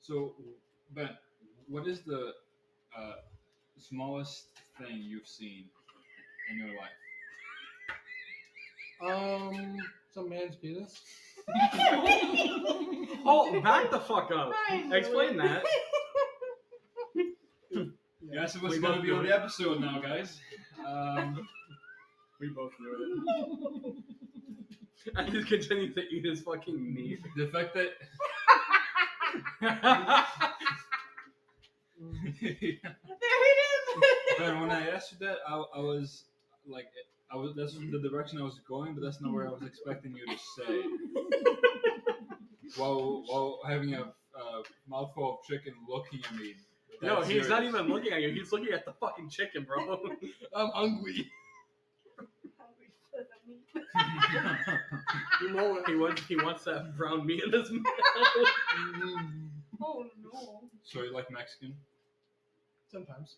So, Ben, what is the smallest thing you've seen in your life? Some man's penis. Oh, back the fuck up. Explain that. Yes, it was We going to both be knew on it. the episode now, guys. We both knew it. I just continue to eat his fucking meat. The fact that There it is. Ben, when I asked you that, I was like, that's the direction I was going, but that's not where I was expecting you to say. While having a mouthful of chicken looking at me. No, That's he's not serious. even looking at you. He's looking at the fucking chicken, bro. I'm hungry. Hungry for the meat. You know it. He wants that brown meat in his mouth. Oh no. So you like Mexican? Sometimes.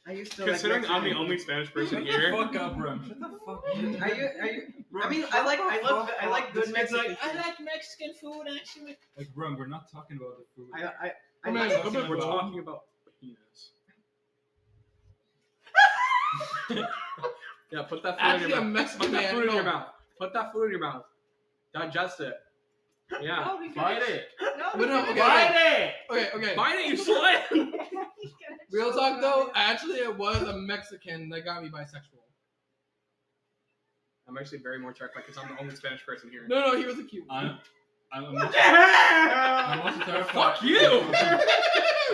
I used to Considering like I'm the Mexican only Spanish person Shut the here. fuck up, Bram. Shut the fuck up. food. Are you? Bram, I mean, I like good Mexican food. like Mexican food actually. Like, Bram, we're not talking about the food. I Come like here, talking come here. We're about- talking about penis. Yeah, put that food Actually, in a your mouth. Mexican Put that man. food in No. your mouth. Put that food in your mouth. Digest it. Yeah. No, because- Bite it. No, But no, because- okay. Bite it. Okay. Bite it, you slut. He's gonna Real choke talk on though, it. actually it was a Mexican that got me bisexual. I'm actually very more terrified because I'm the only Spanish person here. No, he was a cute one. I'm What also, the I'm hell? also terrified. Fuck you!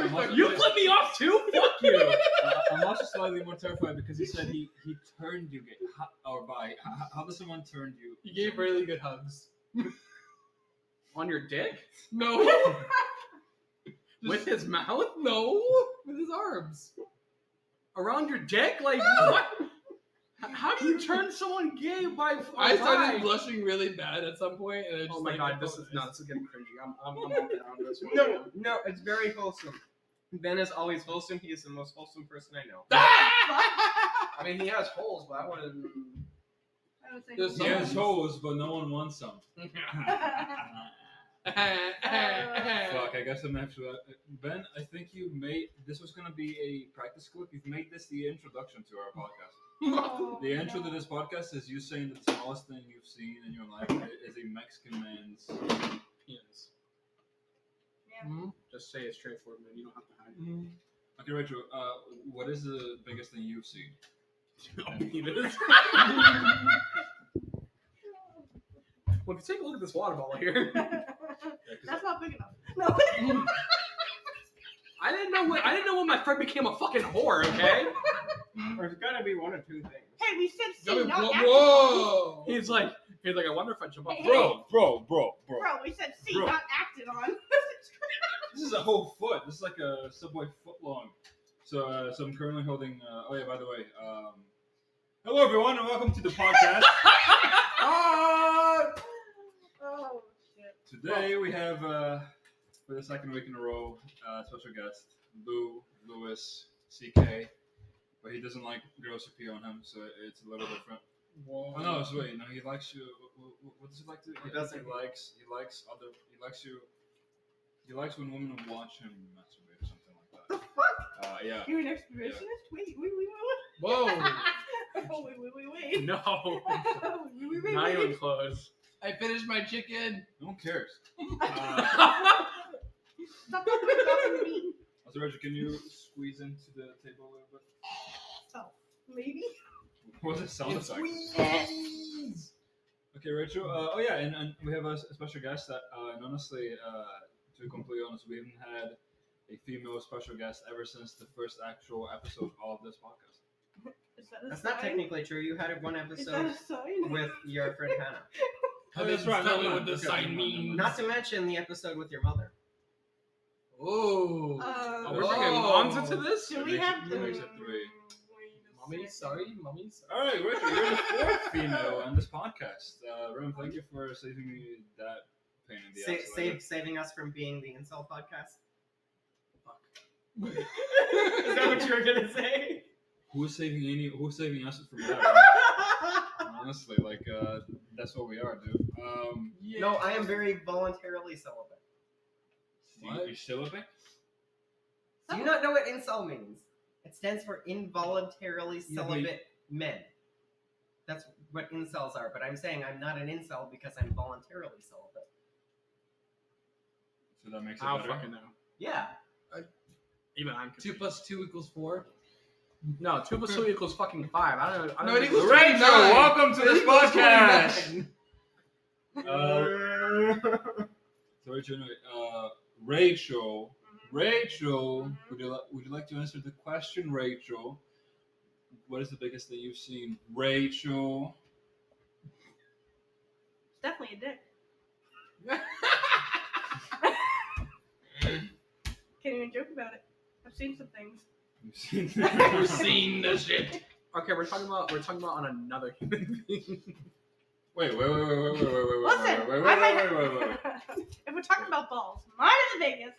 I'm also, You flip me off too? Fuck you! I'm also slightly more terrified because he said he turned you gay. Or bi. How does someone turn you? He gave really good hugs. On your dick? No. With his mouth? No, with his arms. Around your dick? Like, what? How do you turn someone gay by... I started bi? blushing really bad at some point, and I just Oh my like, god, this is getting cringy. I'm okay on this one. no, it's very wholesome. Ben is always wholesome. He is the most wholesome person I know. I mean, he has holes, but I want to. I would say There's He has holes, but no one wants some. Fuck, I guess I'm actually. Ben, I think you made. This was gonna be a practice clip. You've made this the introduction to our podcast. Oh, The intro no. to this podcast is you saying that the smallest thing you've seen in your life is a Mexican man's Penis. Yeah. Mhm. Just say it straightforward, man. You don't have to hide Mhm. Okay, Rachel, what is the biggest thing you've seen? it. Penis. Well, if you take a look at this water bottle here, That's not big enough. No. I didn't know when my friend became a fucking whore. Okay, There's gotta be one or two things. Hey, we said C, Whoa, not active. whoa! he's like, I wonder if I jump off. Hey, Bro. Bro, we said C, Bro. not acted on. This is a whole foot. This is like a Subway foot long. So I'm currently holding. Oh yeah, by the way, hello everyone and welcome to the podcast. Oh shit. Today we have for the second week in a row special guest Lewis CK, but he doesn't like girls who pee on him, so it's a little different. Whoa. Oh no, so wait, no, he likes you. What does he like to? He doesn't. He likes you. He likes when women watch him masturbate or something like The that. fuck? Yeah. You're an expeditionist? Wait. Whoa! Oh, wait. No, Wait. not even close. I finished my chicken. No one cares. Stop talking to me. Also, Roger, can you squeeze into the table a little bit? So, maybe? What was it sound effect? Squeeze. Okay, Rachel. Oh yeah, and we have a special guest that, and honestly, to be completely honest, we haven't had a female special guest ever since the first actual episode of this podcast. Is that a That's sign? not technically true. You had one Is that episode a sign? with your friend Hannah. Oh, that's right. Tell Never me what mind. the Okay, sign never mind, never means. mind. Not to mention the episode with your mother. Oh. Oh, we're bringing moms into this. Do we Makes it- have to... makes it three. Mommy, sorry. All right, Rachel, you're the fourth female on this podcast. Ram, thank you for saving me that pain in the ass. later. Saving us from being the incel podcast. Is Is that what you were gonna say? Who's saving us from that? Honestly, like that's what we are, dude. No, I am very voluntarily celibate. You're celibate? Do you not know what incel means? It stands for involuntarily Yeah, but- celibate men. That's what incels are, but I'm saying I'm not an incel because I'm voluntarily celibate. So that makes it I don't better. fucking know. Yeah. Even I'm 2 plus 2 equals 4. No, 2 plus 2 equals fucking 5. I don't know. No, it equals Rachel, 29. welcome to It this equals podcast. 29. So Rachel, would you like to answer the question, Rachel? What is the biggest thing you've seen, Rachel? It's definitely a dick. Can't even joke about it. I've seen some things. You've seen We're seeing the shit. Okay, we're talking about on another human being. Wait. Listen, if we're talking about balls, mine are the biggest.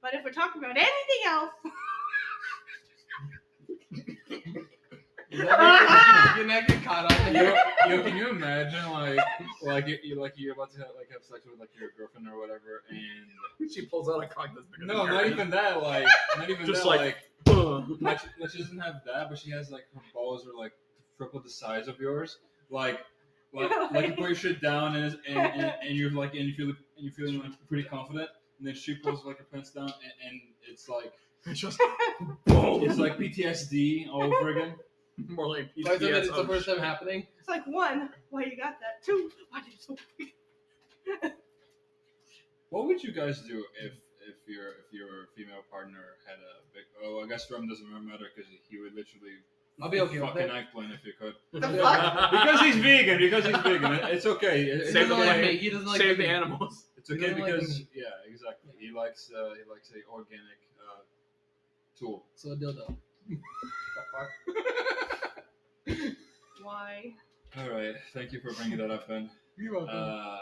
But if we're talking about anything else, You're not get caught on there. Yo, can you imagine you're about to have sex with your girlfriend or whatever, and She pulls out a cock that's bigger than no, not yours. even that, not even Just that, like, she doesn't have that, but she has her balls are triple the size of yours, like you put your shit down and you're you're feeling pretty confident, and then she pulls her pants down and it's it's just it's like PTSD all over again. more like Why is it PTS. it's the first time happening? it's like 1, why you got that? 2, why did you so big? What would you guys do if your female partner had a big? Oh, I guess Rum doesn't matter because he would literally I'll be okay with fucking it. eggplant if you could. The fuck? Because he's vegan. It's okay. He Save doesn't the like plane. me. He doesn't like Save me. the animals. It's He okay doesn't like because me. yeah, exactly. He likes a organic tool. So a dildo. The fuck? Why? All right, thank you for bringing that up, Ben. You're welcome.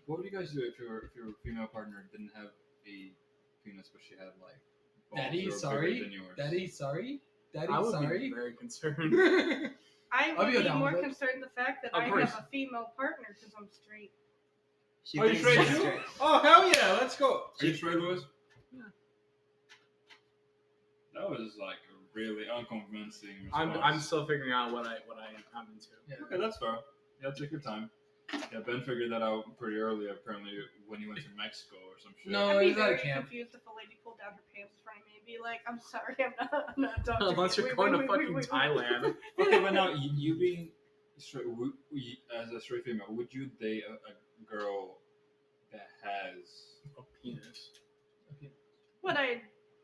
What would you guys do if your female partner didn't have a penis, but she had balls Daddy, that were sorry. bigger than yours? Daddy, sorry. Daddy, I would sorry. be very concerned. I I'll would be be down more with it. concerned the fact that Of I course. have a female partner because I'm straight. She Are you thinks straight she's too? straight. Oh hell yeah, let's go. Are you straight, Louis? Yeah. That was a really unconvincing I'm response. still figuring out what I'm into. Yeah. Okay, that's fair. Yeah, take your time. Yeah, Ben figured that out pretty early, apparently, when he went to Mexico or some shit. No. I'd be he's not a very camp. confused if a lady pulled down her pants in front of me and be like, I'm sorry, I'm not a doctor. Unless you're Wait, going wait, to wait, fucking wait, wait. Thailand. Okay, but now you being straight, as a straight female, would you date a girl that has? A penis. What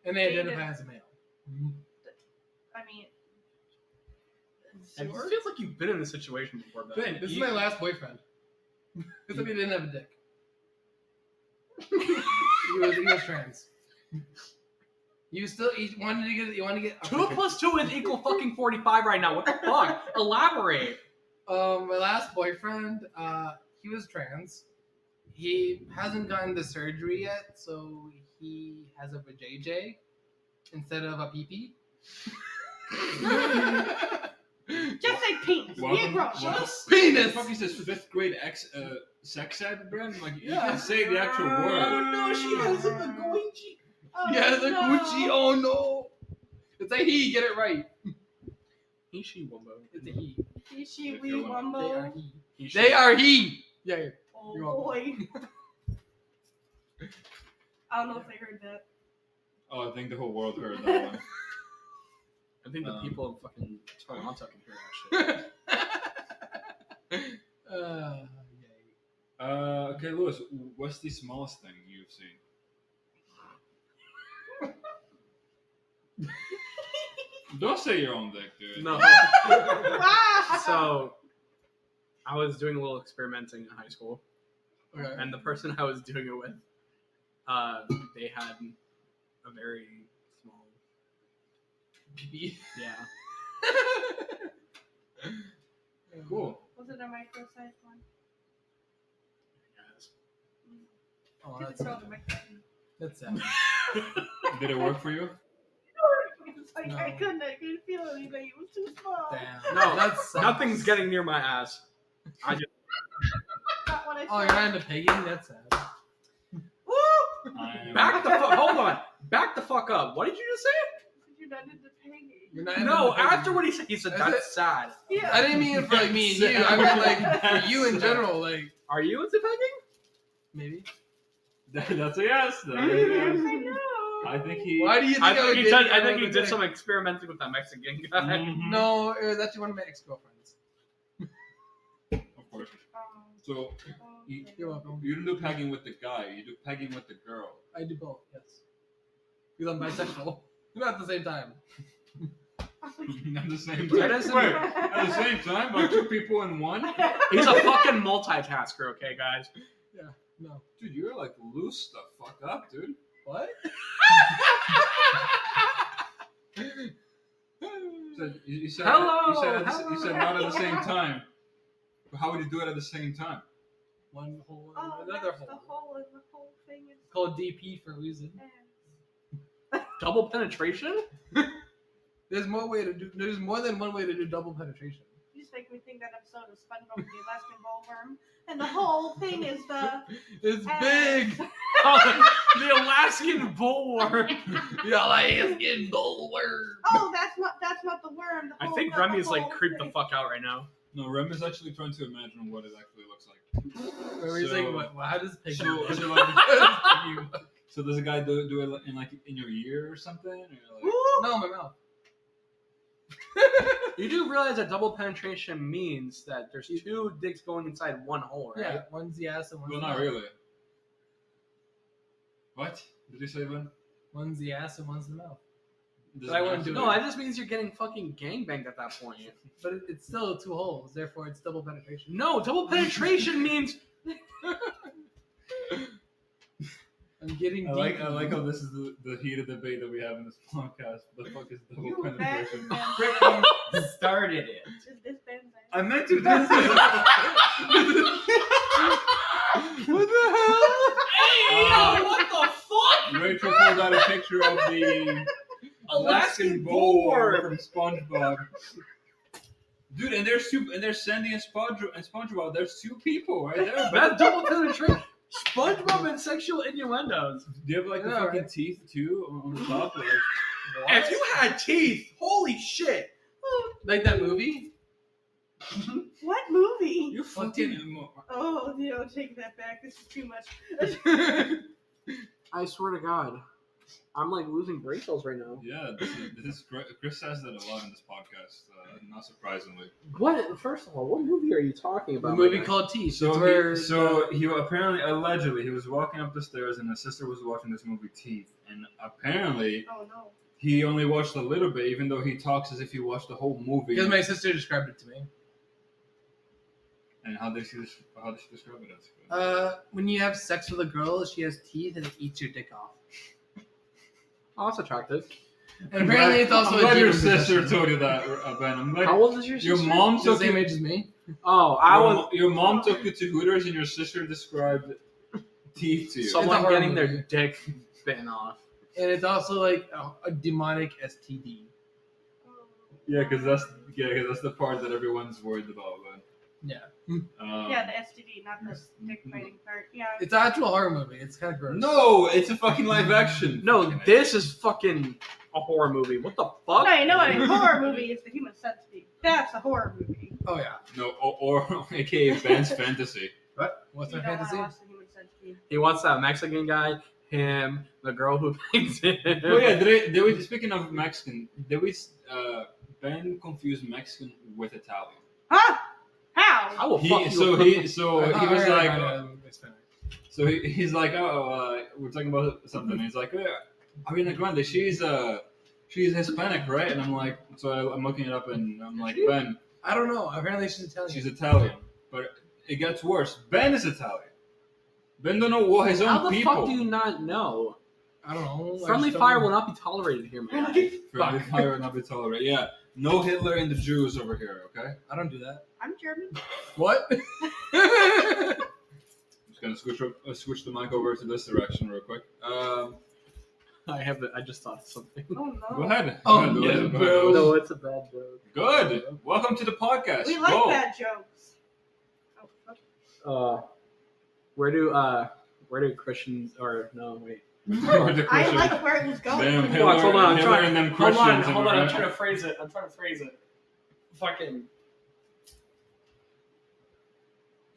And they identify as a male. I mean, And it sure. feels like you've been in this situation before, Ben. Ben, this is my last boyfriend. Except he didn't have a dick. he was trans. You wanted to get 2 plus 2 is equal fucking 45 right now. What the fuck? Elaborate. my last boyfriend, he was trans. He hasn't gotten the surgery yet, so he has a vajayjay instead of a PP. Just say penis. Be a grown. Just Penis! Fuck is this 5th grade sex ed, Brandon? Like you Yeah. can say the actual word. no, she has a Gucci. Oh, He has a no. Gucci. Oh no! It's a he. Get it right. He, she, wumbo. It's a he. He, she, If we, you want. They are wumbo. he. He, she. They are he. Yeah. Oh You're welcome. boy. I don't know if they heard that. Oh, I think the whole world heard that one. I think the people of fucking Toronto can hear that shit. Yay. Okay, Lewis, what's the smallest thing you've seen? Don't say your own dick, dude. No. Ah! So, I was doing a little experimenting in high school, Okay. and the person I was doing it with, they had a very small, PP. yeah. Cool. Was it a micro-sized one? Yes. Oh, Because that's it's called sad. a micro. That's sad. Did it work for you? It's like, Like No. I couldn't feel anything. It was too small. Damn. No, that's Nothing's getting near my ass. I just Not what I Oh, said. you're not into pegging? That's sad. Woo! back the fuck. Hold on, back the fuck up. What did you just say? You're not into pegging. You're not into No, pegging. after what he said, Is that's it? sad. Yeah. I didn't mean it for like me and you. I meant like for you in general. Like Are you into pegging? maybe. That's a yes. That's a Yes, yes. I know. I think he. Why do you think I would think he get did. you I think he out of did the some experimenting with that Mexican guy. Mhm. No, it was actually one of my ex-girlfriends. Of course. So you, You're welcome. you don't do pegging with the guy. You do pegging with the girl. I do both. Yes. Because I'm bisexual. Not at the same time. At the same That time. isn't- Wait, at the same time, like 2 people in one. He's a fucking multitasker, okay, guys. No. Dude, you're like loose the fuck up, dude. What? You said, Hello, you said not at the same time. But how would you do it at the same time? One hole and Oh, another that's the hole. hole in the whole thing. Is It's called DP for a reason. Double penetration? There's more than one way to do double penetration. You just make me think that episode of SpongeBob with the Alaskan ballworm, and the whole thing is the. It's ass. big. Oh, the Alaskan bullworm. The Alaskan bullworm. Oh, that's not the worm. The I whole, think the Remy is like whole creeped the thing. fuck out right now. No, Rem is actually trying to imagine what it actually looks like. Where he's So- like, what? How does pig So, look? so, like, How does pig look? so does a guy do it in your ear or something? Or like, No, my mouth. You do realize that double penetration means that there's 2 dicks going inside one hole, right? Yeah, one's the ass and one's well, the not mouth. really. What did you say, Ben? One's the ass and one's the mouth. Does But I it wouldn't matter? do No, that just means you're getting fucking gangbanged at that point. But it's still 2 holes, therefore it's double penetration. No, double penetration means I'm getting I deep. like how this is the heated debate that we have in this podcast. The fuck is double You penetration? Freaking started it. Is this Ben's I answer? meant to do this. What the hell? Hey, yo, what the fuck? Rachel pulled out a picture of the Alaskan bullworm from SpongeBob. Dude, and there's Sandy and SpongeBob. There's 2 people right there. That's double penetration. SpongeBob and sexual innuendos. Do you have like the Yeah, fucking right. teeth too on the top? Like, If you had teeth, holy shit. Like that movie? What movie? you fucking. Oh, take that back. This is too much. I swear to God, I'm like losing brain cells right now. Yeah, Chris says that a lot in this podcast. Not surprisingly. What? First of all, what movie are you talking A about? movie my guy? called Teeth. So It's where he apparently allegedly he was walking up the stairs and his sister was watching this movie Teeth, and apparently Oh no. he only watched a little bit, even though he talks as if he watched the whole movie. because my sister described it to me. And how did she describe it? When you have sex with a girl, she has teeth and it eats your dick off. Oh, that's attractive. And apparently it's also I'm a glad your demon sister possession. told you that, Ben. I'm glad How old is your sister? your mom She's the took same you. age as me. Oh, I was Your mom took you to Hooters, and your sister described teeth to you. someone horror getting their movie. dick bitten off. And it's also like a demonic STD. Yeah, because that's the part that everyone's worried about, Ben. Yeah. Yeah, the STD, not the dick biting part. Yeah. It's an actual horror movie. It's kind of gross. No, it's a fucking live action. No, this is fucking a horror movie. What the fuck? No, you know what a horror movie is? The Human Centipede. That's a horror movie. Oh yeah. No, or aka Ben's fantasy. What's You my don't want to fantasy? watch the Human Centipede. He wants that Mexican guy, him, the girl who bangs him. Oh yeah, did we speaking of Mexican? Did we Ben confused Mexican with Italian? Huh? How? I will fuck you. So up. he was like, Hispanic. so he's like, we're talking about something. He's like, Ariana Grande, she's Hispanic, right? And I'm like, so I'm looking it up, and I'm like, Ben, I don't know. Apparently she's Italian. she's Italian, but it gets worse. Ben is Italian. Ben don't know what his How own the people. fuck do you not know? I don't know. I Friendly just fire don't will know. not be tolerated here, man. Friendly fire will not be tolerated. Yeah, no Hitler and the Jews over here. Okay, I don't do that. I'm German. What? just gonna switch the mic over to this direction real quick. I just thought of something. Oh Go no. ahead. Oh, Go ahead, yeah, Louis. Go bro. ahead, Louis. No, it's a bad joke. Good. Welcome to the podcast. We like Go. bad jokes. Oh, fuck. Where do Christians or no wait. Or the I Christian- like where it was going. Damn, Hold Hitler, on, hold on, I'm Hitler trying- and them Hold on, Christians. hold on. I'm right? trying to phrase it. Fucking.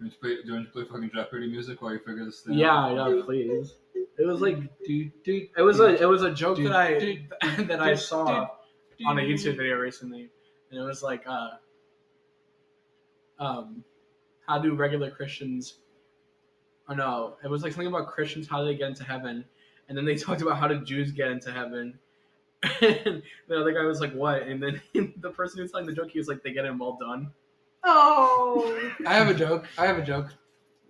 Do you want to play fucking Jeopardy music while you figure this thing out? Yeah, please. It was like, it was a joke that I saw on a YouTube video recently, and it was like, how do regular Christians? Oh no, it was like something about Christians, how do they get into heaven, and then they talked about how do Jews get into heaven, and the other guy was like, what? And then the person who was telling the joke, he was like, they get in well done. Oh. I have a joke.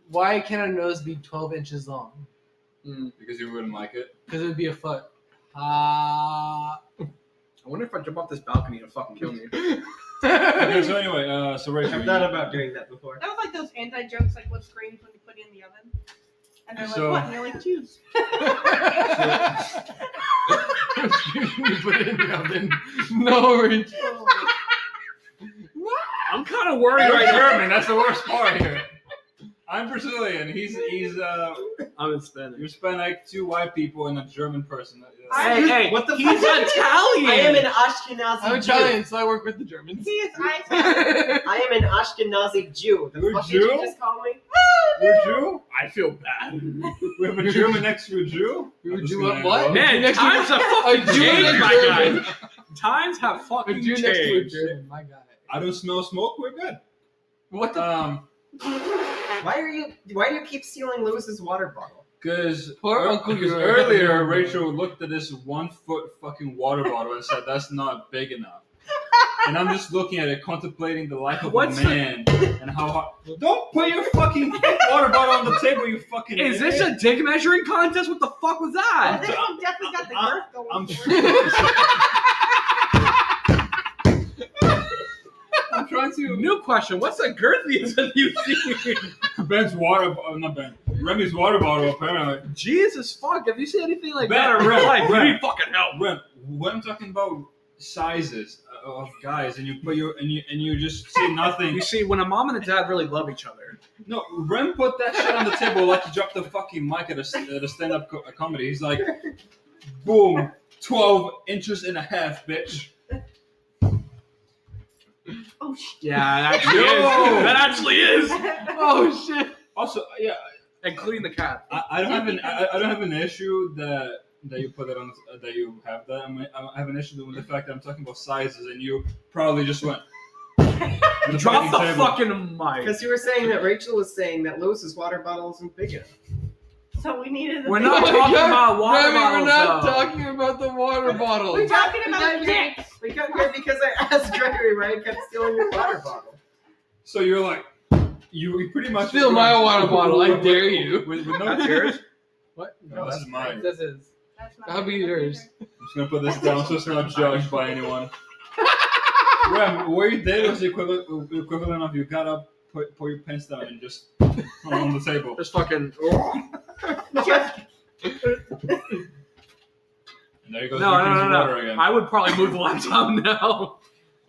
Why can't a nose be 12 inches long? Because you wouldn't like it. Because it would be a foot. I wonder if I jump off this balcony, it'll fucking kill me. Okay, so anyway, so Rachel, I've thought about doing that before. That was like those anti-jokes, like what screams when you put it in the oven. And they're like, So- what? And you're like, Jews. You put it in the oven. No, Rachel. I'm kind of worried You're right now. German. That's the worst part here. I'm Brazilian. He's I'm in Spanish. you're Hispanic, two white people and a German person. Hey, What the he's fuck? Italian. I am an Ashkenazi I'm Jew. Italian, so I work with the Germans. He is Italian. I am an Ashkenazi Jew. The You're fuck Jew? did you just call me? You're a Jew? I feel bad. We have a German next to a Jew? You're a I'm just Jew gonna of what? go. Man, Next to- times have fucking a Jew changed, next my to a guy. German. Times have A fucking Jew next to a changed. German, my guy. I don't smell smoke. We're good. What the? Why do you keep stealing Lewis's water bottle? Because Poor Uncle Euro. earlier Rachel looked at this 1 foot fucking water bottle and said that's not big enough. And I'm just looking at it, contemplating the life of What's a man and how hard. Don't put your fucking water bottle on the table, you fucking. Is this idiot. a dick measuring contest? What the fuck was Oh, that? this one definitely got the girth going I'm for it. I'm trying to. New question. What's the girthiest that you've seen? Ben's water, not Ben. Remy's water bottle apparently. Jesus fuck. Have you seen anything like Ben, that in real life? Ben. You need fucking help. Rem, when I'm talking about sizes of guys, and you put your and you just say nothing. You see, when a mom and a dad really love each other. No, Rem put that shit on the table like he dropped the fucking mic at a stand-up comedy. He's like, boom, 12 inches and a half, bitch. Oh, shit. Yeah, that actually Yo! is. That actually is. Oh shit! Also, yeah, Including the cat. I don't have an issue that you put that on that you have that. I have an issue with the fact that I'm talking about sizes and you probably just went. Drop the table. fucking mic. Because you were saying that Rachel was saying that Lewis's water bottle isn't big enough. So we needed the We're big not one. talking about water Remy, bottles, we're not though. talking about the water bottle. We're talking about dicks. We got here because I asked Gregory why he kept stealing your water bottle. So you're like, you pretty much Steal my water bottle, I dare you. With no That's yours? What? No, this is mine. This is. That's not That'll be big. yours. I'm just gonna put this down so it's not judged by anyone. Rem, where you did was the equivalent of you gotta put your pants down and just on the table. Just fucking. Just- And there you go. No. Water again. I would probably move the laptop now.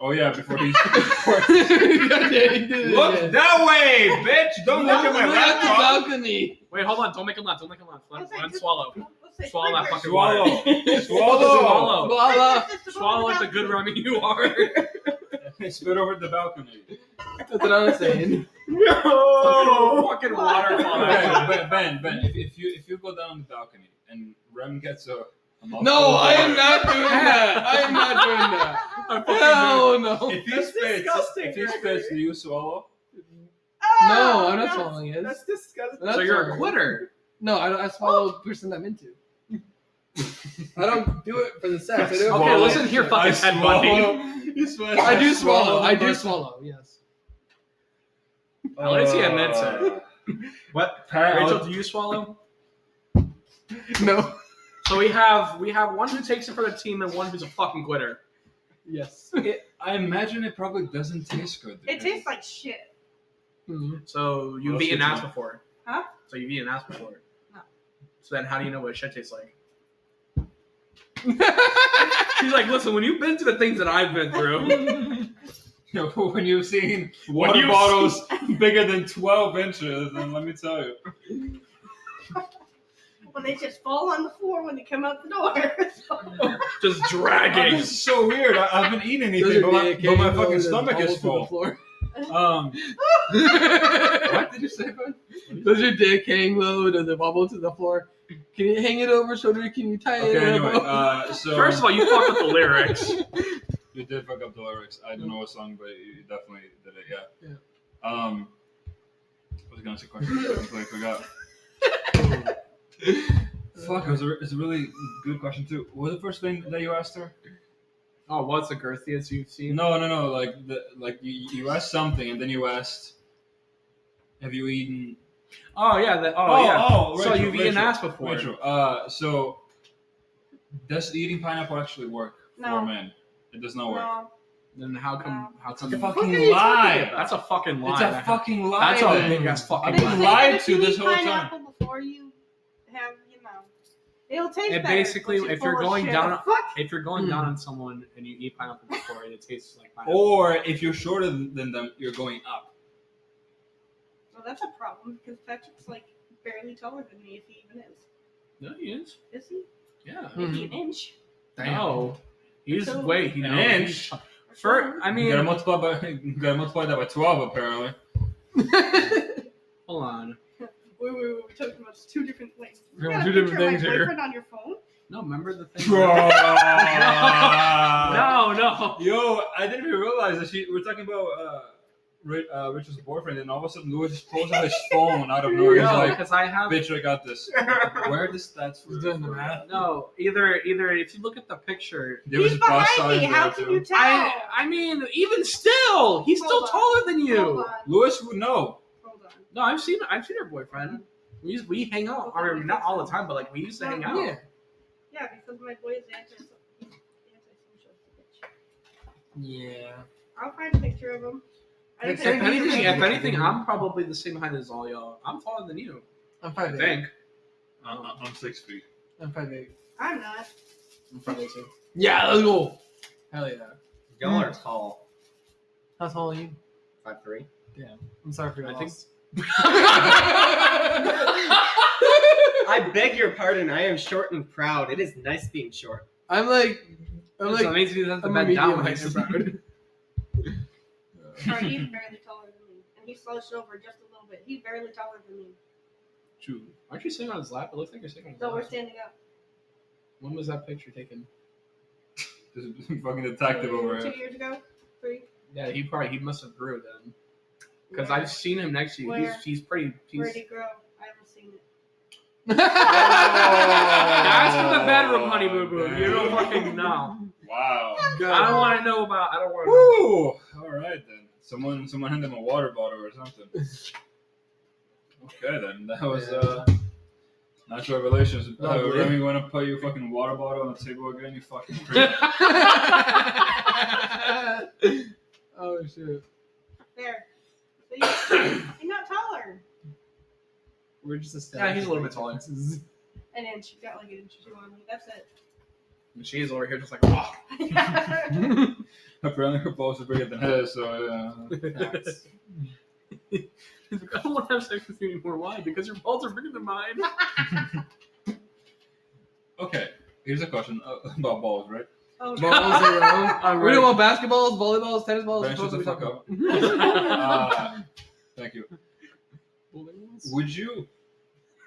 Oh yeah, before he's. Yeah, he did it Look again. that way, bitch! Don't look at my Look at the laptop. balcony. Wait, hold on. Don't make him laugh. Let him swallow. Let's say Swallow that Squidward. fucking Swallow. water. Swallow. Voila. This is the Swallow like the balcony. good Remy you are. Spit over the balcony. That's what I was saying. No! Fucking waterfall. Okay, Ben, if you go down the balcony and Rem gets a mouthful No, of I am water, not doing that. I am not doing that. Hell no. If he That's spits, disgusting, do you swallow? No, I'm not no. swallowing it. That's disgusting. I'm not So you're a swallowing it. quitter. No, I swallow the person I'm into. I don't do it for the sex. I do it for Okay, listen here, fucking Ted Bundy. I do swallow. I do swallow. Yes. At least he admits it. What? Rachel, do you swallow? No. So we have one who takes it for the team and one who's a fucking quitter. Yes. I imagine it probably doesn't taste good. It tastes like shit. Mhm. So you've Well, eaten shit's ass not- Huh? So you've eaten ass before. No. So then how do you know what shit tastes like? He's like, listen, when you've been to the things that I've been through, When you've seen When water you've bottles bigger than 12 inches, then let me tell you. When they just fall on the floor when they come out the door. just Oh, dragging. this is so weird. I haven't eaten anything, but my fucking stomach is full. What did you say, bud? Does your dick hang low? Does it bubble to the floor? Can you hang it over shoulder? Can you tie it Okay, up? anyway, so First of all, you fucked up the lyrics. you did fuck up the lyrics. I don't know what song, but you definitely did it. Yeah. Yeah. I was gonna say a question. I completely forgot. Fuck, it's a really good question too. What was the first thing that you asked her? Oh, what's the girthiest you've seen? No. Like you asked something, and then you asked, "Have you eaten?" Oh yeah. Yeah. Oh, so Rachel, you've eaten Rachel, ass before. Rachel, so does eating pineapple actually work for No. men? It does not work. No. Then how come? No. How It's a come? fucking are you talking lie. about? That's a fucking lie. It's a fucking lie. That's a then. big ass fucking I've They been lie. say lied that if to you this eat whole time. pineapple before you have, it'll taste It better. basically, but if you're full of going shit. down, The fuck? if you're going down on someone and you eat pineapple before and it tastes like pineapple. Or if you're shorter than them, you're going up. Well, that's a problem because Patrick's like barely taller than me if he even is. No, he is. Is he? Yeah. Maybe an inch. No. He's So- wait. He An knows. inch? I You mean, gotta multiply that by 12 apparently. hold on. Wait, we're talking about two different things. You Yeah, got a two picture different of my things here. boyfriend on your phone? No, remember the thing. No. No. Yo, I didn't even realize that we're talking about Richard's boyfriend, and all of a sudden Louis just pulls out his phone out of nowhere. He's No, like, because I have. "Bitch, I got this." Where are the stats for? He's doing the math. No, either if you look at the picture. There was He's bus behind me. signs How there, can too. you tell? I mean, even still, he's still Hold on. taller than you. Hold on. Louis would know. Hold on. No, I've seen her boyfriend. We hang out. I mean, not all the time, but like we used to hang out. Yeah. Yeah, because my boy is antisocial. Yeah. I'll find a picture of him. I don't If think If anything, I'm probably the same height as all y'all. I'm taller than you. I'm I 5'8". think. I'm 6 feet. I'm 5'8". I'm not. I'm probably too. Yeah, let's go. Hell yeah. Y'all are tall. How tall are you? 5'3". I'm sorry for your I think- loss. I beg your pardon. I am short and proud. It is nice being short. I'm like, So that means he doesn't have to I'm a bend medium down when height he's and proud. Sorry, he's barely taller than me. And he slouched over just a little bit. He's barely taller than me. True. Aren't you sitting on his lap? It looks like you're sitting on his So we're lap. standing up. When was that picture taken? This is fucking detective over 2 here. years ago? 3? Yeah, he must have grew then. Because Where? I've seen him next to you. Where? He's pretty. Where'd he grow? I haven't seen it. That's for the bedroom, honey boo boo. Damn. You don't fucking know. Wow. I don't want to know about. I don't want to know. Woo! All right then. Someone hand him a water bottle or something. Okay then. That was natural relations. Lovely. Remy, you wanna put your fucking water bottle on the table again? You fucking creep. Oh shit. There. So you're not taller. We're just Yeah, he's a little bit taller. An inch. You got like an inch or two on me. That's it. And she's over here just like, oh. Apparently her balls are bigger than his, so He's like, I don't want to have sex with you anymore. Why? Because your balls are bigger than mine. Okay, here's a question about balls, right? Oh, Balls are wrong. I'm We ready. don't want basketballs, volleyballs, tennis balls. Ben, shut the fuck up. Thank you. Would you?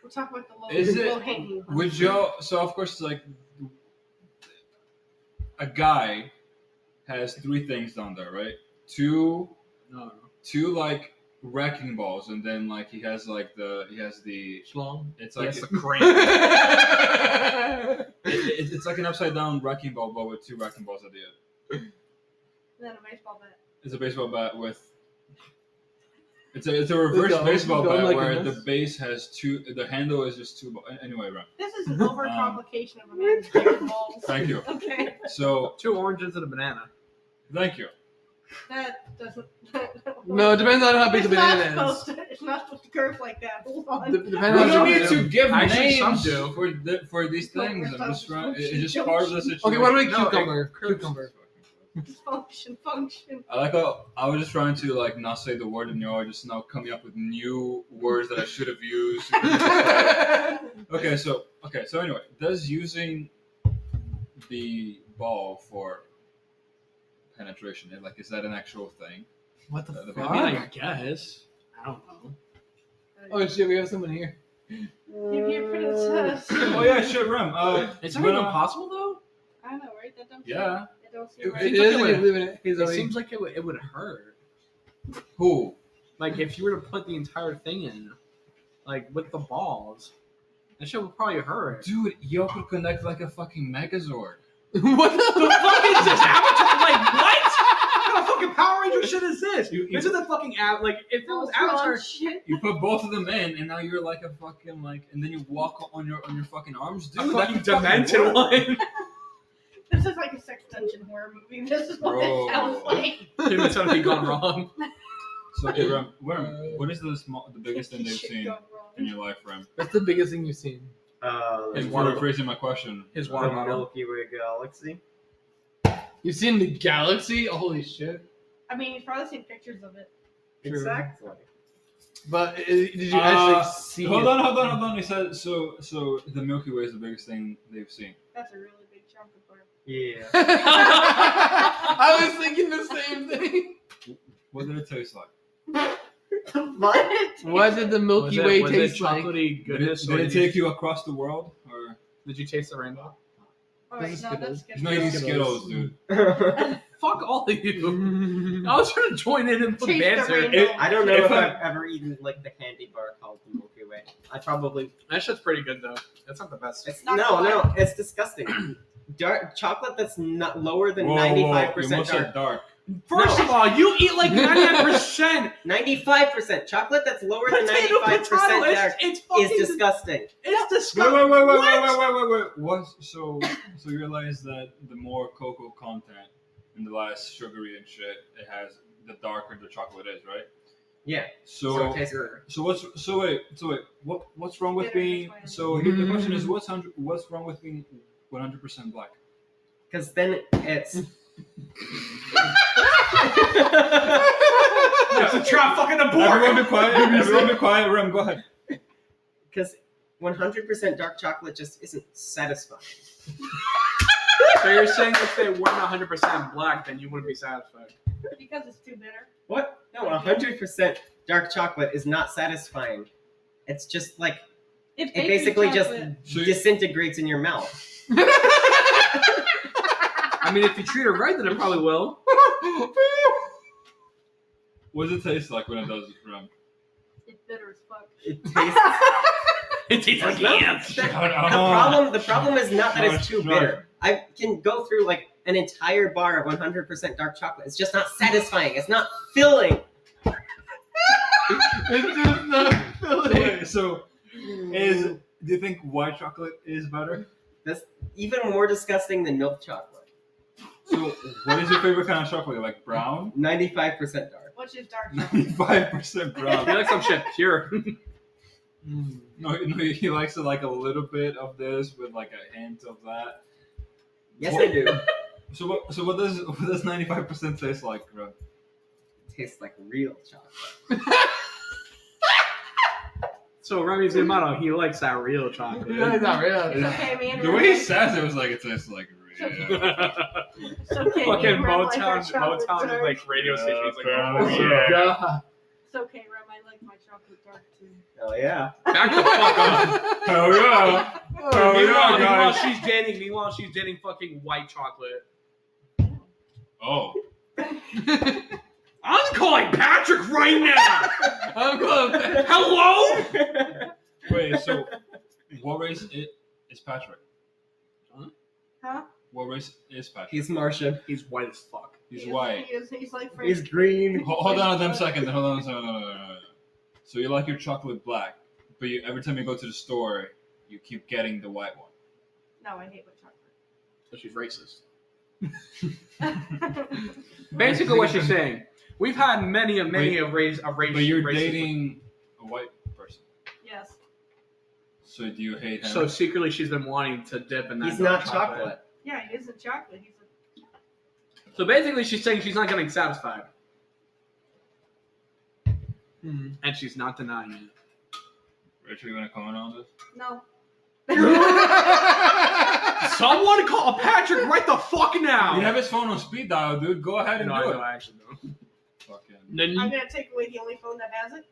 We'll talk about the low, Is it- low hanging. Would you? So of course, like a guy has 3 things down there, right? Two No. like wrecking balls, and then like he has the Schlong. it's like Yes, the cramp. it's like an upside down wrecking ball, but with 2 wrecking balls at the end. And then a baseball bat. It's a baseball bat with. It's a reverse It's baseball going bat like where this. the base has 2. The handle is just 2. Anyway, right. This is an overcomplication of a man's dick and balls. Thank you. Okay. So 2 oranges and a banana. thank you. That doesn't. No, it depends on how big the banana is. It's not supposed to curve like that. Hold on. Depends We on don't how need big to give Actually, some names do. for these things. I'm just trying. It's just part of the situation. Okay, what about No, cucumber? it curves. Cucumber. Function. I like how I was just trying to like not say the word and you're just now coming up with new words that I should have used. Okay, so anyway, does using the ball for penetration, like, is that an actual thing? What the The fuck? I mean, I guess. I don't know. Oh shit, we have someone here. Give your princess. Oh yeah, sure, Rem. It's not when even I- possible though. I know, right? That don't. Yeah. It don't seem It- right. It seems like is it if would- you live in it. He's It only. seems like it would hurt. Who? Like if you were to put the entire thing in, like with the balls, that shit would probably hurt. Dude, you could connect like a fucking Megazord. What the The fuck is this Avatar? Like what? What kind of fucking Power Ranger shit is this? You- This is the fucking like if it was What's wrong, Avatar. shit? You put both of them in, and now you're like a fucking like, and then you walk on your fucking arms, dude. A that fucking could fucking demented work. one. This is like a sex dungeon horror movie. This is what Bro. it sounds like. It's gonna be gone wrong. So, okay, Rem, what is the biggest thing they've Shit seen gone wrong. in your life, Rem? What's the biggest thing you've seen? And His for water- rephrasing my question, His The water bottle. Milky Way galaxy. You've seen the galaxy? Holy shit! I mean, you've probably seen pictures of it. True. Exactly. But did you actually see? Hold it? on. He said so. The Milky Way is the biggest thing they've seen. That's a really big chocolate bar. Yeah. I was thinking the same thing. What did it taste like? What? What did the Milky Way was taste it like? chocolatey goodness? Did it take you across the world, or Did you taste the rainbow? Oh, wait, This is no, Skittles. that's he's good. not eating Skittles. Skittles, dude? Fuck all of you. I was trying to join in and put Taste the banter. rainbow. I don't know If if I- I've ever eaten like the candy bar called the Milky Way. I probably. That shit's pretty good though. That's not the best. It's, Not no, gonna no, it's disgusting. Dark chocolate that's not lower than Whoa, 95% you almost dark. said dark. First No. of all, you eat like 99%. 95% chocolate that's lower than Potato, 95% potato, dark it's fucking is disgusting. It's Wait, disgusting. wait. What? So you realize that the more cocoa content and the less sugary and shit it has, the darker the chocolate is, right? Yeah. So it tastes good. wait. What's wrong with Bitter, being? that's So here the question is, what's wrong with being 100% black? Because then it's. That's a trap fucking Everyone be abort. quiet. Everyone be quiet. Rem, go ahead. Because 100% dark chocolate just isn't satisfying. So you're saying if they weren't 100% black, then you wouldn't be satisfied? Because it's too bitter. What? No, 100% dark chocolate is not satisfying. It's just like It's it basically just So you- disintegrates in your mouth. I mean, if you treat it right, then it probably will. What does it taste like when it does it, Rem? It's bitter as fuck. It tastes. It tastes like ants. Shut The problem is not that it's too Shut. bitter. I can go through like an entire bar of 100% dark chocolate. It's just not satisfying. It's not filling. It's just not filling. Wait, so do you think white chocolate is better? That's even more disgusting than milk chocolate. So what is your favorite kind of chocolate? Like brown? 95% dark. Which is dark chocolate. 95% I brown. like some shit pure. No, he likes it like a little bit of this with like a hint of that. Yes, I do. So what does 95% taste like, bro? It tastes like real chocolate. So Remy's the motto. He likes that real chocolate. It's not real. It's okay, me and The way he says it was like it tastes like real. It's okay, Fucking me and Rem like our Motown, chocolate Motown dark. like radio station. It's like, apparently oh, so. yeah. God. It's okay, Rem. I like my chocolate dark too. Oh yeah. Back the fuck up. Hell yeah! Oh, Meanwhile, yeah, guys. she's dating fucking white chocolate. Oh. I'm calling Patrick right now. I'm going. Hello. Wait, so what race is Patrick? Huh? What race is Patrick? He's Martian. He's white as fuck. He's white. He's like He's French. green. Hold on a second. Hold on a second. No. So you like your chocolate black, but every time you go to the store, you keep getting the white one. No, I hate my chocolate. So she's racist. Basically, what she's saying. We've had many of race. But you're dating a white person. Yes. So do you hate him? So secretly, she's been wanting to dip in that. He's dark not chocolate. Yeah, he isn't chocolate. He's a. So basically, she's saying she's not getting satisfied, and she's not denying it. Rachel, you want to comment on this? No. Someone call Patrick right the fuck now. You have his phone on speed dial, dude. Go ahead and do it. No, I actually don't. Fucking. I'm gonna take away the only phone that has it.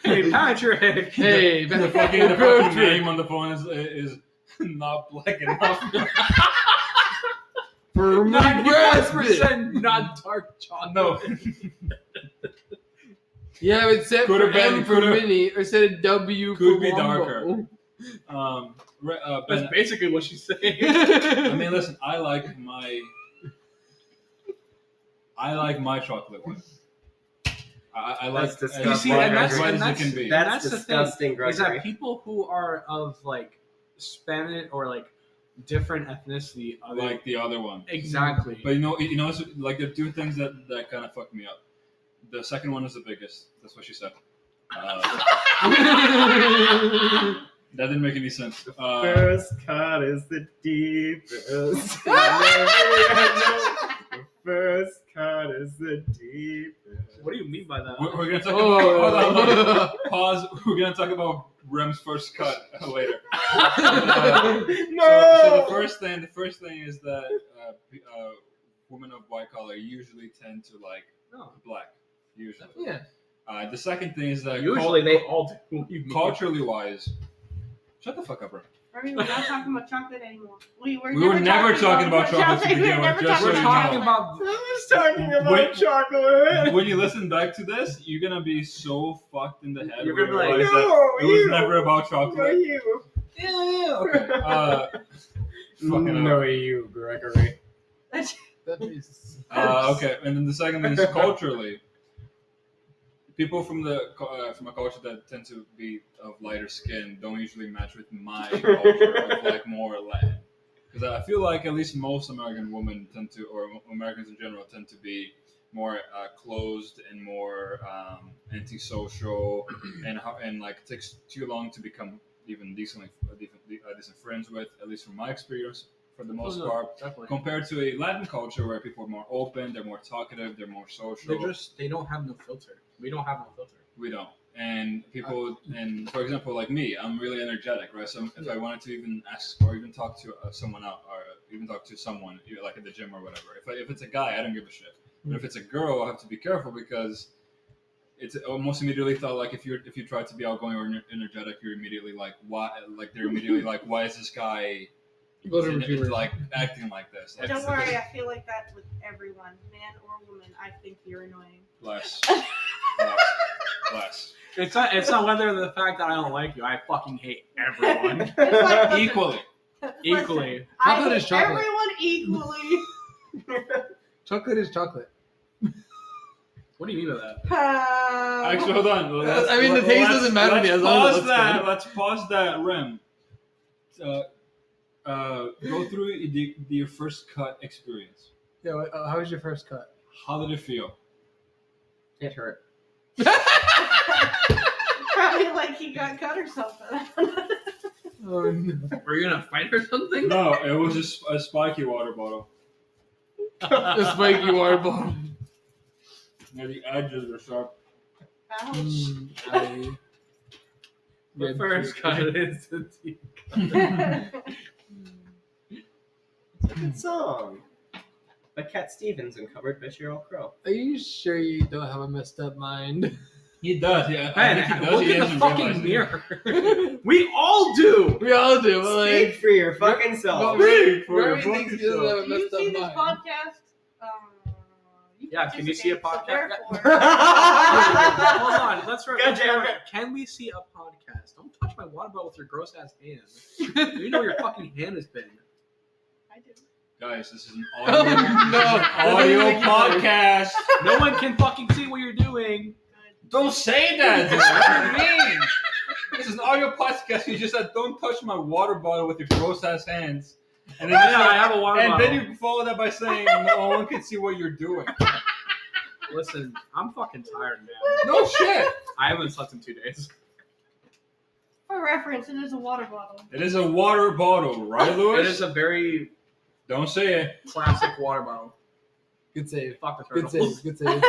Hey, Patrick. Hey, The fucking name on the phone is not black enough. For my 95% not dark chocolate. No. Yeah, it said Could for have been- M for could have- mini, or said a W Could for be Wombo. darker. Ben, That's basically what she's saying. I mean, listen. I like my chocolate one. I like That's as You see, and bright that's- as and it can be. That's the thing, disgusting, is Gregory. that people who are of like Spanish or like different ethnicity are Like the other one. exactly. But you know, it's like there are two things that kind of fuck me up. The second one is the biggest. That's what she said. That didn't make any sense. First cut is the deepest. First cut is the deepest. What do you mean by that? We're gonna talk Oh. about. Hold on. Pause. We're gonna talk about Rem's first cut later. So the first thing is that women of white color usually tend to like black. Usually. Yeah. The second thing is that Usually they all do. What do you mean? culturally wise. Shut the fuck up, bro. I mean, we're not talking about chocolate anymore. We were never talking about chocolate to We were begin with, never just We're so you talking know. about. Who's talking about Wait. chocolate? When you listen back to this, you're gonna be so fucked in the head. You're when gonna be you like, realize No, that it was you. never about No, chocolate. you. Yeah, okay. Fucking No, you, Gregory. That is. okay, and then the second thing is culturally. People from a culture that tend to be of lighter skin don't usually match with my culture of like more Latin. Because I feel like at least most American women tend to, or Americans in general, tend to be more closed and more antisocial, and like it takes too long to become even decent friends with. At least from my experience, for the most part. Definitely. Compared to a Latin culture where people are more open, they're more talkative, they're more social. They don't have no filter. We don't have no filter. We don't. And people, and for example, like me, I'm really energetic, right? So if I wanted to even ask or even talk to someone out, or even talk to someone, like at the gym or whatever, if it's a guy, I don't give a shit. But if it's a girl, I have to be careful because it's almost immediately thought like if you try to be outgoing or energetic, you're immediately like, why? Like they're immediately like, why is this guy like acting like this? Like, Don't worry, I feel like that with everyone, man or woman. I think you're annoying. Bless. It's not whether the fact that I don't like you. I fucking hate everyone. It's like, listen, Equally. Equally. I Chocolate hate is chocolate. everyone equally. Chocolate is chocolate. What do you mean by that? Actually, hold on. I mean, the taste doesn't matter to me as long as it looks good. Let's pause that, Rem. Go through your first cut experience. Yeah, how was your first cut? How did it feel? It hurt. Probably like he got cut or something. Oh no. Were you gonna fight or something? No, it was a spiky water bottle. The spiky water bottle. Yeah, the edges are sharp. Ouch. The first cut is the teeth. It's a good song. By Cat Stevens and covered by Sheryl Crow. Are you sure you don't have a messed up mind? He does. Yeah, Man, I think he does. look He in the hasn't fucking realized it. mirror. We all do. We all do, but Speak like, for your fucking self. Speak for your Rory thinks he doesn't fucking have a Do you messed see up this mind. podcast? Yeah, can you see a participate, so podcast? therefore- Hold on, let's Good let's job. Can we see a podcast? Don't touch my water bottle with your gross ass hand. You know where your fucking hand has been. I do. Guys, this is an Oh, audio, no. audio podcast. No one can fucking see what you're doing. Don't say that, dude. What do you mean? This is an audio podcast, you just said, "Don't touch my water bottle with your gross ass hands," and then I have a water and bottle. then you follow that by saying, "No one can see what you're doing." Listen, I'm fucking tired, man. No shit. I haven't slept in 2 days. For reference, it is a water bottle. It is a water bottle, right, Lewis? It is a very Don't say it. classic water bottle. Good save. Fuck the Good turtles. save. Good save.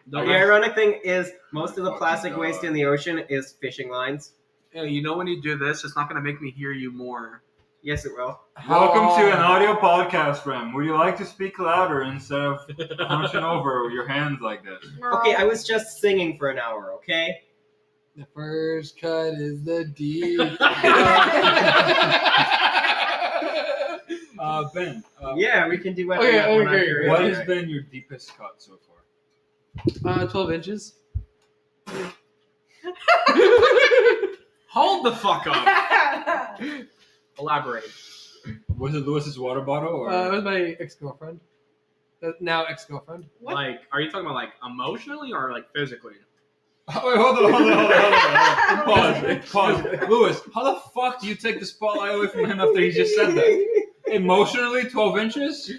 The ironic thing is, most of the plastic waste in the ocean is fishing lines. Hey, you know when you do this, it's not gonna make me hear you more. Yes, it will. Welcome to an audio podcast, friend. Would you like to speak louder instead of punching over your hands like this? Okay, I was just singing for an hour, okay? The first cut is the D. Ben. Yeah, we can do what Okay, when I'm okay, here. What has been your deepest cut so far? 12 inches. Hold the fuck up. Elaborate. Was it Lewis's water bottle or? It was my ex-girlfriend. Now ex-girlfriend. What? Like, are you talking about like emotionally or like physically? Oh, wait, hold on. Pause. Lewis, how the fuck do you take the spotlight away from him after he just said that? Emotionally, 12 inches?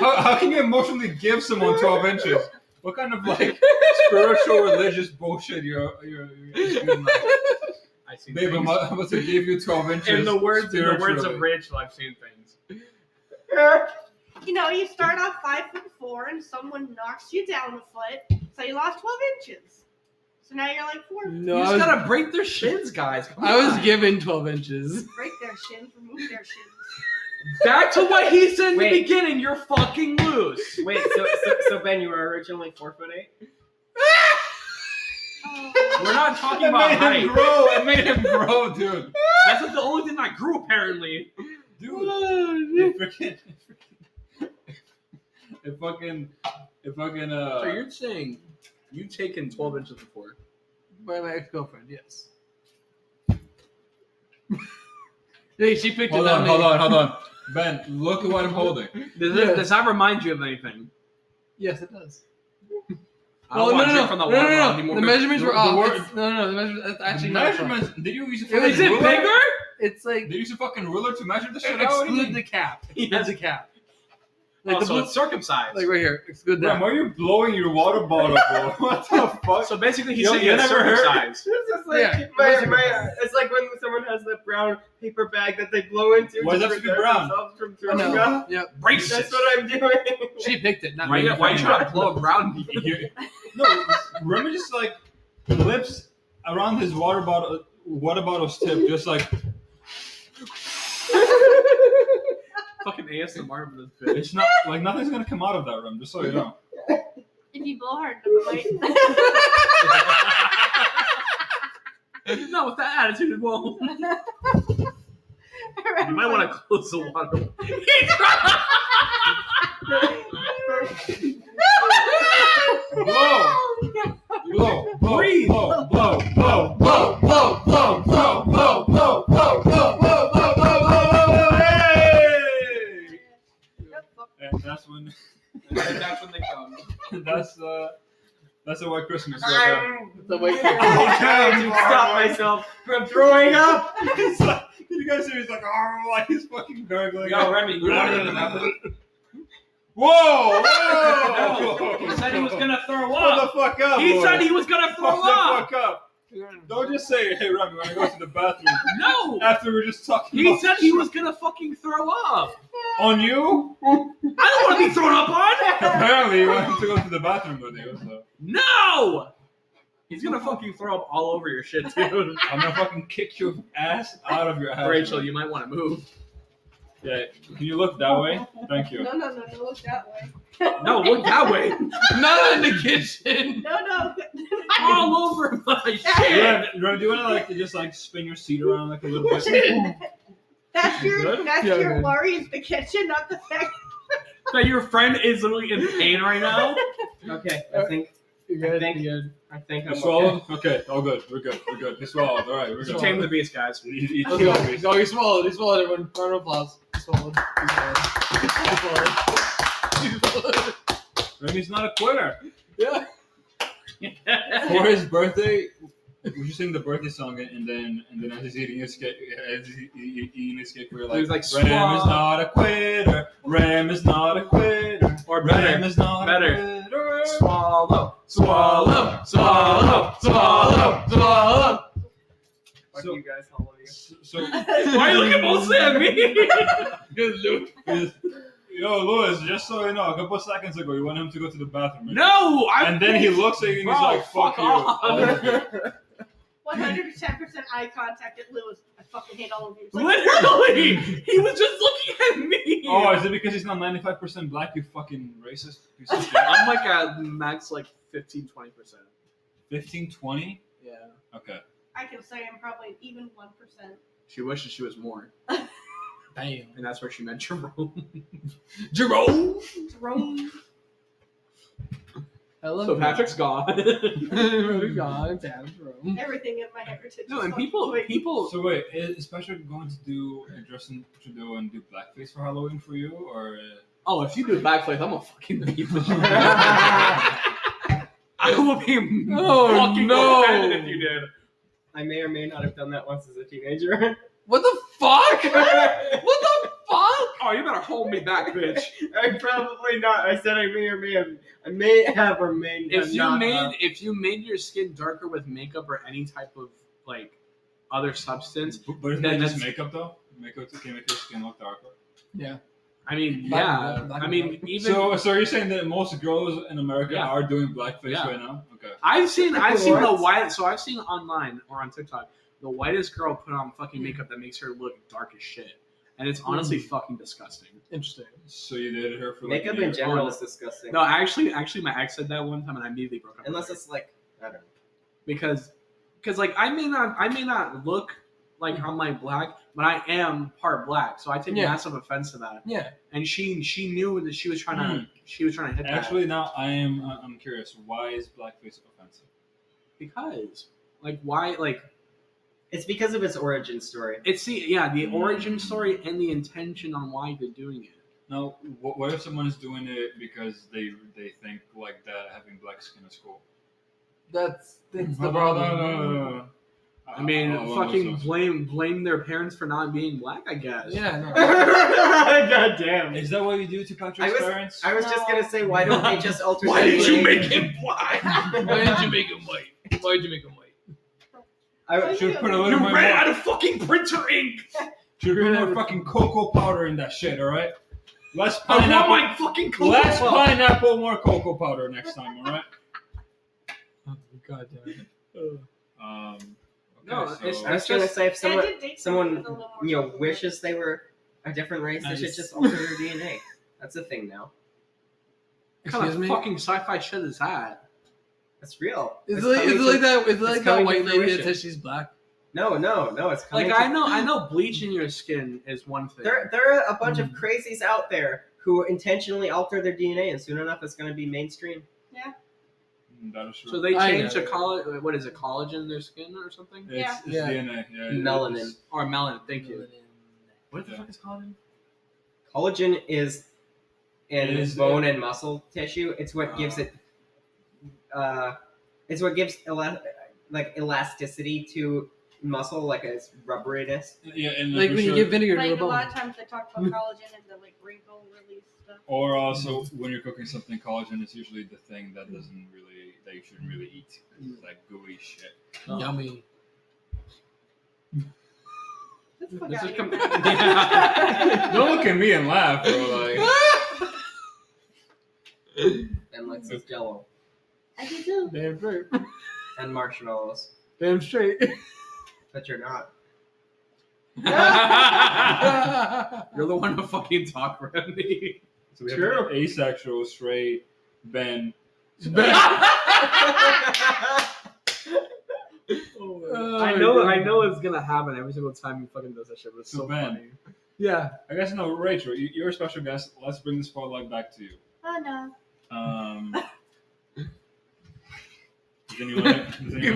How can you emotionally give someone 12 inches? What kind of like spiritual religious bullshit you're spewing out? I see. Babe, I'm things. about to give you 12 inches. In the words of spiritually. Rachel, I've seen things. You know, you start off 5'4" and someone knocks you down a foot, so you lost 12 inches. So now you're like 4. No, You I just was, gotta break their shins, guys. Come I was on. given 12 inches. Break their shins, remove their shins. Back to what he said in the Wait. beginning. You're fucking loose. Wait, so Ben, you were originally 4'8"? Oh. We're not talking It about made height. him grow. It made him grow, dude. That's not the only thing that grew, apparently. Dude, it fucking. So you're saying you've taken 12 inches before? By my ex-girlfriend, yes. Hey, she picked Hold it on, up. hold on. Ben, look at what I'm holding. Does that remind you of anything? Yes, it does. I don't want to drink from the water bottle no. anymore. The measurements were the off. word- It's- No, the measurements. That's actually not Measurements. Did you use a Is fucking it ruler? bigger? It's like Did you use a fucking ruler to measure the shit out? What do you exclude mean? the cap. Yes. That's a cap. Like Oh, the so blue, it's circumcised. like right here. Exclude Bro, that. why are you blowing your water bottle, bro? What the fuck? So basically, he's Yo, saying you it's never heard- circumcised. This is like Yeah, it's like when someone has that brown paper bag that they blow into. Why does it have to be brown? From throwing No. up. Yep. Racist. That's what I'm doing. She picked it, not Why, me. why you trying to blow around me? No, Remy just like lips around his water bottle's tip, just like Fucking ASMR for this bitch. it's not like nothing's gonna come out of that room. Just so you know. If you blow hard enough, it might. No, with that attitude, it won't. You might want to close the water. Breathe. And that's when That's when they come. that's a white Christmas right The way I'm trying to stop myself from throwing up. there. It's like, you guys see he's like, oh, like he's fucking gargling. Yo, Remy, you want to go to the bathroom? Whoa! He said he was gonna throw Hold the up. fuck up. He boy. said he was gonna throw Hold the up. fuck up. Don't just say, hey, Remy, when I go to the bathroom. No. After we were just talking He about said he was gonna fucking throw up. on you? I don't want to be thrown up on. Apparently, you wanted to go to the bathroom with you. So. No. He's gonna fucking throw up all over your shit, dude. I'm gonna fucking kick your ass out of your house. Rachel, you might want to move. Yeah, can you look that way? Thank you. No, look that way. No, look that way. Not in the kitchen. No. All over my shit. Yeah, do you want to like just like spin your seat around like a little bit? That's your Good? Yeah, your good. worry is the kitchen, not the fact. That your friend is literally in pain right now. Okay, I think You're good. Thank You're good. I'm You okay. swallowed? Okay, all good. We're good. You swallowed. All right, we're good. Tame the beast, guys. Eat Let's go. Let's go. He swallowed. He swallowed, everyone. Round of applause. He swallowed. He swallowed. Remy's not a quitter. Yeah. For his birthday, we should sing the birthday song, and then as he's eating his cake, we're like, He's like, Ram is not a quitter. Ram is not a quitter. Or Ram is not better. a quitter. Swallow, swallow, swallow, swallow, swallow. Fuck So- you guys, all of you. So, Why are you looking mostly at me? Good Luke. yo, Louis, just so you know, a couple of seconds ago, you want him to go to the bathroom. Right? No, And then he looks at you and he's Bro, like, fuck fuck you. off. all of you. 110% eye contact at Lewis. I fucking hate all of you. It's like, Literally, he was just looking at me. Oh, is it because he's not 95% black, you fucking racist piece of shit? I'm like at max like 15-20%. 15, 20? Yeah. Okay. I can say I'm probably an even 1%. She wishes she was more, Damn. and that's where she met Jerome. Jerome. Jerome. I love So Patrick's gone. God, damn Jerome. Everything in my heritage. No, is and fucking people. So wait, is Patrick going to do a Justin Trudeau and do blackface for Halloween for you, or? Oh, if you do backflip, I'm gonna fucking beat the shit. I will be fucking no. offended if you did. I may or may not have done that once as a teenager. What the fuck? What the fuck? Oh, you better hold me back, bitch. I probably not. I said I may or may have. I may have or may If you not made have. if you made your skin darker with makeup or any type of like other substance, But isn't Then that just that's- makeup though? Makeup can make your skin look darker. Yeah. I mean, Black- yeah. black- I mean, even So you're saying that most girls in America Yeah. are doing blackface Yeah. right now? Okay. I've seen the What? white. So I've seen online or on TikTok the whitest girl put on fucking makeup that makes her look dark as shit, and it's honestly fucking disgusting. Interesting. So you dated her for like Makeup a year. in general Oh, is disgusting. No, actually, my ex said that one time, and I immediately broke up. with Unless her. it's like, I don't know. because like I may not look like I'm like black, but I am part black, so I take Yeah. massive offense to that. Yeah. And she knew that she was trying to hit that. Actually, now I'm curious. Why is blackface offensive? Because like why like It's because of its origin story. it's the origin story and the intention on why they're doing it. Now, what if someone is doing it because they think like that having black skin is cool? That's the No, problem. no. I mean, I'll fucking listen. blame their parents for not being black, I guess. Yeah. No. God damn. Is that what you do to Patrick's parents? I was just gonna say, why don't they just alter? Why their did you name? make him black? Why did you make him white? Why did you make him white? I Should put a You little more. ran out of fucking printer ink. Should put more fucking cocoa powder in that shit. All right. Less I want pineapple. my fucking cocoa Less puff. pineapple, more cocoa powder next time. All right. God damn it. No, okay, it's- I was gonna say, if Yeah, I someone did date someone with a little more chocolate. wishes they were a different race, they should Nice. just alter their DNA. That's a thing now. What kind Excuse of me. fucking sci-fi shit is that? That's real. Is It's it coming like to- that? Is it it's like that coming to white lady that fruition. says she's black? No, it's coming. Like to- I know bleaching your skin is one thing. There are a bunch of crazies out there who intentionally alter their DNA, and soon enough, it's going to be mainstream. That is true. So they I changed know. the color. What is it? Collagen in their skin or something? Yeah. It's Yeah. DNA. Yeah. Melanin. Or melanin? Thank you. What the Yeah. fuck is collagen? Collagen is in It is- bone and muscle tissue. It's what gives it. It's what gives elasticity to muscle, like its rubberiness. Yeah, and Like when you give vinegar to a Like a lot bone. of times they talk about collagen and the like wrinkle release stuff. Or also, when you're cooking something, collagen is usually the thing that you shouldn't really eat. It's like gooey shit. Yummy. Get the fuck This out is of com- here. Don't look at me and laugh, bro. Like, And like some Jello I do too. Damn straight. and marshmallows, Damn straight. but you're not. You're the one to fucking talk around me. so we have True. asexual, straight, Ben. I know it's gonna happen every single time he fucking does that shit, but it's So so Ben. funny. Yeah. I guess no, Rachel, you're a special guest. Let's bring the spotlight back to you. Oh no. Does anyone have Give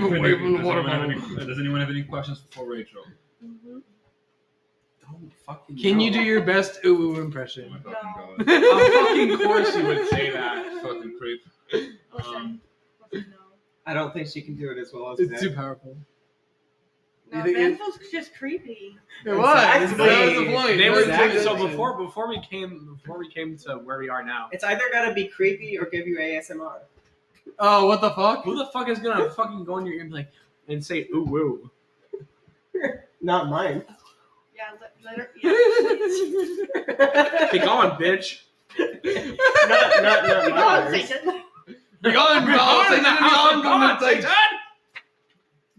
anyone have any questions for Rachel? Don't fucking. Can you know. do your best ooh Oh impression? my fucking god. Of fucking course you would say that. Fucking creep. Listen. Listen, no. I don't think she can do it as well as It's Ben. too powerful. No, You think Ben was just creepy. It was. Exactly. That was the point. They were Exactly. so before we came to where we are now. It's either gotta be creepy or give you ASMR. Oh, what the fuck? Who the fuck is gonna fucking go in your ear and be like and say ooh woo? Not mine. Yeah, let her. Yeah. Be gone, bitch. not Come on, mine. Satan. Be gone, Be gone in the house of God, Satan. Satan!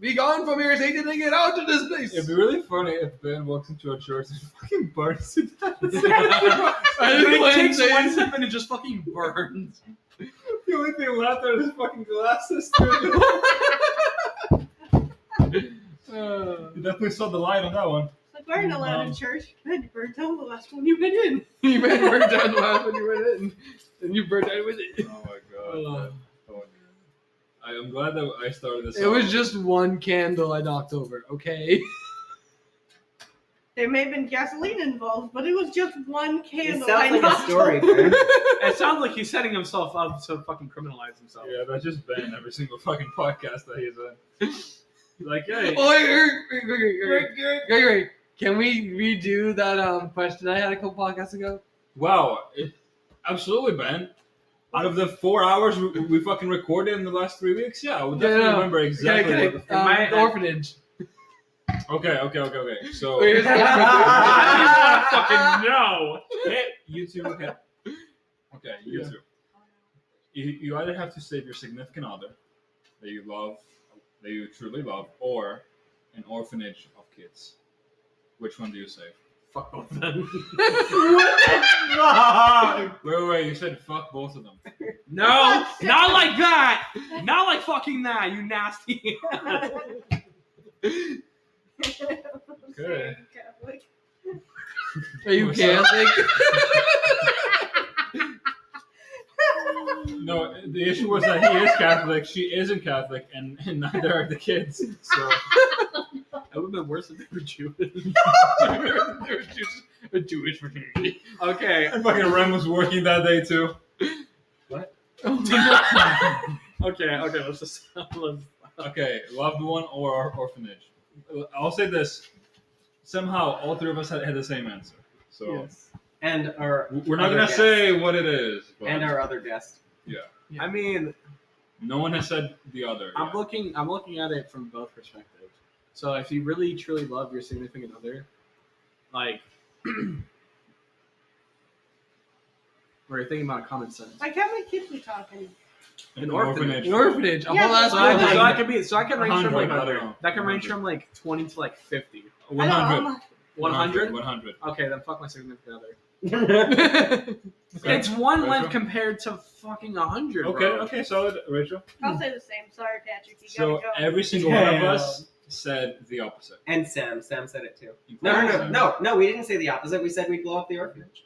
Be gone from here, Satan, and get out of this place. It'd be really funny if Ben walks into a church and fucking burns it down. It takes one step and it just fucking burns. The only thing left are his fucking glasses. Dude. You definitely saw the light on that one. Like, we're not allowed in church. Ben, you burned down the last one you went in. You made her burn down the last when you went in, and you burned out with it. Oh my god. I'm glad that I started this. It was just one candle I knocked over, okay? There may have been gasoline involved, but it was just one It candle. sounds I like a knocked story, over. Ben. It sounds like he's setting himself up to fucking criminalize himself. Yeah, that's just Ben every single fucking podcast that he's in. Like, hey. Oh, wait. Can we redo that question I had a couple podcasts ago? Wow. Absolutely, Ben. Out of the 4 hours we fucking recorded in the last 3 weeks, yeah, I would definitely remember exactly. What the orphanage. Okay. So, Wait, here's the orphanage. I just want to fucking know. hey, you two, okay. Okay, you two. You either have to save your significant other that you love, that you truly love, or an orphanage of kids. Which one do you save? Fuck both of them. Wait, you said fuck both of them. No, not like that. Not like fucking that, you nasty. Okay. Catholic. Are you Catholic? No, the issue was that he is Catholic, she isn't Catholic, and neither are the kids. So It would have been worse if they were Jewish. They were just a Jewish fraternity. Okay. and fucking Ren was working that day too. Okay, let's just Okay, loved one or orphanage. I'll say this. Somehow, all three of us had the same answer. So Yes. And our we're not other gonna guest. say what it is. But And our other guest. I mean, no one has said the other. I'm yet. looking at it from both perspectives. So if you really truly love your significant other, like or you're thinking about common sense. Like, how many kids we talking? An orphanage. An orphanage. A Yeah, whole ass So I orphanage. can range from 100, like I don't know. that can range from like 20 to like 50. 100. 100? 100. Okay, then fuck my significant other. Okay. It's one Rachel? length compared to fucking 100. Okay, bro. okay, solid, Rachel. I'll say the same. Sorry, Patrick. You So gotta go. every single one of us said the opposite. And Sam said it too. Including No, we didn't say the opposite. We said we'd blow up the orphanage.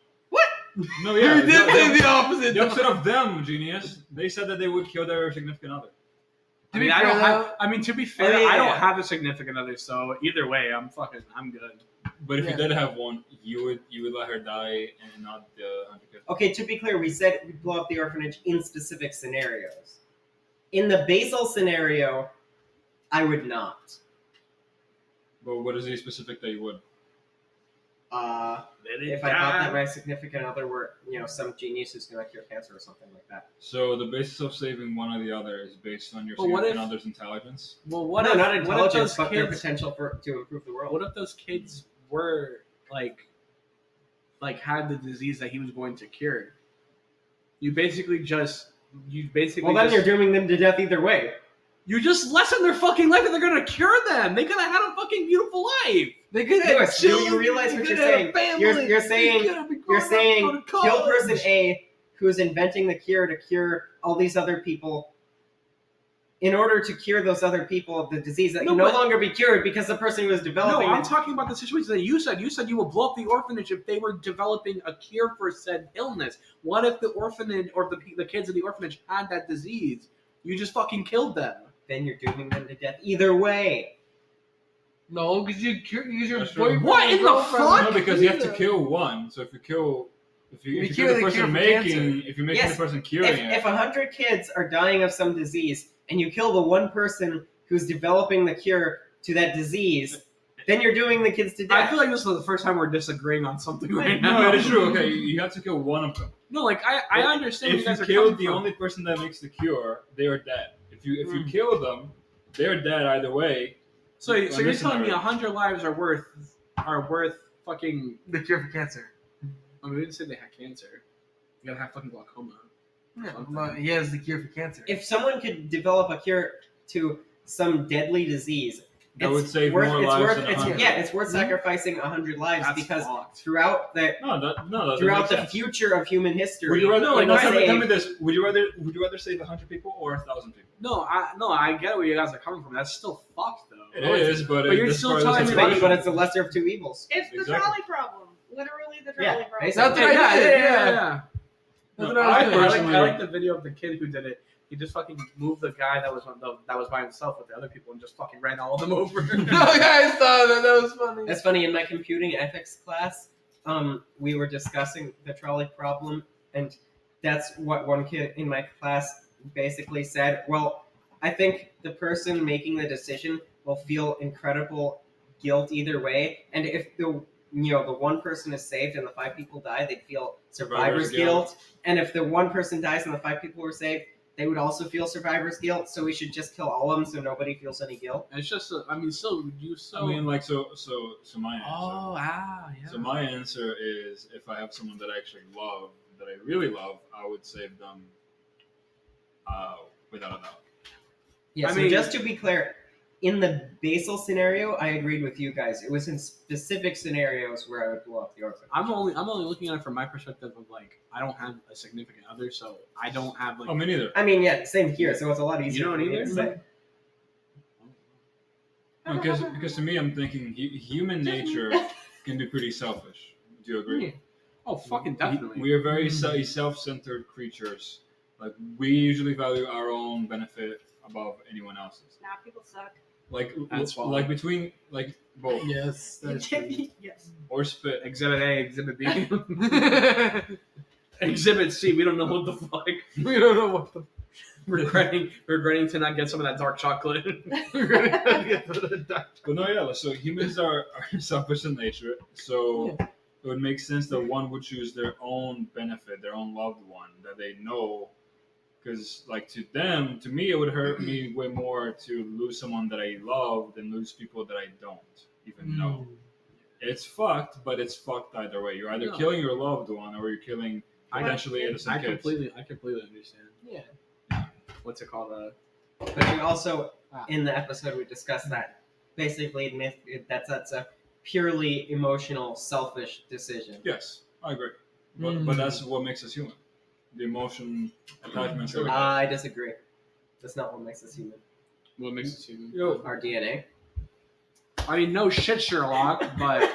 No, yeah. You did say the opposite. The opposite of them, genius. They said that they would kill their significant other. I mean, I don't have. I mean, to be fair, Oh, yeah, I don't yeah. have a significant other, so either way, I'm good. But if Yeah. you did have one, you would let her die and not the 100 kids. Okay, to be clear, we said we'd blow up the orphanage in specific scenarios. In the basal scenario, I would not. But what is the specific that you would? If I thought that my significant other were, some genius who's gonna cure cancer or something like that. So the basis of saving one or the other is based on your But what significant if- other's intelligence. Well, what No, if not what if intelligence, those but their kids? potential to improve the world. What if those kids were like had the disease that he was going to cure? You basically just Well, then you're dooming them to death either way. you just lessen their fucking life and they're gonna cure them. They could have had a fucking beautiful life. They could Lewis, do you realize what you're saying? You're saying kill person A who's inventing the cure to cure all these other people in order to cure those other people of the disease that No, can no but- longer be cured because the person who was No, developing I'm it. talking about the situation that you said. You said you would blow up the orphanage if they were developing a cure for said illness. What if the orphanage or the kids in the orphanage had that disease? You just fucking killed them. Then you're dooming them to death either way. No, because you use your That's true. boyfriend. What or in the girlfriend. fuck? No, because you have to kill one. So if you kill the cure person the cure for making, cancer. if you're making Yes, the person curing it, If 100 kids are dying of some disease and you kill the one person who's developing the cure to that disease, then you're doing the kids to death. I feel like this is the first time we're disagreeing on something right now. No, it is true. Okay, you have to kill one of them. No, like I understand. If you kill the only person that makes the cure, they are dead. If you kill them, they're dead either way. So you're telling me 100 lives are worth fucking. The cure for cancer. I mean, we didn't say they had cancer. You gotta have fucking glaucoma. Yeah, well, he has the cure for cancer. If someone could develop a cure to some deadly disease, That would save more lives than 100. It's worth sacrificing 100 lives That's because fucked. throughout the Throughout the future of human history, Would you rather? No, like, tell me this: Would you rather save 100 people or 1,000 people? No, I get where you guys are coming from. That's still fucked though. It is, but you're that's still part of the telling me it's that funny, situation. but it's the lesser of two evils. It's the Exactly. trolley problem. Literally the Yeah, trolley problem. basically. That's what I did. Yeah. No, That's what I was doing. I like the video of the kid who did it. He just fucking moved the guy that was by himself with the other people and just fucking ran all of them over. No, I saw that. That was funny. That's funny. In my computing ethics class, we were discussing the trolley problem, and that's what one kid in my class basically said. Well, I think the person making the decision will feel incredible guilt either way, and if the one person is saved and the 5 people die, they'd feel survivor's guilt, and if the one person dies and the 5 people were saved, they would also feel survivor's guilt. So we should just kill all of them so nobody feels any guilt. It's just, so my answer. So my answer is, if I have someone that I actually love, that I really love, I would save them without a doubt. Yeah, I so mean- just to be clear, in the basal scenario, I agreed with you guys. It was in specific scenarios where I would blow up the orphan. I'm only looking at it from my perspective of like I don't have a significant other, so I don't have like. Oh, me neither. I mean, yeah, same here. So it's a lot easier. You don't for me to either? say. Because to me, I'm thinking human nature can be pretty selfish. Do you agree? Oh, fucking definitely. We are very self-centered creatures. Like, we usually value our own benefit above anyone else's. Nah, people suck. That's why. Like between both Yes, that's true. Yes. or spit. Exhibit A, Exhibit B, Exhibit C. We don't know what the fuck. We don't know what the. regretting to not get some of that dark chocolate. We're gonna get to the doctor. But no, yeah. So humans are selfish in nature. So it would make sense that one would choose their own benefit, their own loved one that they know. Because, like, to me, it would hurt me way more to lose someone that I love than lose people that I don't even know. It's fucked, but it's fucked either way. You're either killing your loved one or you're killing potentially innocent kids. I completely understand. Yeah. What's it called? But we also, in the episode, we discussed that basically that's a purely emotional, selfish decision. Yes, I agree. But that's what makes us human. The emotion, attachments. Everything. I disagree. That's not what makes us human. What makes us human? Our DNA. I mean, no shit, Sherlock. But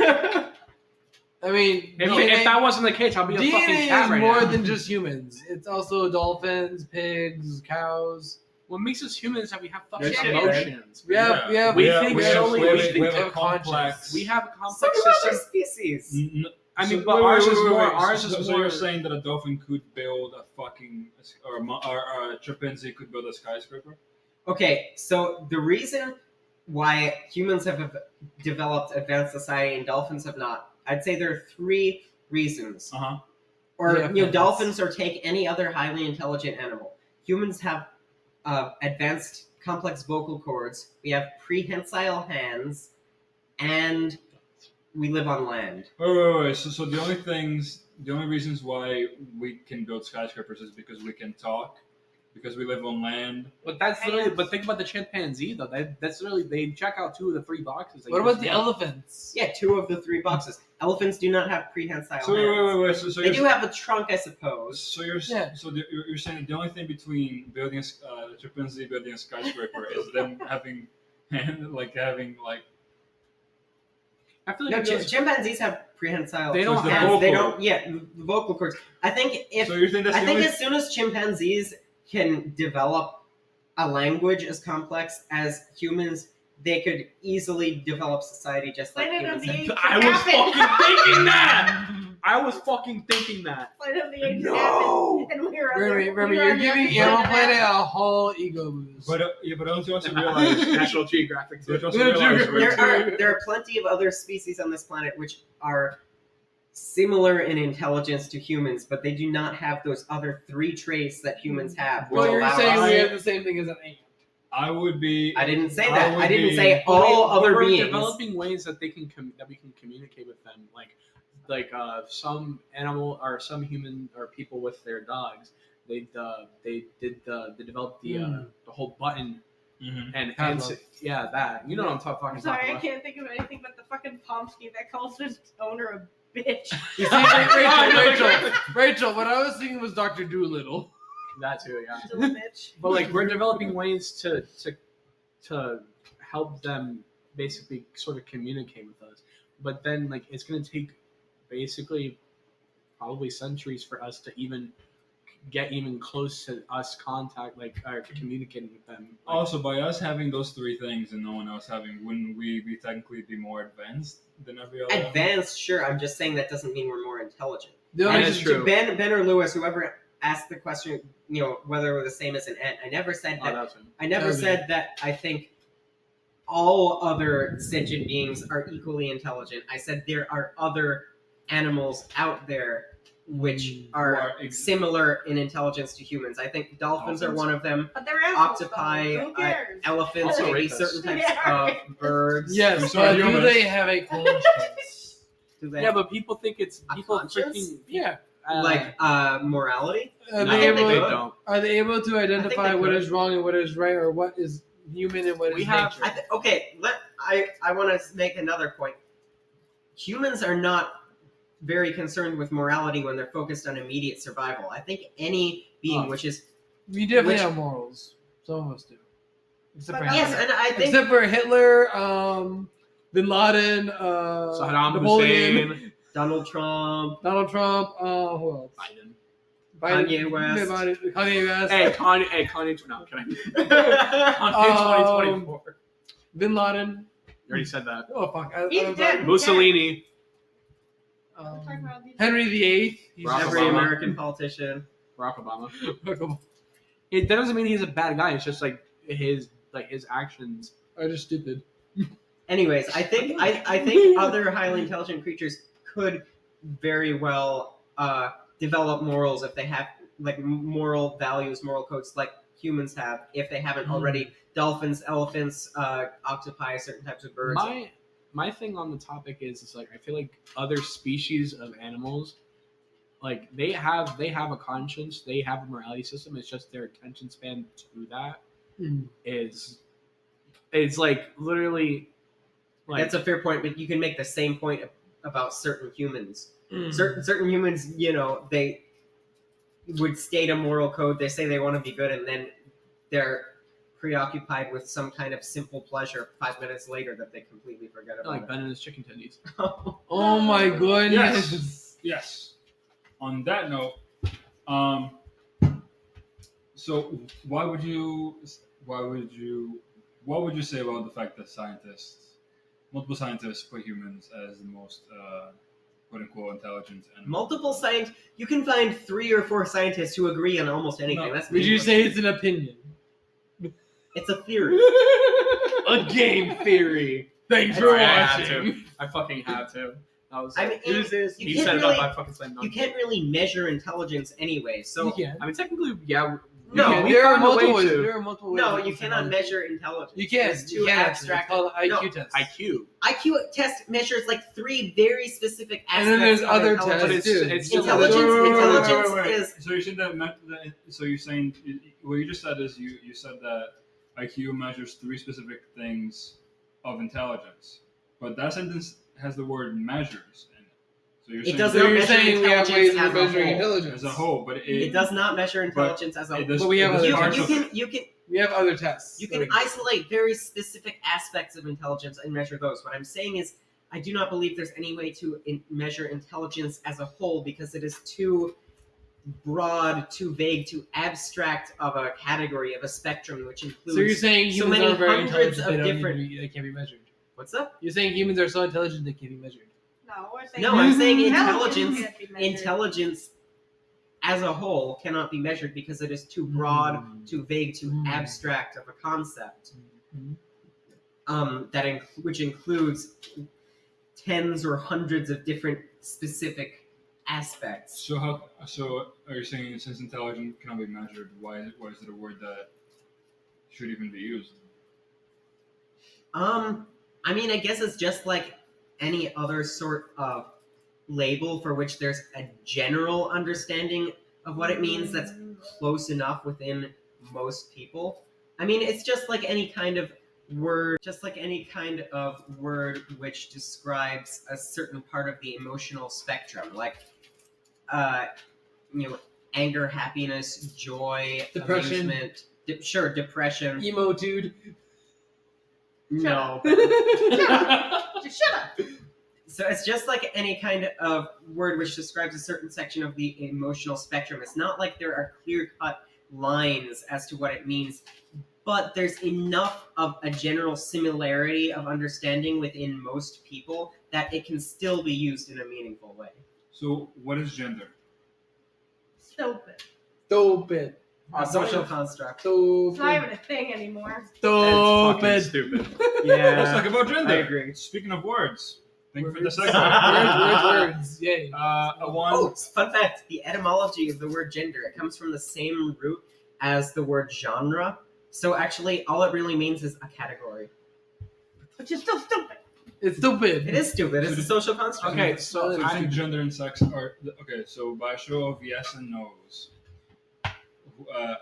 I mean, if that wasn't the case, I'll be a fucking DNA cat is right more now. than just humans. It's also dolphins, pigs, cows. What makes us humans is that we have fucking That's it, emotions. We have we have think we have, solely- we have, we we think have a of conscience. complex. We have a Some complex other system. species. I mean, So- but wait, ours wait, is wait, more. wait. Ours So is you're more. saying that a dolphin could build a fucking, or a chimpanzee could build a skyscraper? Okay, so the reason why humans have developed advanced society and dolphins have not, I'd say there are 3 reasons. Uh-huh. Or Yeah, dolphins, or take any other highly intelligent animal. Humans have advanced complex vocal cords. We have prehensile hands, and we live on land. Wait. So the only reasons why we can build skyscrapers is because we can talk, because we live on land. But that's literally. But think about the chimpanzee though. That's literally they check out 2 of the 3 boxes. that What you about just the named. elephants? Yeah, 2 of the 3 boxes. Elephants do not have prehensile So hands. wait. So They you're, do have a trunk, I suppose. So you're Yeah. you're saying that the only thing between building a chimpanzee building a skyscraper is them having I feel No, like it goes- chimpanzees have prehensile They don't So it's the hands. vocal They cord. don't. Yeah, the vocal cords. I think if So you're saying that's I the think only as soon as chimpanzees can develop a language as complex as humans, they could easily develop society just like Planet of humans. the Apes I was happened. fucking thinking that. I was fucking thinking that. Planet of the Apes No! happened, and we were on the- Remy, we were you're on the giving other Animal side of Planet that. a whole ego boost. But don't you also realize? National Geographic. Don't you also Yeah, realize Geographic. There are plenty of other species on this planet which are similar in intelligence to humans, but they do not have those other 3 traits that humans have. Which Well, you're allow saying us- we have the same thing as an ant. I would be. I didn't say I that. would I didn't be- say all other we're beings. developing ways that they can that we can communicate with them, like some animal or some human or people with their dogs. They developed the whole button Mhm. and Pavlov. yeah, that you know what I'm talking I'm sorry, I about. can't think of anything but the fucking Pomsky that calls his owner a bitch. You see, Rachel, what I was thinking was Dr. Doolittle. That too, yeah. Still a bitch. But like we're developing ways to help them basically sort of communicate with us. But then like it's gonna take basically probably centuries for us to even get even close to us contact or communicating with them. Like, Also, by us having those 3 things and no one else having, wouldn't we be technically be more advanced than every other? advanced, sure. I'm just saying that doesn't mean we're more intelligent. The And only it's true. Ben or Lewis, whoever asked the question, whether we're the same as an ant, I never said oh, that. that's him. I never Okay. said that I think all other sentient beings are equally intelligent. I said there are other animals out there which are similar in intelligence to humans. I think dolphins are Dolphins. one of them. But they're assholes. Octopi, though. Who cares? Elephants, Also maybe rapists. certain types Yeah. of birds. Yes, sorry, but do humans. they have a conscience? Do they Yeah, but people think it's A people conscience? freaking Yeah. like morality? Are no, they able? they could. don't. Are they able to identify they what could. is wrong and what is right, or what is human and what is We have- nature? Okay, I want to make another point. Humans are not very concerned with morality when they're focused on immediate survival. I think any being Oh. which is We definitely Which- have morals. Some of us do. Except for But yes, Hitler. and I think Except for Hitler, Bin Laden, Saddam Napoleon, Hussein, Donald Trump, Donald Trump, who else? Biden. Kanye West. Kanye West. Kanye. No, I'm kidding. Kanye 2024. Bin Laden. You already said that. Oh fuck! He's was dead. like, Mussolini. We're talking about these- Henry VIII. He's Barack every Obama. American politician. Barack Obama. Obama. That doesn't mean he's a bad guy. It's just like his actions. Are just stupid. Anyways, I think other highly intelligent creatures could very well develop morals if they have like moral values, moral codes like humans have, if they haven't already. Dolphins, elephants, octopi, certain types of birds. My thing on the topic is like I feel like other species of animals, like they have a conscience, they have a morality system. It's just their attention span to that is it's like literally like That's a fair point, but you can make the same point about certain humans. Mm. Certain humans, they would state a moral code. They say they want to be good, and then they're preoccupied with some kind of simple pleasure 5 minutes later that they completely forget about. like Ben and his chicken titties. Oh my goodness. Yes. On that note, so what would you say about the fact that multiple scientists put humans as the most quote unquote intelligent animal? Multiple scientists. You can find 3 or 4 scientists who agree on almost anything. No. That's Would you meaningless. say it's an opinion? It's a theory. A game theory. Thanks for I had watching. to. I fucking had to. I was I like, mean, who's this? you He can't set it really- up. I fucking said no. You can't really measure intelligence anyway. So You can. I mean, technically, yeah. No, we there are found a way multiple ways. to- There are multiple ways. no, of you cannot intelligence. measure intelligence. You can. It's You too can actually. abstract. It's called IQ No. test. IQ. IQ test measures like 3 very specific aspects. And then there's of other intelligence. tests too. it's still- Intelligence is So you're saying so you're saying what you just said is you said that IQ measures 3 specific things of intelligence, but that sentence has the word measures in it. So you're It saying does So not you're measure saying we have ways intelligence of as a measuring whole. intelligence. as a whole, but It does not measure intelligence as a whole. But we have other You tests. can We have other tests. you can isolate very specific aspects of intelligence and measure those. What I'm saying is, I do not believe there's any way to measure intelligence as a whole because it is too broad, too vague, too abstract of a category of a spectrum, which includes. So you're saying so humans many are very hundreds intelligent. of They don't different- need to be, they can't be measured. What's up? You're saying humans are so intelligent they can't be measured. No, No, we're saying No, I'm saying intelligence intelligence. can't be measured. Intelligence, as a whole, cannot be measured because it is too broad, too vague, too abstract of a concept. Which includes tens or hundreds of different specific aspects. So are you saying since intelligence cannot be measured, why is it a word that should even be used? I mean, I guess it's just like any other sort of label for which there's a general understanding of what it means that's close enough within most people. I mean, it's just like any kind of word, which describes a certain part of the emotional spectrum, like, anger, happiness, joy, Depression. amusement, depression. Emo dude. No. Just shut up. So it's just like any kind of word which describes a certain section of the emotional spectrum. It's not like there are clear-cut lines as to what it means, but there's enough of a general similarity of understanding within most people that it can still be used in a meaningful way. So what is gender? Stupid. Stupid. A social construct. It's not even a thing anymore. Fucking Stupid. stupid. Let's talk about gender. I agree. Speaking of words, thank you for the Words. segue. Words. Yay. Oh, fun fact, the etymology of the word gender, it comes from the same root as the word genre. So actually, all it really means is a category. Which is still stupid. It's stupid. It is stupid. It's a social construct. Okay, So so you think gender and sex are okay? So by a show of yes and no's,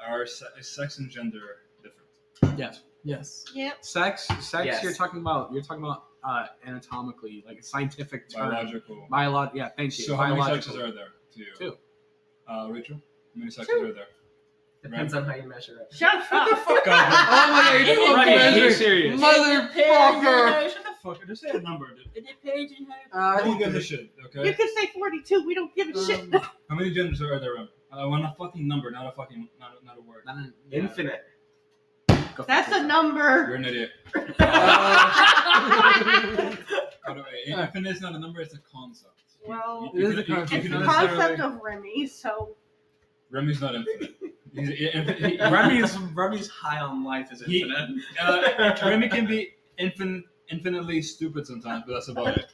are sex and gender different? Yes. Yep. sex. Yes. You're talking about anatomically, like a scientific term. Biological. Yeah, thank you. So how many Biological. sexes are there to you? 2. Rachel, how many sexes are there? Depends on how you measure it. Shut up. Fuck off. Oh my god, you're fucking Right, measuring. be serious. Motherfucker. Shut the fuck. Just say a number, dude. It depends on how. No one gives a shit. You Okay. can say 42. We don't give a shit. How many genders are there? I want a fucking number, not a word. Infinite. That's a You're number. an idiot. By the way, infinite is not a number; it's a concept. Well, It is a concept. it's the cannot concept necessarily- of Remy, so. Remy's not infinite. Remy's high on life is He- infinite. Remy can be infinitely stupid sometimes, but that's about it.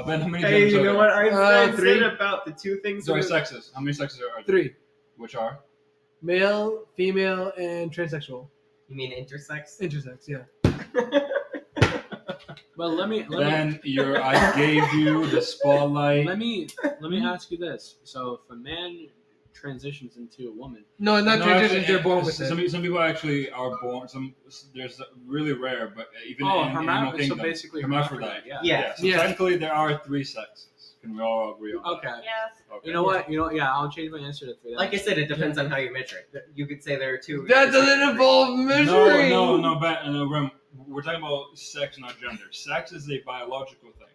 Ben, how many Hey, genders you are know there? what Einstein 3. said about the two things? Sorry, that- sexes. How many sexes are there? 3. Which are? Male, female, and transsexual. You mean intersex? Intersex, yeah. Well, let me Then I gave you the spotlight. let me ask you this. So if a man transitions into a woman, No, not No, transition. actually, They're born with some, it. some people actually are born. There's really rare, but even in animal hermaphrodite. So kingdom, basically, hermaphrodite. Yeah. Yeah. So Yeah. technically, there are 3 sexes. Can we all agree on that? Okay. Yes. Okay. You know what? Yeah, I'll change my answer to 3. Like I said, it depends on how you measure it. You could say there are 2. That doesn't involve measuring. No, Rem, we're talking about sex, not gender. Sex is a biological thing.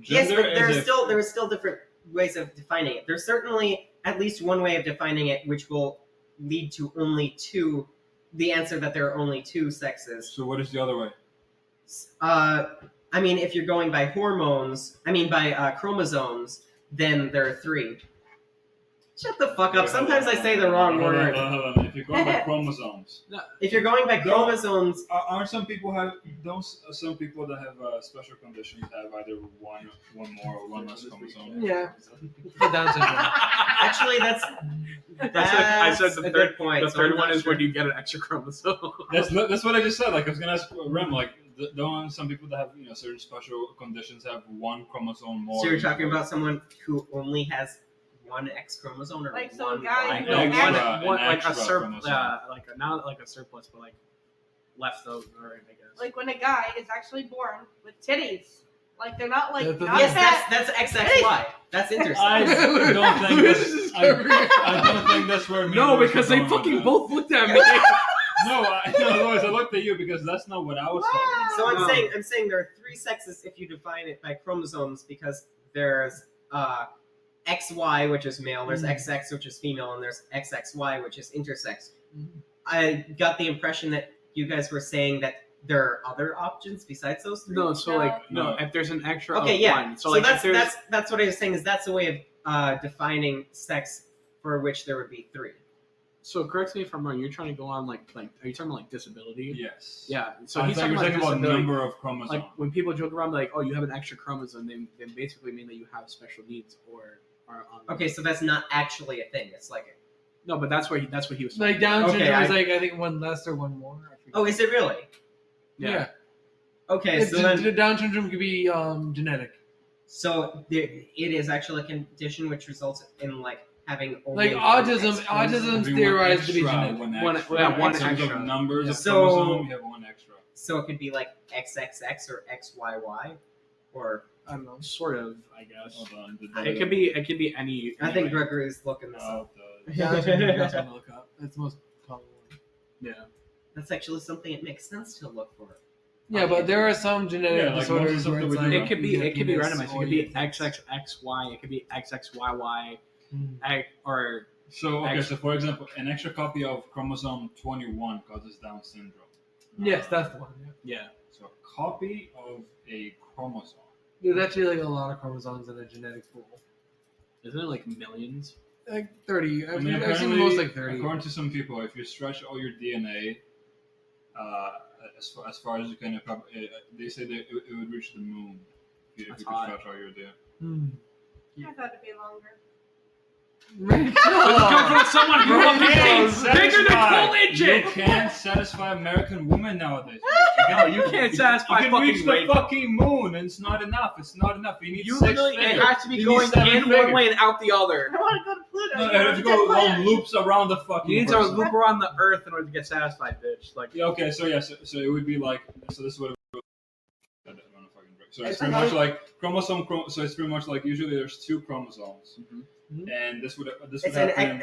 Yes, Gender but there is are still different ways of defining it. There's certainly at least one way of defining it, which will lead to the answer that there are only 2 sexes. So what is the other way? I mean, if you're going by by chromosomes, then there are 3. Shut the fuck up. Sometimes I say the wrong word. Hold on. If you're going by chromosomes, If you're going by chromosomes, aren't some people some people that have special conditions have either one more or one less chromosome? Yeah. For Down syndrome. actually, that's I said the a third good point. The so third I'm one not is sure. when you get an extra chromosome. That's what I just said. Like I was gonna ask Rem, like don't some people that have certain special conditions have one chromosome more? So you're talking about someone who only has one X chromosome or Like one some guy Y? who No, has extra- one an like a extra surplus, chromosome. not like a surplus, but like leftover, I guess. Like when a guy is actually born with titties. Like they're not like. That's- Not Yes, fat. that's XXY. That's interesting. I don't think that's. I don't think that's where. me No, and Lewis because were they going with fucking that. both looked at me. No, Lewis, I looked at you because that's not what I was talking So about. I'm saying there are 3 sexes if you define it by chromosomes, because there's XY, which is male, there's XX, which is female, and there's XXY, which is intersex. I got the impression that you guys were saying that there are other options besides those three? No, so No. like no, if there's an extra Okay, of yeah. one. So, like if there's, that's what I was saying. Is that's a way of defining sex for which there would be three. So correct me if I'm wrong. You're trying to go on like are you talking about like disability? Yes. Yeah. So I he's thought you talking were about talking about disability. number of chromosomes. Like when people joke around like, oh, you have an extra chromosome, they basically mean that you have special needs or are on. Okay, so that's not actually a thing. It's like No, but that's what he was. Like Down Okay, syndrome is I- like I think one less or one more. I forget. oh, is it really? Yeah. Okay, so then Down syndrome could be genetic. so it is actually a condition which results in like having only Like one autism, X chromosome. autism's Maybe theorized to be extra, genetic. One extra. yeah, one In terms of extra. numbers of So- chromosome, you have one extra. So it could be like XXX or XYY, or I don't know. Sort of, I guess. Hold on. It could be any. I think anyway. Gregory's looking this up. Down syndrome you also want to look up. That's the most common one. Yeah. That's actually something it makes sense to look for. Yeah, but there are some genetic Yeah, like most of the disorders stuff where that it's we like do. It could be you get penis randomized. It or could you be get- XXXY. It could be XXYY. Hmm. Or So okay, Ex- so for example, an extra copy of chromosome 21 causes Down syndrome. Yes, that's the one. Yeah. yeah. So a copy of a chromosome. There's actually like a lot of chromosomes in a genetic pool. Isn't it like millions? Like 30. I mean, I've seen apparently, most like 30. according to some people, if you stretch all your DNA as far as you can, they say that it would reach the moon if you That's could hot. stretch all your DNA. Hmm. I thought it'd be longer. This comes from someone who Rachel! believes bigger than Cole You Agent. can't satisfy American women nowadays. No, you can't satisfy You can fucking reach the Rachel. fucking moon, and it's not enough. It's not enough. You need You six literally, it figures. has to be You going need seven in figures. one way and out the other. I want to go to Pluto. No, You you have want to to go Pluto. on loops around the fucking. You need to person. loop around the Earth in order to get satisfied, bitch. Like, Yeah, okay, so so it would be like, so this is what it would I don't wanna fucking break. So it's It's pretty another- much like chromosome, so it's pretty much like usually there's two chromosomes, Mhm. and this would It's happen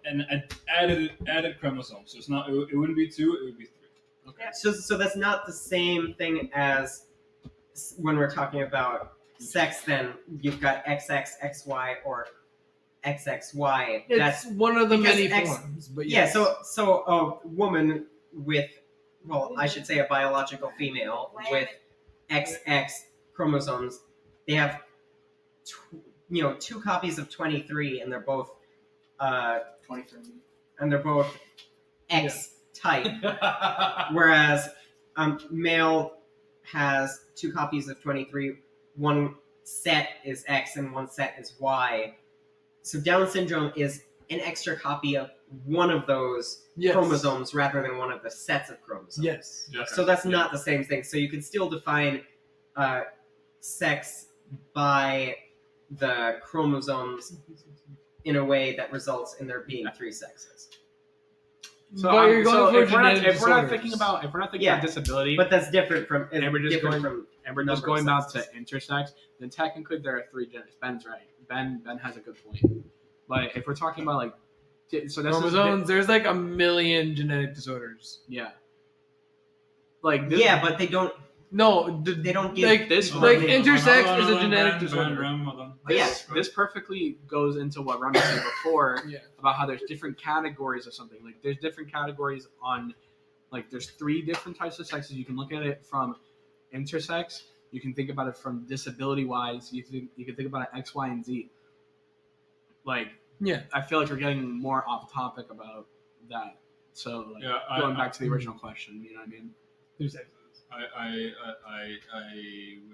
an added chromosome. So it's not, it wouldn't be two, it would be three. so that's not the same thing as when we're talking about sex. Then you've got XX, XY, or XXY. It's That's one of the because many X- forms. But yeah. yes. So a woman with, well, I should say a biological female with XX chromosomes, they have two copies of 23, and they're both 23. and they're both X type, whereas male has two copies of 23. One set is X and one set is Y. So Down syndrome is an extra copy of one of those Yes. chromosomes rather than one of the sets of chromosomes. Yes. So that's not the same thing. So you can still define sex by the chromosomes in a way that results in there being three sexes. So, But you're going for if we're not, genetic if we're not disorders. thinking about Yeah. disability, But that's different from And we're just different going- from and we're just number of going back to sexes. intersex, then technically there are three genders. Ben's right. Ben has a good point. But if we're talking about like, so that's Chromosomes. There's like a million genetic disorders. yeah. Like this, Yeah, but they don't. No, They don't give like this like one- intersex is a genetic disorder. Hold on. This perfectly goes into what Remy said before Yeah. about how there's different categories of something. Like there's different categories on, like there's three different types of sexes. You can look at it from intersex. You can think about it from disability wise. You can think about it X, Y, and Z. Like Yeah. I feel like we're getting more off topic about that. So like Yeah, going back to the original question, you know what I mean? There's sexes. I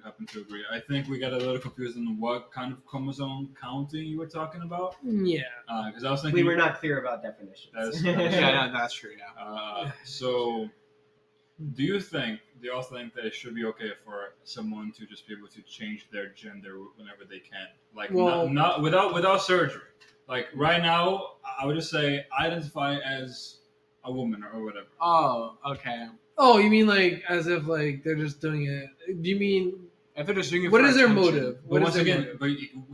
happen to agree. I think we got a little confused on what kind of chromosome counting you were talking about. Yeah. Because I was thinking We were not clear about definitions. That's- Yeah, no, that's true. Yeah. So, do you think that it should be okay for someone to just be able to change their gender whenever they can, like Well- not without surgery? Like right now, I would just say identify as a woman or whatever. Oh, okay. Oh, you mean like as if like they're just doing it? Do you mean If they're just doing it what for is their attention, motive? But What is once their again, motive? but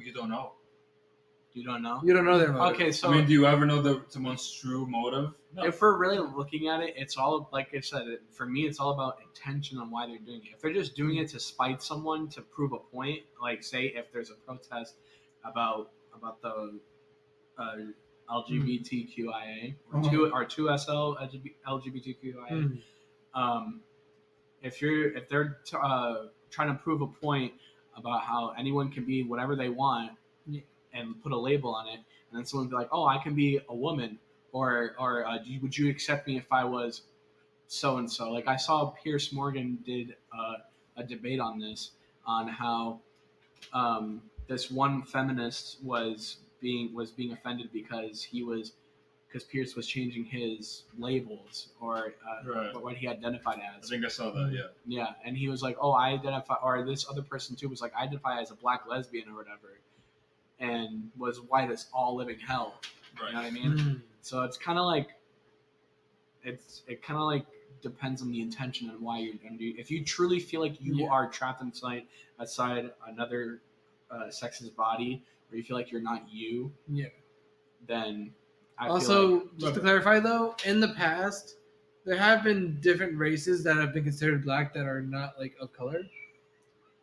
you don't know. You don't know. You don't know their motive. Okay, so I mean, do you ever know someone's true motive? No. if we're really looking at it, it's all like I said. For me, it's all about intention on why they're doing it. If they're just doing it to spite someone to prove a point, like say if there's a protest about the LGBTQIA or 2SL LGBTQIA, Hmm. if they're trying to prove a point about how anyone can be whatever they want and put a label on it, and then someone be like, "Oh, I can be a woman," or would you accept me if I was so and so? Like I saw Pierce Morgan did a debate on this, on how this one feminist was being offended because Pierce was changing his labels or what he identified I as. think I saw that. Yeah. Yeah, and he was like, "Oh, I identify," or this other person too was like, "I identify as a black lesbian or whatever," and was white as all living hell. Right. You know what I mean? So it's kind of like it kind of like depends on the intention and why you're going to do. If you truly feel like you are trapped inside another sex's body, or you feel like you're not you, then I feel Also, like, just to clarify though, in the past, there have been different races that have been considered black that are not like of color.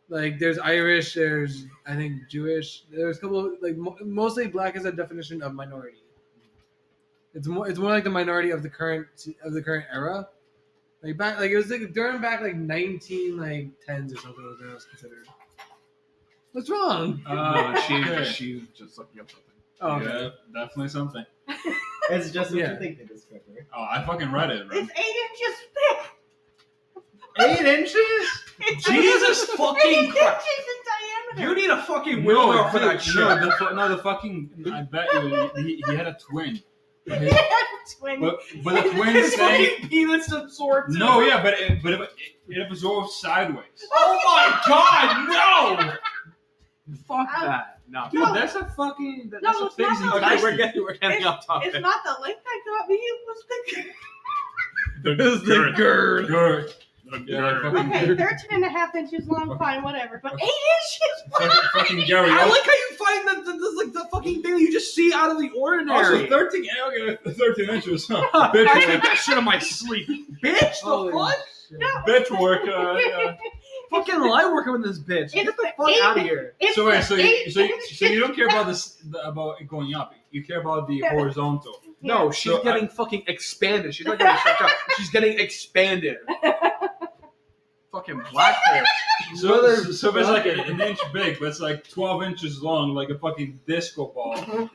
Like there's Irish, there's I think Jewish. There's a couple like mostly black is a definition of minority. It's more like the minority of the current era. Like back like it was like during back like 19 like 10s or something was when it was considered. What's wrong? she's just looking up something. Oh, Yeah, okay. definitely something. It's just what Yeah. you think it is, Trevor. Oh, I fucking read it, bro. It's 8 inches thick. 8 inches? It's Jesus 8 fucking inches Christ! in diameter. You need a fucking wheelbarrow for that shit. The fucking. I bet you he had a twin. His- Twin. but the twin His saying fucking penis absorbed. no, yeah, but it absorbs sideways. Oh my god, no! Fuck that. No. Dude, that's a fucking. That's No, a it's pig's not. Okay, intestine. we're getting off topic. It's not the length that got me. It was the. The the girth. Girth. Yeah, fucking, Okay, 13 and a half inches long, fine, whatever. But 8 inches? fucking Gary. I like how you find the fucking thing you just see out of the ordinary. Also, 13 inches. Huh? I Bitch think work. that shit in my sleep. Bitch, the Holy fuck? shit. Bitch work. Yeah. Fucking light working with this bitch. Get the fuck out of here. It's So wait, the so you don't care about about it going up. You care about the horizontal. No, she's So getting fucking expanded. She's not getting stretched out. She's getting expanded. Fucking blackfish. So it's like an inch big, but it's like 12 inches long, like a fucking disco ball.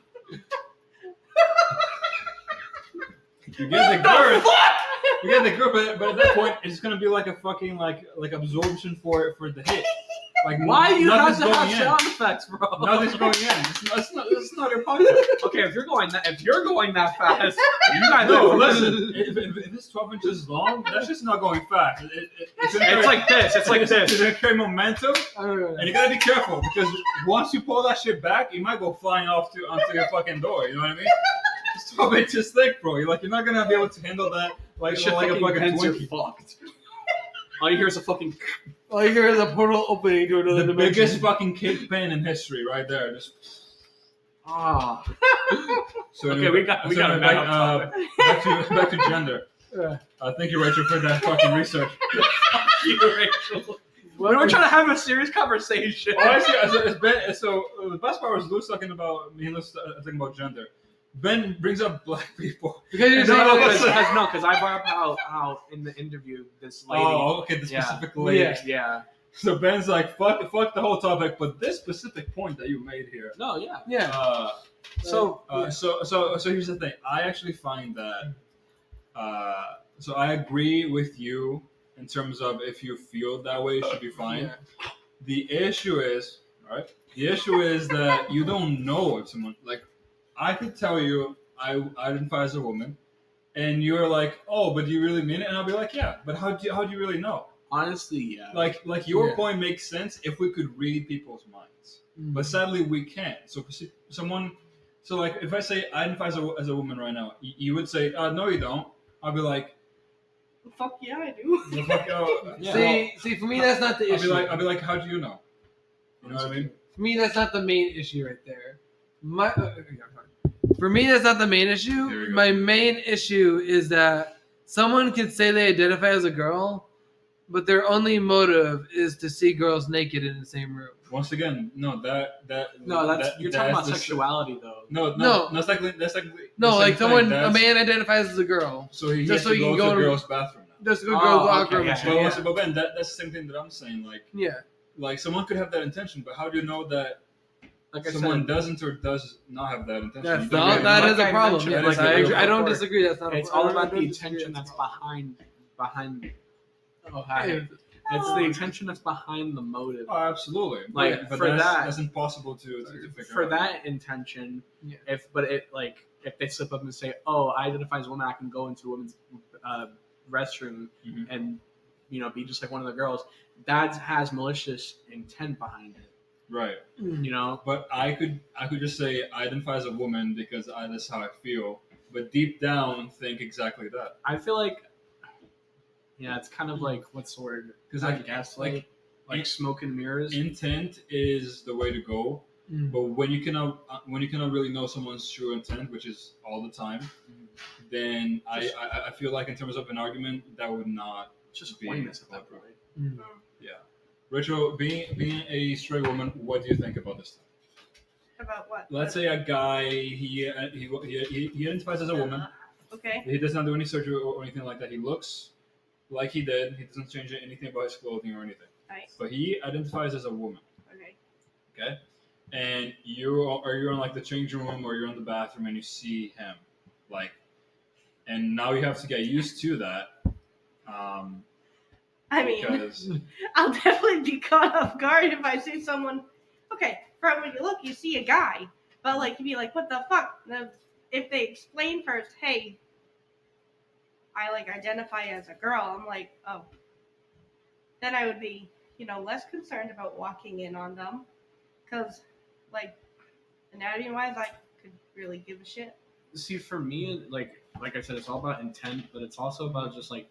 You get the girth. You get the girth, but at that point, it's gonna be like a fucking like absorption for the hit. Like Why do you have nothing's to have going in. sound effects, bro? Nothing's going in. It's not your podcast. Okay, if you're going that fast, you guys No, are listen. If it's 12 inches long, that's just not going fast. It's It's like this. It's like It's this. gonna carry momentum, and you gotta be careful because once you pull that shit back, you might go flying onto your fucking door. You know what I mean? It's 12 inches thick, bro. You're not gonna be able to handle that like Shit a fucking bends, you're Twinkie. fucked. All you hear is a fucking. All you hear is a portal opening to another The dimension. biggest fucking cake pan in history, right there. Just Ah. so Okay, we got it back to gender. Yeah. Thank you, Rachel, for that fucking research. You, Rachel. We're trying to have a serious conversation. Honestly, the best part was Lou's talking about talking about gender. Ben brings up black people. Because you're And saying then all of a that- sudden- because I brought up how in the interview this lady. Oh, okay, the specific lady. Yeah. Yeah. So Ben's like, fuck the whole topic, but this specific point that you made here. No, yeah. Yeah. So So here's the thing. I actually find that. So I agree with you in terms of if you feel that way, it should be fine. Yeah. The issue is, right? The issue is that you don't know if someone like. I could tell you I identify as a woman, and you're like, oh, but do you really mean it? And I'll be like, yeah, but how do you really know? honestly, yeah. Like your Yeah. point makes sense if we could read people's minds, but sadly we can't. So like if I say I identify as a woman right now, you would say, no, you don't. I'll be like, Fuck yeah, I do. the fuck, Yeah. See, for me, that's not the issue. I'll be like, how do you know? You know what I mean? For me, that's not the main issue right there. For me, that's not the main Here we issue. go. My main issue is that someone can say they identify as a girl, but their only motive is to see girls naked in the same room. Once again, no, that's you're talking about sexuality though. No, that's like No, like a man identifies as a girl. So he Just has so to you go can to go the to- girl's bathroom now. Just go Oh, locker okay, room. yeah, and shit. But Ben, that's the same thing that I'm saying. Yeah. Like someone could have that intention, but how do you know that Like I someone said, does not have that intention? That's You don't not really that know. is a Like I problem. mentioned, Yes, like I you agree. I don't before, disagree. That's not. it's a, all I about the don't disagree intention that's that's a problem. behind. Oh, Hey, hi. It's the intention that's behind the motive. Oh, absolutely. Like, but for that's impossible to figure For out. that intention, Yeah. if they slip up and say, "Oh, I identify as a woman, I can go into a women's restroom Mhm. and be just like one of the girls," that has malicious intent behind it. Right. You know, But I could just say I identify as a woman because that's how I feel. But deep down, think exactly that. I feel like, yeah, it's kind of like what's the word? Because Not gaslight, like in- smoke and mirrors. intent is the way to go. Mm. But when you cannot really know someone's true intent, which is all the time, then I feel like in terms of an argument that would not Just be whiteness at that appropriate. point. Mm. Yeah. Rachel, being a straight woman, what do you think about this stuff? About what? Let's say a guy he identifies as a woman. Okay. He does not do any surgery or anything like that. He looks like he did. He doesn't change anything about his clothing or anything. Nice. But he identifies as a woman. Okay. Okay. And you're in like the changing room or you're in the bathroom and you see him, like, and now you have to get used to that. I mean, Because I'll definitely be caught off guard if I see someone. Okay, from when you look, you see a guy, but like you'd be like, "What the fuck?" Now, if they explain first, "Hey, I like identify as a girl," I'm like, "Oh." Then I would be, less concerned about walking in on them, because, like, anatomy-wise, I could really give a shit. See, for me, like I said, it's all about intent, but it's also about just like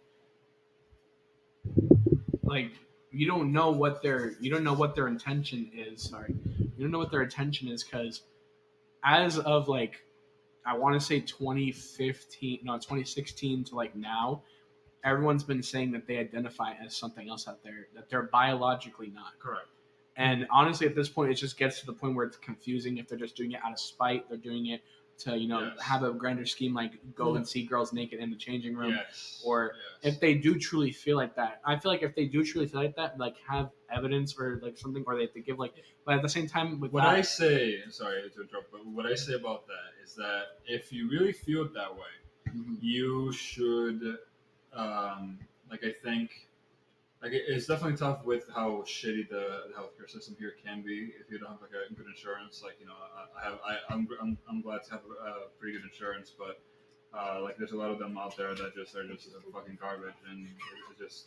you don't know what their intention is. Sorry, you don't know what their intention is because as of like I want to say 2016 to like now, everyone's been saying that they identify as something else out there that they're biologically not. correct. And honestly, at this point, it just gets to the point where it's confusing if they're just doing it out of spite. They're doing it to, Yes. have a grander scheme, like go and see girls naked in the changing room. Yes. Or yes. If they do truly feel like that, I feel like if they do truly feel like that, like have evidence or like something, or they have to give like, but at the same time, with What that, I say, sorry to interrupt, but what I say about that is that if you really feel it that way, Mhm. you should, I think, it's definitely tough with how shitty the healthcare system here can be if you don't have like a good insurance. Like I'm glad to have a pretty good insurance, but like there's a lot of them out there that are just fucking garbage, and it just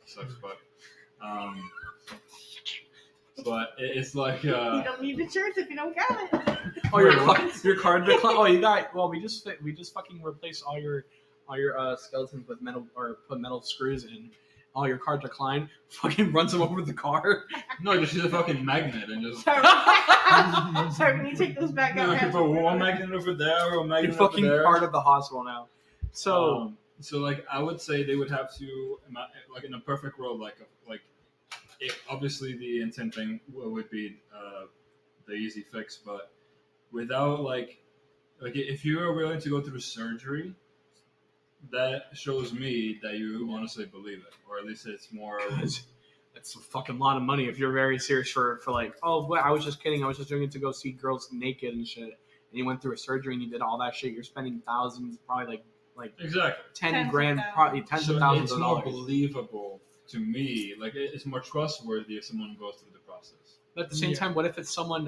sucks. But it's like You don't need insurance if you don't got it. oh, your card decline. Oh, you got. Well, we just fucking replaced all your skeletons with metal or put metal screws in. All your card decline. Fucking runs them over the car. no, just use a fucking magnet and just. Sorry, can you take those back out? No, but one magnet over there, one magnet You're fucking over there. part of the hospital now. So So like I would say they would have to like in a perfect world obviously the intent thing would be the easy fix, but without like if you are willing to go through surgery, that shows me that you honestly believe it, or at least it's more. that's a fucking lot of money if you're very serious for like, oh, well, I was just kidding. I was just doing it to go see girls naked and shit. And you went through a surgery and you did all that shit. You're spending thousands, probably like Exactly. 10 Tens of grand, thousands. probably tens So of thousands it's of more dollars. believable to me. Like it's more trustworthy if someone goes through the process. But at the same Yeah. time, what if it's someone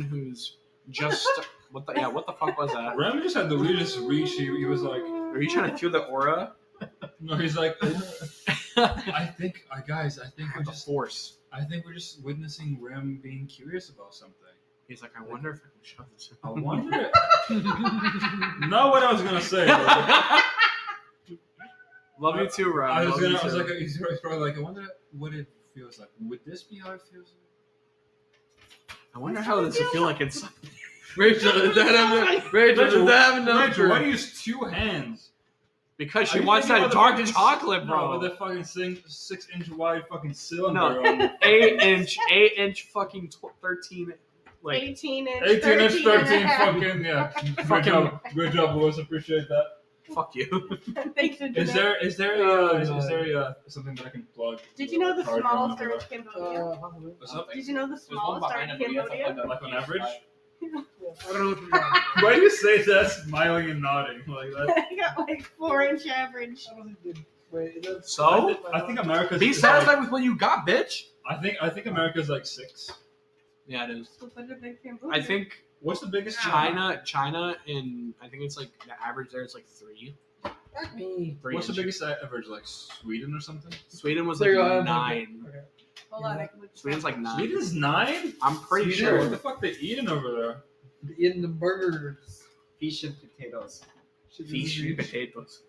who's just what the fuck was that? Remy just had the weirdest reach. He was like, Are you trying to feel the aura? no, he's like, I think we're The force. just witnessing Rem being curious about something. He's like, I wonder if I can shove this. I wonder. Not what I was gonna say. Love you too, Rob. I was Love you gonna. I was too. like, he's probably like, I wonder what it feels like. Would this be how it feels like? I wonder how this would feel like inside. Rachel, does that have enough? Rachel, why do you use two hands? Because Are she you wants thinking that about dark the fucking- chocolate, No, bro. with the fucking 6-inch wide fucking cylinder. No, on it. 8-inch fucking 13, like 18 inch, 18 inch, 13 and a 13 half. fucking, yeah. Fucking- Good job, boys. Appreciate that. Fuck you. Thanks, internet. Is there Oh, something that I can plug? Did you know the Charger smallest on are in over Cambodia? What's up? Did you know the There's one smallest are behind in it, but he has Cambodia? like Like on average? I don't know what you're talking about. Why do you say that smiling and nodding like that? I got like 4-inch average. I don't think they- Wait, is that So? I think America's. Be is satisfied like, with what you got, bitch. I think America's like 6. Yeah, it is. So better than Cambodia. I think What's the biggest? China, and I think it's like the average there is like 3. Fuck me. What's the inch. biggest average? Like Sweden or something? Sweden was There like you go. 9. Okay. Hold on, I can look Sweden's like 9. Sweden's 9? I'm pretty Sweden? What sure. the fuck they eating over there? Eating the burgers. Fish and potatoes. Fish and potatoes.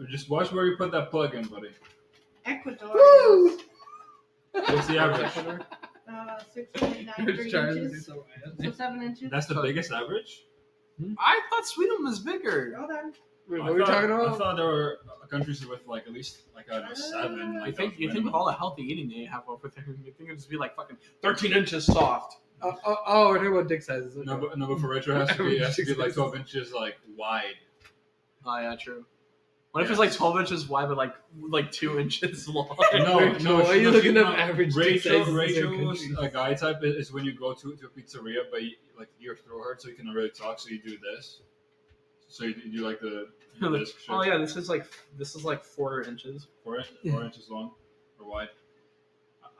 Just watch where you put that plug in, buddy. Ecuador. Woo! What's the average? 6.93 inches. So 7 inches. That's the biggest average? I thought Sweden was bigger. Hold on. Wait, I what are we thought- talking I about? thought there were countries with like at least like I don't know, 7. Like You think with all the healthy eating they have over there, you think it'd just be like fucking 13 inches soft. Oh, we're talking about dick sizes. Okay. No, but for retro it has to be like 12 inches like wide. Oh yeah, true. What if it's like 12 inches wide but like 2 inches long? No, Why are you looking no, up average dick Rachel, sizes in Rachel's countries? a guy type is when you go to a pizzeria, but like your throat hurts, so you cannot really talk, so you do this. So you do like the this shit. Oh yeah, this is like 4 inches. 4 inches long or wide.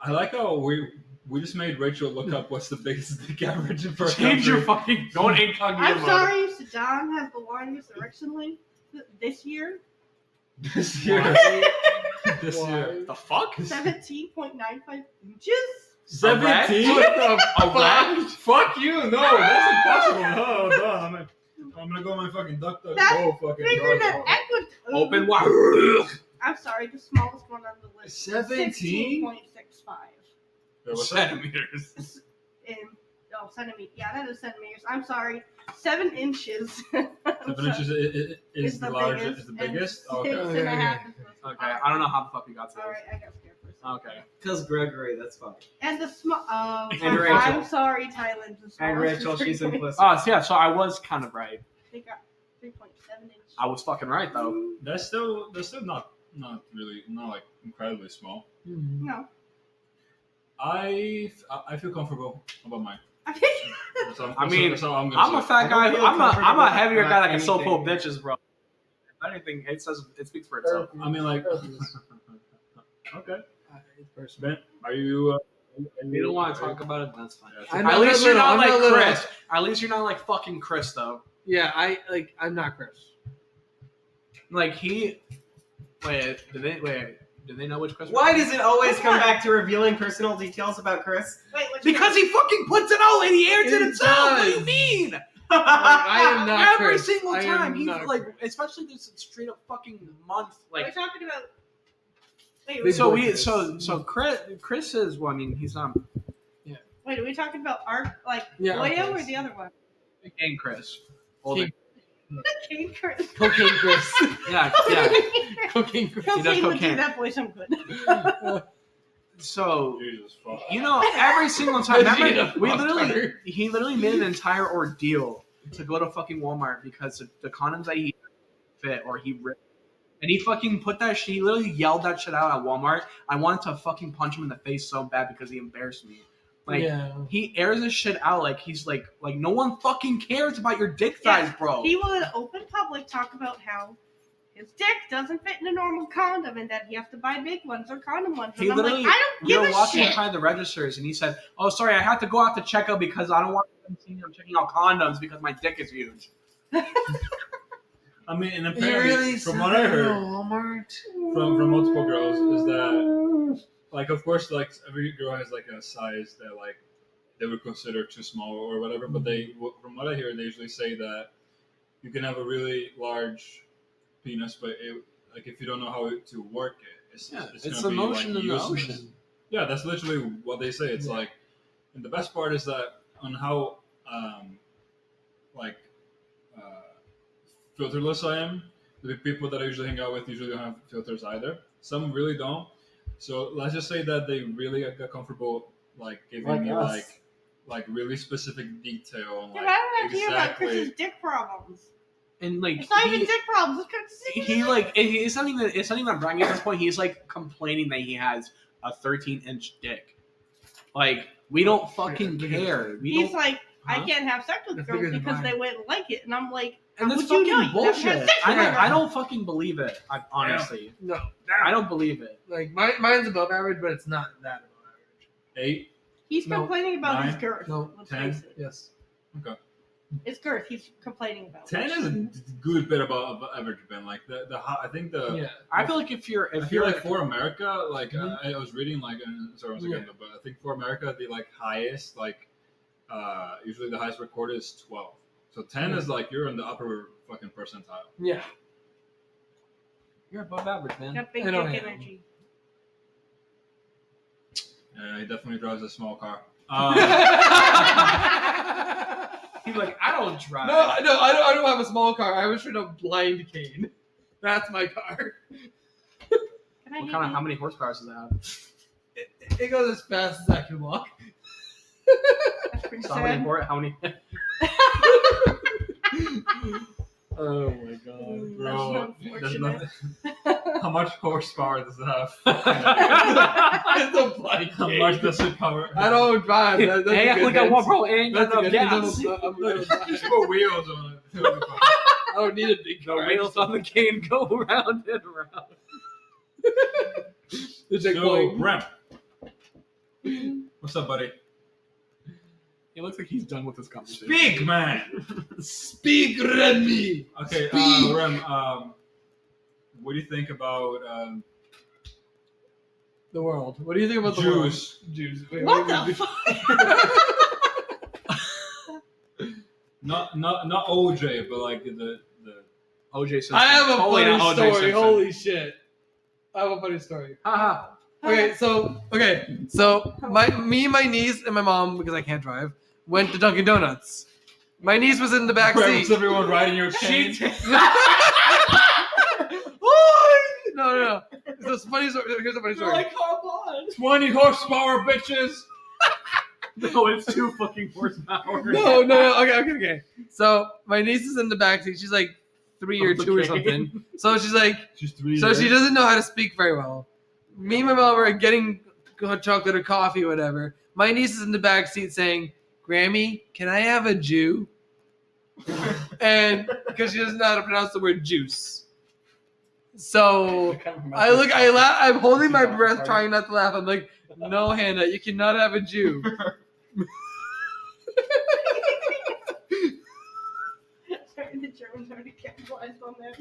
I like how we just made Rachel look up what's the biggest dick average in first Change your country. fucking don't incognito I'm mode. sorry, Sudan has the longest erection length this year. This year. This Why? year. The fuck? 17.95 inches. 17? What the A rat? Fuck you! No, that's impossible. No, hold on. I'm gonna go on my fucking duck. That's Go fucking Bigger dog. than Ecuador. Open wide. I'm sorry, the smallest one on the list. 17? 16.65 Wait, what's that? Centimeters. in centimeters. Yeah, that is centimeters. I'm sorry, 7 inches. 7 inches is Is the the largest. biggest, Is the biggest? and Okay. 6.5 is the Okay, I don't know how the fuck you got to this. Alright, I got scared for a second. Okay. Because Gregory, that's fine. And the small. And Rachel. I'm sorry, Thailand. The And smallest Rachel, is she's 3. implicit. Oh, so yeah, so I was kind of right. They got 3.7 inches. I was fucking right though. That's still not really not like incredibly small. Mhm. No. I feel comfortable about mine. I mean, that's all I'm gonna I'm a say. fat I guy. don't feel I'm a comfortable heavier guy that can about still pull anything. bitches, bro. If anything, it speaks for itself. I mean, like, Earthless. okay. It's personal. Ben, are you? If you don't want to talk about it, that's fine. Yeah, I'm At not least that you're little, not I'm like not little. Chris. At least you're not like fucking Chris though. Yeah, I'm not Chris. Like he. Do they know which Chris? Why does it always come back to revealing personal details about Chris? Wait, what's Because he fucking puts it all in. He airs it It himself. What do you does. mean? I am not Every Chris. single I am time he's not like, Chris. especially this straight up fucking month. We're Like, talking about. Wait, Big so boy we, Chris. so Chris is. Well, I mean, he's not. wait, are we talking about our Yeah, our Leo or Chris. the other one? And Chris. Older. King Chris. Cocaine Chris. Yeah, yeah. Cocaine Chris. He does Cocaine would do cocaine. that voice. I'm good. So Jesus fuck. you know, every single time. Remember, Vagina he literally made an entire ordeal to go to fucking Walmart because the condoms that he fit or he ripped. And he fucking put that shit, he literally yelled that shit out at Walmart. I wanted to fucking punch him in the face so bad because he embarrassed me. Like, yeah. he airs this shit out like he's like no one fucking cares about your dick size, Yeah, bro. He will in open public talk about how his dick doesn't fit in a normal condom and that he has to buy big ones or condom ones. He And I'm like, literally- I don't We give were a walking shit. behind the registers and he said, "Oh, sorry, I have to go out to check out because I don't want them seeing I'm checking out condoms because my dick is huge." I mean, and You apparently, really from what I heard Walmart? from multiple girls, is that like, of course, like every girl has like a size that like they would consider too small or whatever. But from what I hear, they usually say that you can have a really large penis, but like if you don't know how to work it, it's It's gonna the be motion like in the useless. ocean. Yeah, that's literally what they say. It's Yeah. like, and the best part is that on how like filterless I am. The people that I usually hang out with usually don't have filters either. Some really don't. So let's just say that they really got comfortable like giving Like me us. like like really specific detail on Yeah, like but I don't have to hear about Chris's exactly. dick problems. And like It's not even dick problems. It's he like it's not even bragging at this point. He's like complaining that he has a 13-inch dick. Like we don't fucking care. He's like, I Huh? can't have sex with The girls figures are because fine. they wouldn't like it, and I'm like, and how that's would fucking you know? You haven't had bullshit. sex with her. I don't fucking believe it. Honestly, No, I don't believe it. like mine's above average, but it's not that above average. 8. He's No. complaining about his 9. girth. No. Let's 10. face it. Yes. Okay. It's girth. He's complaining about. 10 is a good bit above average, Ben. Like I think the. Yeah. I feel like if I feel you're like for America, like Mhm. I was reading like sorry once again, but I think for America the like highest like usually the highest recorded is 12. So 10 is like you're in the upper fucking percentile. Yeah. you're above average, man. Got big I know dick I am. energy. He definitely drives a small car. He's like, I don't drive. No, I don't have a small car. I have a straight up blind cane. That's my car. Can I What hit kind of you? how many horsepower does it have? It goes as fast as I can walk. That's pretty So how many sad. how many? Oh my god. Bro, there's unfortunate. nothing. How much horsepower does it have? It's a blind How cane. much does it cover? I don't drive. That's Hey, a I good only got hint. one, bro. Ain't That's got a enough good gas. hint. I'm gonna drive. Just put wheels on it. I don't need a big The car. wheels on the cane go round and round. The So, checkpoint. Rem, what's up, buddy? It looks like he's done with this conversation. Speak, man. Speak, Remy. Okay, Speak. Rem. What do you think about The world. What do you think about the world? Jews? Jews. Wait, What wait, the wait. fuck? Not OJ, but like the. OJ says I have a totally funny not O.J. story. Simpson. Holy shit. I have a funny story. Haha. Okay, so me, my niece, and my mom, because I can't drive, went to Dunkin' Donuts. My niece was in the back Was seat. everyone riding your cane? No. So it's a funny story. Here's a funny story. hop on. 20 horsepower, bitches. No, it's 2 fucking horsepower. No. Okay. So my niece is in the back seat. She's like 3 or 2 or something. So she's like, She's 3 so she doesn't know how to speak very well. Me and my mom are getting hot chocolate or coffee or whatever. My niece is in the back seat saying, "Grammy, can I have a Jew?" And because she doesn't know how to pronounce the word juice. So I laugh. I'm holding my breath, trying not to laugh. I'm like, "No, Hannah, you cannot have a Jew." Sorry, the Germans already capitalized on that.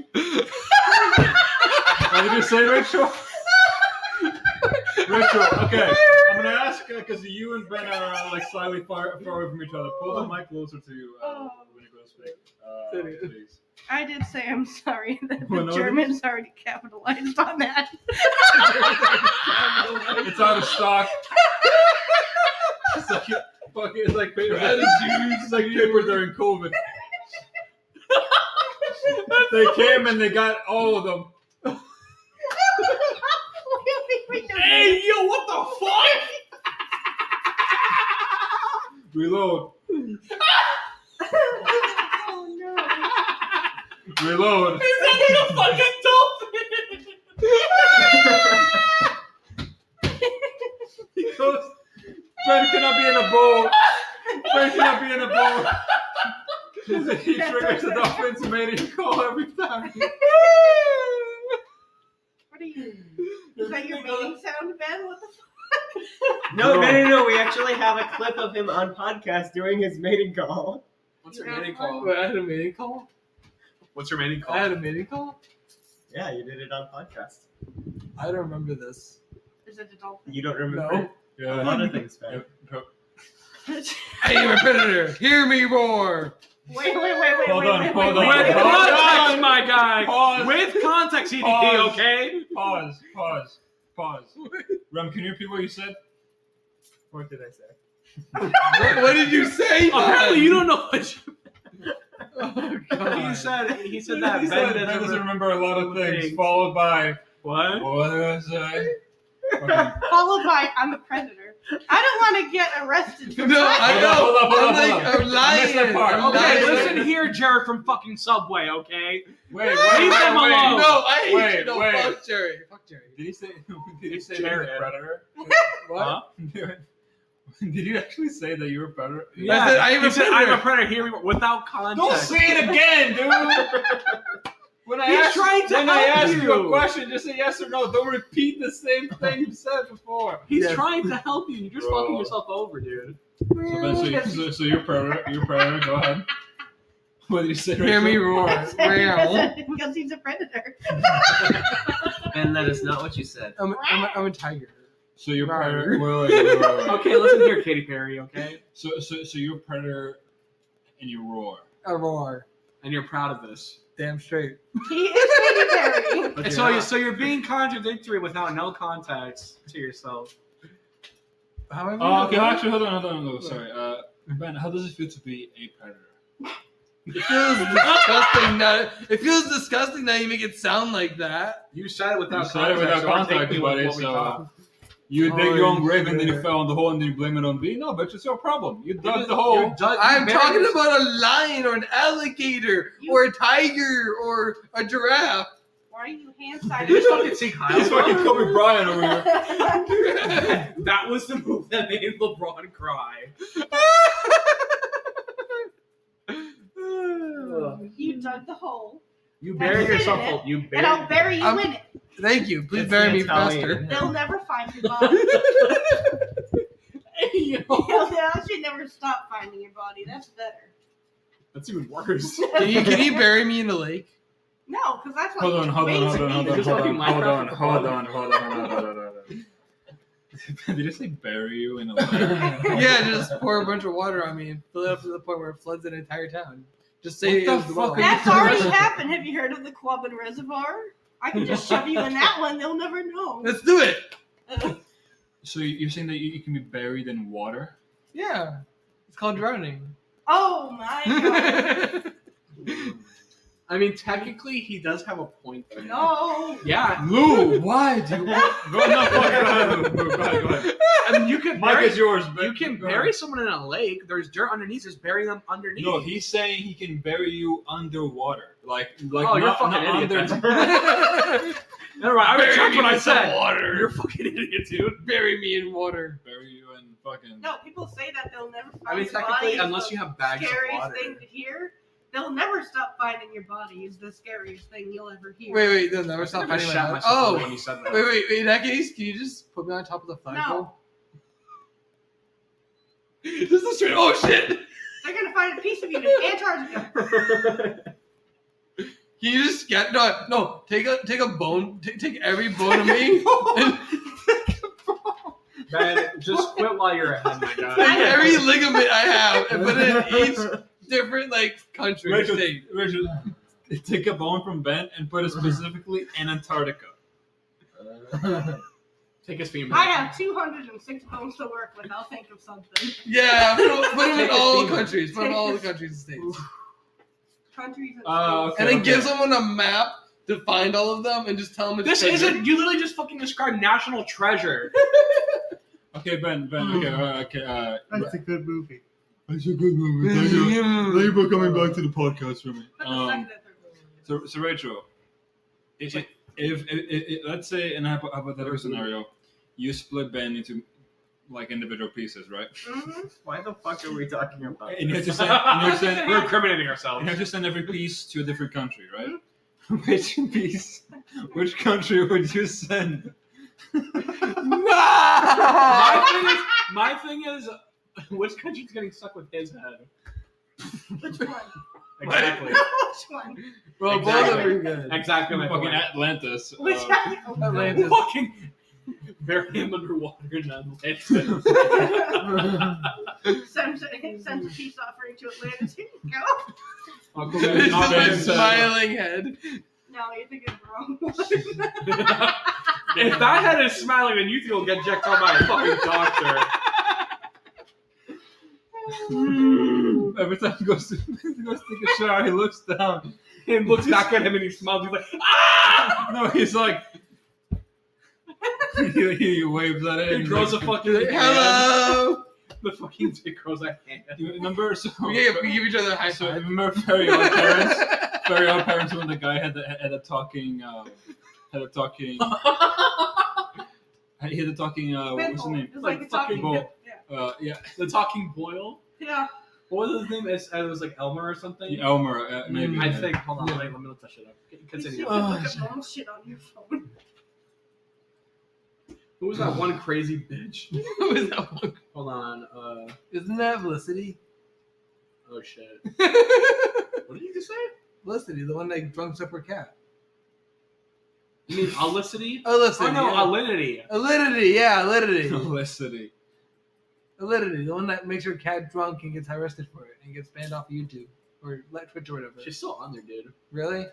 What did you say, Rachel? Rachel, okay. I'm gonna ask because you and Ben are like slightly far away from each other. Pull the mic closer to you when you go to speak. Please. I did say I'm sorry that Well, the no, Germans already capitalized on that. It's out of stock. It's like paper. It's like paper during COVID. They came and they got all of them. Hey, yo, what the fuck? Reload. Oh no. Reload. He's having a fucking dolphin. He goes, Ben cannot be in a boat. Ben cannot be in a boat. He triggers the dolphin's mating call every time. What are you? Is that your mating sound, Ben? What the fuck? No. We actually have a clip of him on podcast doing his mating call. What's your mating call? Wait, I had a mating call? What's your mating call? I had a mating call? Yeah, you did it on podcast. I don't remember this. Is it a dolphin? You don't remember No. a lot of things, man. Hey, you predator, hear me roar! Wait. Hold on. With Hold context, on. my guy. Pause. With context, EDP, Pause. okay? Pause. Rem, can you repeat what you said? What did I say? What did you say? Apparently, you don't know what you. Oh, God. He said that He said Ben doesn't remember a lot of things, followed by What? what did I say? followed by I'm a predator. I don't want to get arrested for No, I know. Hold up. I'm lying. I missed that part. I'm Okay, lying. listen here, Jared from fucking Subway. Okay. Wait. Leave them alone. No, I hate Wait, you. No, wait. fuck Jerry. Fuck Jerry. Did he say? Did he say Jared. that you're a predator? What? Huh? Did you actually say that you were a predator? Yeah, I said, I am he a said, predator. I'm a predator. Here we go. Without context. Don't say it again, dude. When I He's ask, trying to when I help ask you a you. question, just say yes or no. Don't repeat the same thing you said before. He's Yes. trying to help you. You're just Bro. fucking yourself over, dude. So you're a predator. You're a predator. Go ahead. What did you say? Hear me Rachel? roar. Meow. because he's a predator. Ben, that is not what you said. I'm a tiger. So you're a Rawr. predator. Wait. Okay, listen here, Katy Perry. Okay, So you're a predator, and you roar. A roar. and you're proud of this. Damn straight. He is Katy Perry. But And so you're being contradictory without no context to yourself. How am I Oh, okay. Actually, hold on. No, sorry. Ben, how does it feel to be a predator? It feels disgusting. It feels disgusting that you make it sound like that. You said it without You said it without context, buddy. So you dig your own grave and then you fell in the hole and then you blame it on me. No, bitch, it's your problem. You dug the hole. I'm talking about a lion or an alligator or a tiger or a giraffe. Why are you hand Did sided? you just fucking see Kyle? It's fucking Kobe Bryant over here. That was the move that made LeBron cry. You dug the hole, You bury yourself. You and I'll bury. bury you in it. Thank you. Please It's bury me Italian. faster. They'll never find your body. They'll actually never stop finding your body. That's better. That's even worse. Can you bury me in a lake? No, because that's what Hold on. Did you say bury you in a lake? Yeah, just pour a bunch of water on me and fill it up to the point where it floods an entire town. Just say What it the was the fuck well. are you That's already happened. Have you heard of the Quabbin Reservoir? I can just shove you in that one. They'll never know. Let's do it. So you're saying that you can be buried in water? Yeah. It's called drowning. Oh my god. I mean, technically, he does have a point there. No. Yeah. Lou, why do you? Go ahead. Go ahead. I mean, you can Mike bury, is yours, but you can bury someone in a lake. There's dirt underneath. Just bury them underneath. No, he's saying he can bury you underwater, like Oh, you're a not, fucking not idiot. under. Never mind. I Bury retract me what I with some said. water. You're a fucking idiot, dude. Bury me in water. Bury you in fucking. No, people say that they'll never find I mean, your technically, body. unless you have bags of Scariest water. thing to hear. They'll never stop finding your body. Is the scariest thing you'll ever hear. Wait, they'll never stop I finding just my shat body. myself Oh, when you said that. wait. In that case, can you just put me on top of the flagpole? Just a straight. Oh shit! They're gonna find a piece of you in Antarctica. Can you just get no? Take a bone. Take every bone of me. and Man, just quit while you're ahead, my guy. take every ligament I have and put it in each different country or state. Rachel, take a bone from Ben and put it specifically in Antarctica. Take his femur. I have 206 bones to work with. I'll think of something. Yeah, put them in Take a all the femur. countries. Put them in all the countries and states. Countries and Okay, And then okay. give someone a map to find all of them and just tell them it's This treasure. isn't. You literally just fucking described national treasure. Okay, Ben. Okay. That's a good movie. It's a good movie. Thank you for coming back to the podcast for me. But the second and third one. So Rachel, if let's say in a hypothetical scenario, you split Ben into individual pieces, right? Mhm. Why the fuck are we talking about And you have this? to send, We're incriminating ourselves. you have to send every piece to a different country, right? Which piece? Which country would you send? My thing is, which country's getting stuck with his head? Which one? Exactly. Which one? Well, both Exactly. of them are good. Exactly my Fucking point. Atlantis. Which Atlantis. Fucking bury him underwater in Atlantis. Send a peace offering to Atlantis. Here you go. Uncle It's Ben's just not a being said. smiling head. No, you're thinking of the wrong one. If that head is smiling, then you think it'll get checked out by a fucking doctor. Every time he goes to take a shower, he looks down. And looks back at him and he smiles. He's like, ah! No, he's like. he waves at it. He and grows a like, fucking hand. Hello. The fucking dick grows a hand. You remember? So, We give each other a high so five. remember Very Odd Parents? Very Odd Parents when the guy had a talking. He had a talking. What's his name? It's Like like a fucking talking bull. pit. Yeah. Yeah, The talking boil. Yeah. What was his name? It was like Elmer or something. Elmer. Maybe. I yeah. think. Hold on. Yeah. Let me look that shit up. You Continue. should Oh, look shit. at mom shit on your phone. Who was that one crazy bitch? Who is that one? Hold on. Isn't that Felicity? Oh shit. What did you just say? Felicity, the one that drunks up her cat. You mean Alicity? Felicity. Oh no, yeah. Alinity. Alinity, yeah, Alinity. Felicity. Alinity, the one that makes her cat drunk and gets arrested for it and gets banned off of YouTube or Twitch or whatever. She's still on there, dude. Really?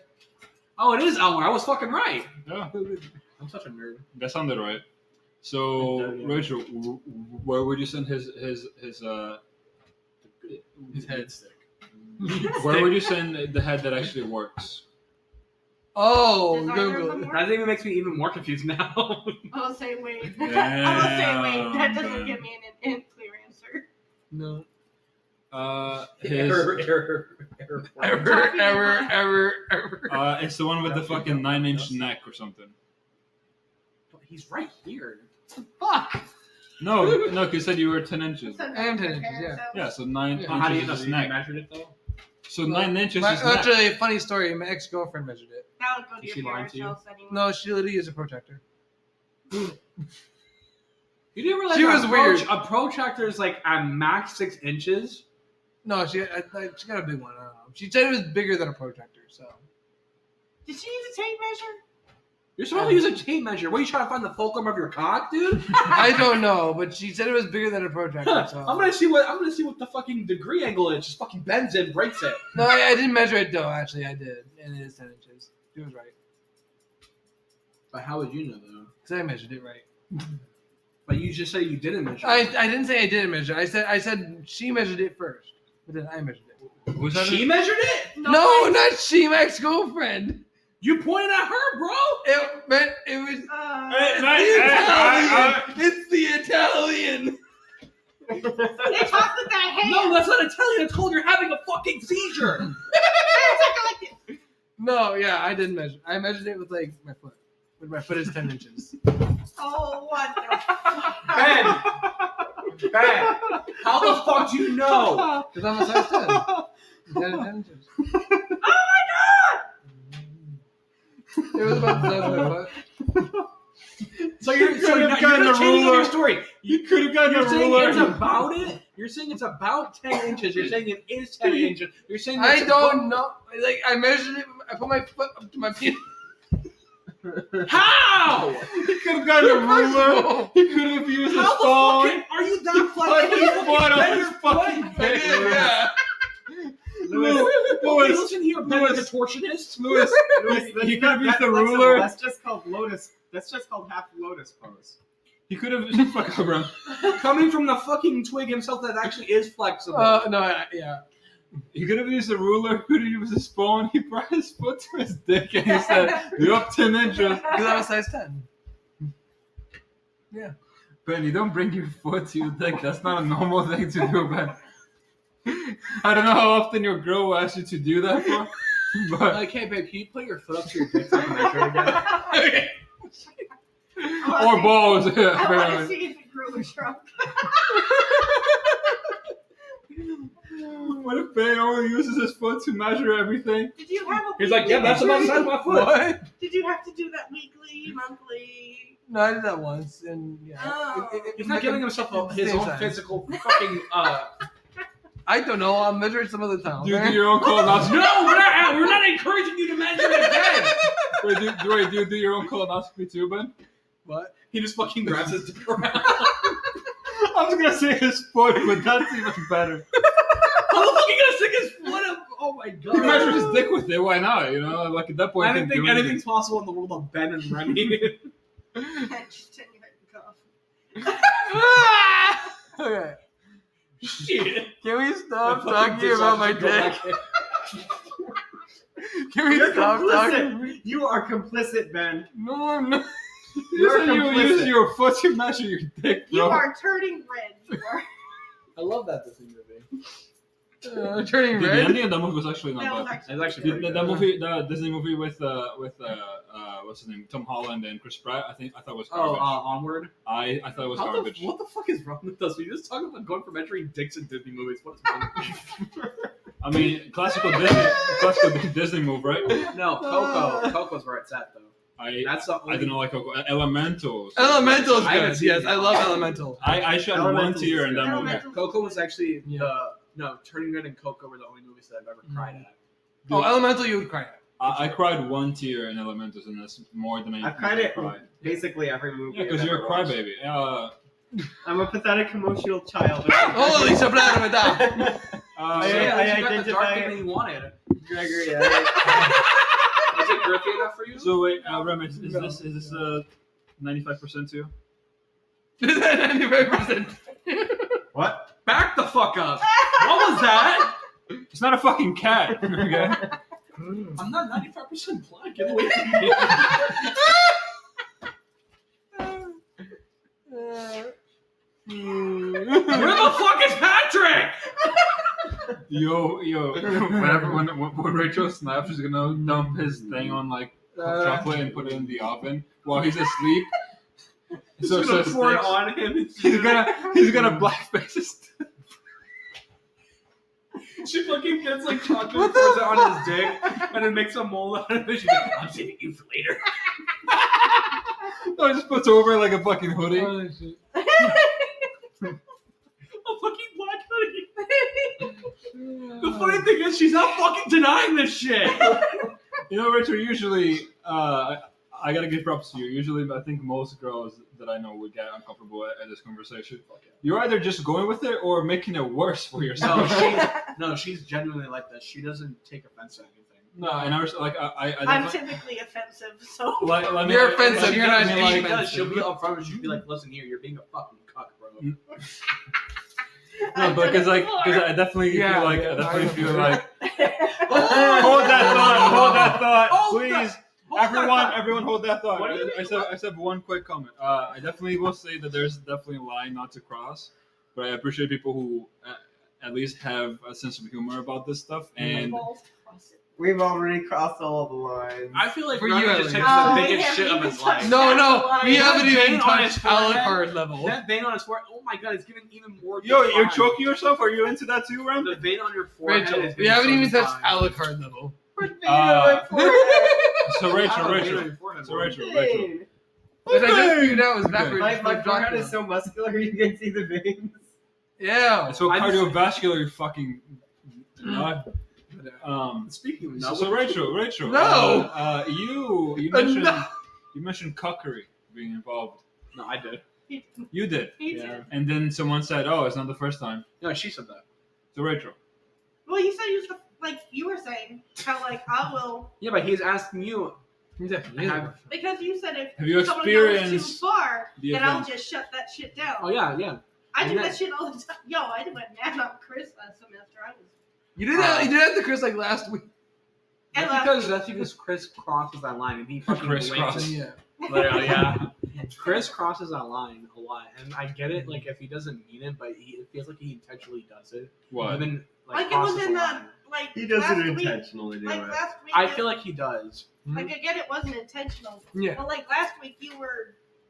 Oh, it is Elmer. I was fucking right. Yeah, I'm such a nerd. that sounded right. So, Yeah. Rachel, where would you send his His head stick. Where would you send the head that actually works? Oh, Does either of them Google. work? That even makes me even more confused now. I'll say wait. Damn. I'll say wait. That doesn't give me an clear answer. No. His, Error. it's the one with the fucking 9-inch neck or something. But he's right here. Fuck. No, because you said you were 10 inches. So I am 10 your inches, parents yeah. out. Yeah, so 9 Yeah. How do you inches know? is You his neck. measured it though? So 9 inches is neck. Actually, a funny story. My ex-girlfriend measured it. That would go to Is she your lying parents' to you? house anyway. No, she literally is a protractor. You didn't realize She that was weird. A protractor is like at max 6 inches. No, she got a big one. I don't know. She said it was bigger than a protractor, so. Did she use a tape measure? You're supposed to use a tape measure. What are you trying to find the fulcrum of your cock, dude? I don't know, but she said it was bigger than a protractor, so. I'm gonna see what the fucking degree angle is. Just fucking bends it, breaks it. No, I didn't measure it though. Actually, I did, and it is 10 inches. She was right But how would you know though? because I measured it right. But you just said you didn't measure. I didn't say I didn't measure. I said she measured it first, but then I measured it. Was that She measured it. No, not she, my ex-girlfriend. You pointed at her, bro. It meant it was Hey, It's the Italian. They talk with that hand. No, that's not Italian. It's called you're having a fucking seizure. No, yeah, I didn't measure. I measured it with like my foot. But my foot is 10 inches. Oh, what the Ben, how the fuck do you know? Because I'm a size 10. 10 inches. Oh my It was about the size of my foot. So you're could've not gotten a changing ruler. your story. You could have gotten You're a saying ruler. it's about it. You're saying it's about 10 inches. You're saying it is 10 inches. You're saying I it's don't know. Like, I measured it. I put my foot up to my penis. How? He could have gotten a ruler. He could have used his How the phone. fucking are you that Put fucking his foot on his fucking I face. did, yeah. Louis, listen here, Ben, the contortionist. Louis, he could have used the ruler. That's just called lotus. That's just called half lotus pose. He could have fuck up, bro. Coming from the fucking twig himself, that actually is flexible. Yeah. He could have used a ruler. He could have used his phone. He brought his foot to his dick and he said, "You're up 10 inches." Because I'm a size 10. Ben, you don't bring your foot to your dick. That's not a normal thing to do, Ben. I don't know how often your girl will ask you to do that for, but Like, hey, babe, can you put your foot up to your dick so I can measure it again? or balls. Yeah, I want to apparently. see if it grew or shrunk. What if Ben only uses his foot to measure everything? Did you have a He's like, yeah, that's about the size of my foot. What? Did you have to do that weekly, monthly? No, I did that once, and yeah. Oh. He's not giving himself his Same own size. physical fucking. I don't know. I'll measure it some other time. Do you do your own colonoscopy? No, we're not encouraging you to measure it again. Wait, do you do your own colonoscopy too, Ben? What? He just fucking grabs his dick around. I was gonna say his foot, but that's even better. How the fuck are you gonna stick his foot up? Oh my god. You measure his dick with it. Why not? You know, like at that point, I you didn't can think do anything. anything's possible in the world of Ben and Remy. Just turn your head and cough. Okay. Shit. Can we stop The fucking talking about my dick should go dick? back in. Can we You're stop complicit. talking? You are complicit, Ben. No, I'm not. You're You use complicit. your foot to measure your dick, You bro. are turning red. You are. I love that Disney movie. Turning Dude, the red. ending of that movie was actually That not was bad. actually. It's actually The, pretty that good. movie, the Disney movie with what's his name, Tom Holland and Chris Pratt. I thought was garbage. Onward. I thought it was How garbage. what the fuck is wrong with us? We just talking about going for measuring dicks in Disney movies. What is wrong with you? I mean, classical Disney move, right? No, Coco. Coco's where it's at, though. That's the only... I didn't like Coco. Elementals. Elemental's I haven't good. seen Yes, it. I love Elemental. I shot one Elementals tier is in good. that movie. Elemental. Coco was actually Yeah. Turning Red and Coco were the only movies that I've ever cried at. Oh, Elemental, you would cry at. I cried one tear in Elementals, and that's more than I've cried at basically every movie. Yeah, because I've you're a ever watched. crybaby. I'm a pathetic emotional child. Holy soprano. I You got the dark identify- thing that you wanted. Gregory, Was it girthy enough for you? So wait, Rem, is this 95% too? 95%. what? Back the fuck up. What was that? It's not a fucking cat. Okay. I'm not 95% black. Get away from me. Where the fuck is Patrick? Yo, when Rachel snaps, she's gonna dump his thing on like chocolate and put it in the oven while he's asleep. So So pour it sticks. on him. He's gonna blackface his. She fucking gets like chocolate, pours it on his dick, and then makes a mold out of it. She's like, I'm saving you for later. No, he just puts over like a fucking hoodie. A fucking black hoodie. The funny thing is, she's not fucking denying this shit. You know, Rachel, usually, I gotta give props to you. Usually, I think most girls that I know would get uncomfortable at this conversation. You're either just going with it or making it worse for yourself. She's genuinely like this. She doesn't take offense to anything. No, and I was like, I I'm definitely- typically offensive, so. like, You're offensive, like, you're not I mean, being She like, does. She'll be upfront and she'll be like, listen here, you're being a fucking cuck, bro. No, but because I definitely Yeah, feel like yeah, I definitely I feel know. like Oh! hold that thought, Hold please. that- hold Everyone, hold that thought. What do you mean? I said one quick comment. I definitely will say that there's definitely a line not to cross, but I appreciate people who at least have a sense of humor about this stuff. And We've already crossed all the lines. I feel like For Remy you, just at takes least. the We biggest haven't shit of even his life. touched No, we That haven't even vein on his touched forehead- Alucard level. That vein on his forehead, oh my god, it's giving even more. yo, you're define. choking yourself. Are you into that too, Ram? The vein on your forehead Rachel, is we getting haven't so even touched defined. Alucard level. So I have a vein on Rachel. your forehead, So bro. Rachel. Which I just figured out was backwards. My forehead is so muscular you can see the veins. Yeah. It's so I just- cardiovascular, you fucking. Speaking of So Rachel. No! You mentioned No. you mentioned cuckery being involved. no, I did. You did, Yeah. and then someone said, "Oh, it's not the first time." No, she said that. So Rachel. Well, you said you was like you were saying how like I will Yeah, but he's asking you. because you said if Have you someone goes too experienced far, the then I'll event? just shut that shit down. Oh yeah. I and do that- that shit all the time. Yo, I went mad on Chris last semester. I was You did that to Chris like last week. and That's because Chris crosses that line and he fucking Chris blinks. cross. Yeah. Literally, yeah. Chris crosses that line a lot, and I get it. Like if he doesn't mean it, but it feels like he intentionally does it. What? And then like it crosses was in the the line. like He last doesn't week. intentionally do Like it. last week, I feel like he does. like again, it wasn't intentional. Yeah. But like last week, you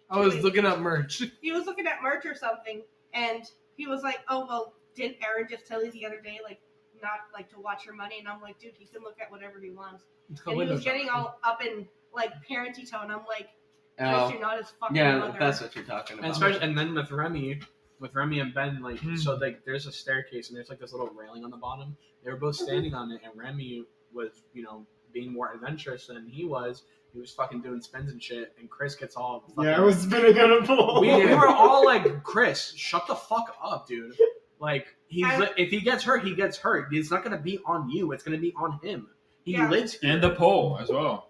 I was looking up merch. he was looking at merch or something, and he was like, "Oh well, didn't Aaron just tell you the other day like not like to watch your money?" And I'm like, "Dude, he can look at whatever he wants." It's called And he window was getting shopping. all up in like parenty tone. I'm like, Chris, Oh, you're not his fucking yeah, mother. that's what you're talking And about. especially, and then with Remy and Ben, like Hmm. so, like there's a staircase and there's like this little railing on the bottom. They were both standing on it, and Remy was, being more adventurous than he was. He was fucking doing spins and shit, and Chris gets all. Fucking, Yeah, I was spinning on a pole. We were all like, Chris, shut the fuck up, dude. Like if he gets hurt, he gets hurt. It's not gonna be on you. It's gonna be on him. He Yeah. lives here. And the pole as well.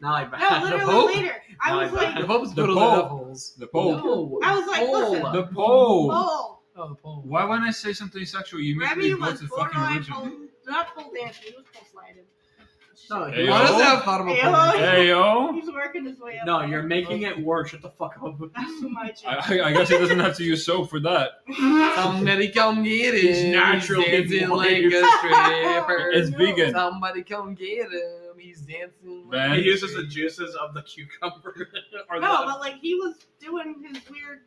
Not like No, that. literally Pope? later. I No, was I- like, The Pope's The little Pope. holes. The pole. No. I was like, Pole. listen. The pole. oh, Oh, the Pope. Why when I say something sexual, you immediately Remy go was to fucking borderline religion? pole, not pole dancing. He was pole sliding. No, Hey, he- yo. Honestly, I've thought about putting it. Hey yo. He's working his way up. no, there. you're making it worse. Shut the fuck up. That's too much. I guess he doesn't have to use soap for that. Somebody come get him. He's naturally dancing like moist. a stripper. It's vegan. Somebody come get him. He's dancing. Man. He uses the juices of the cucumber. or No, the, but like he was doing his weird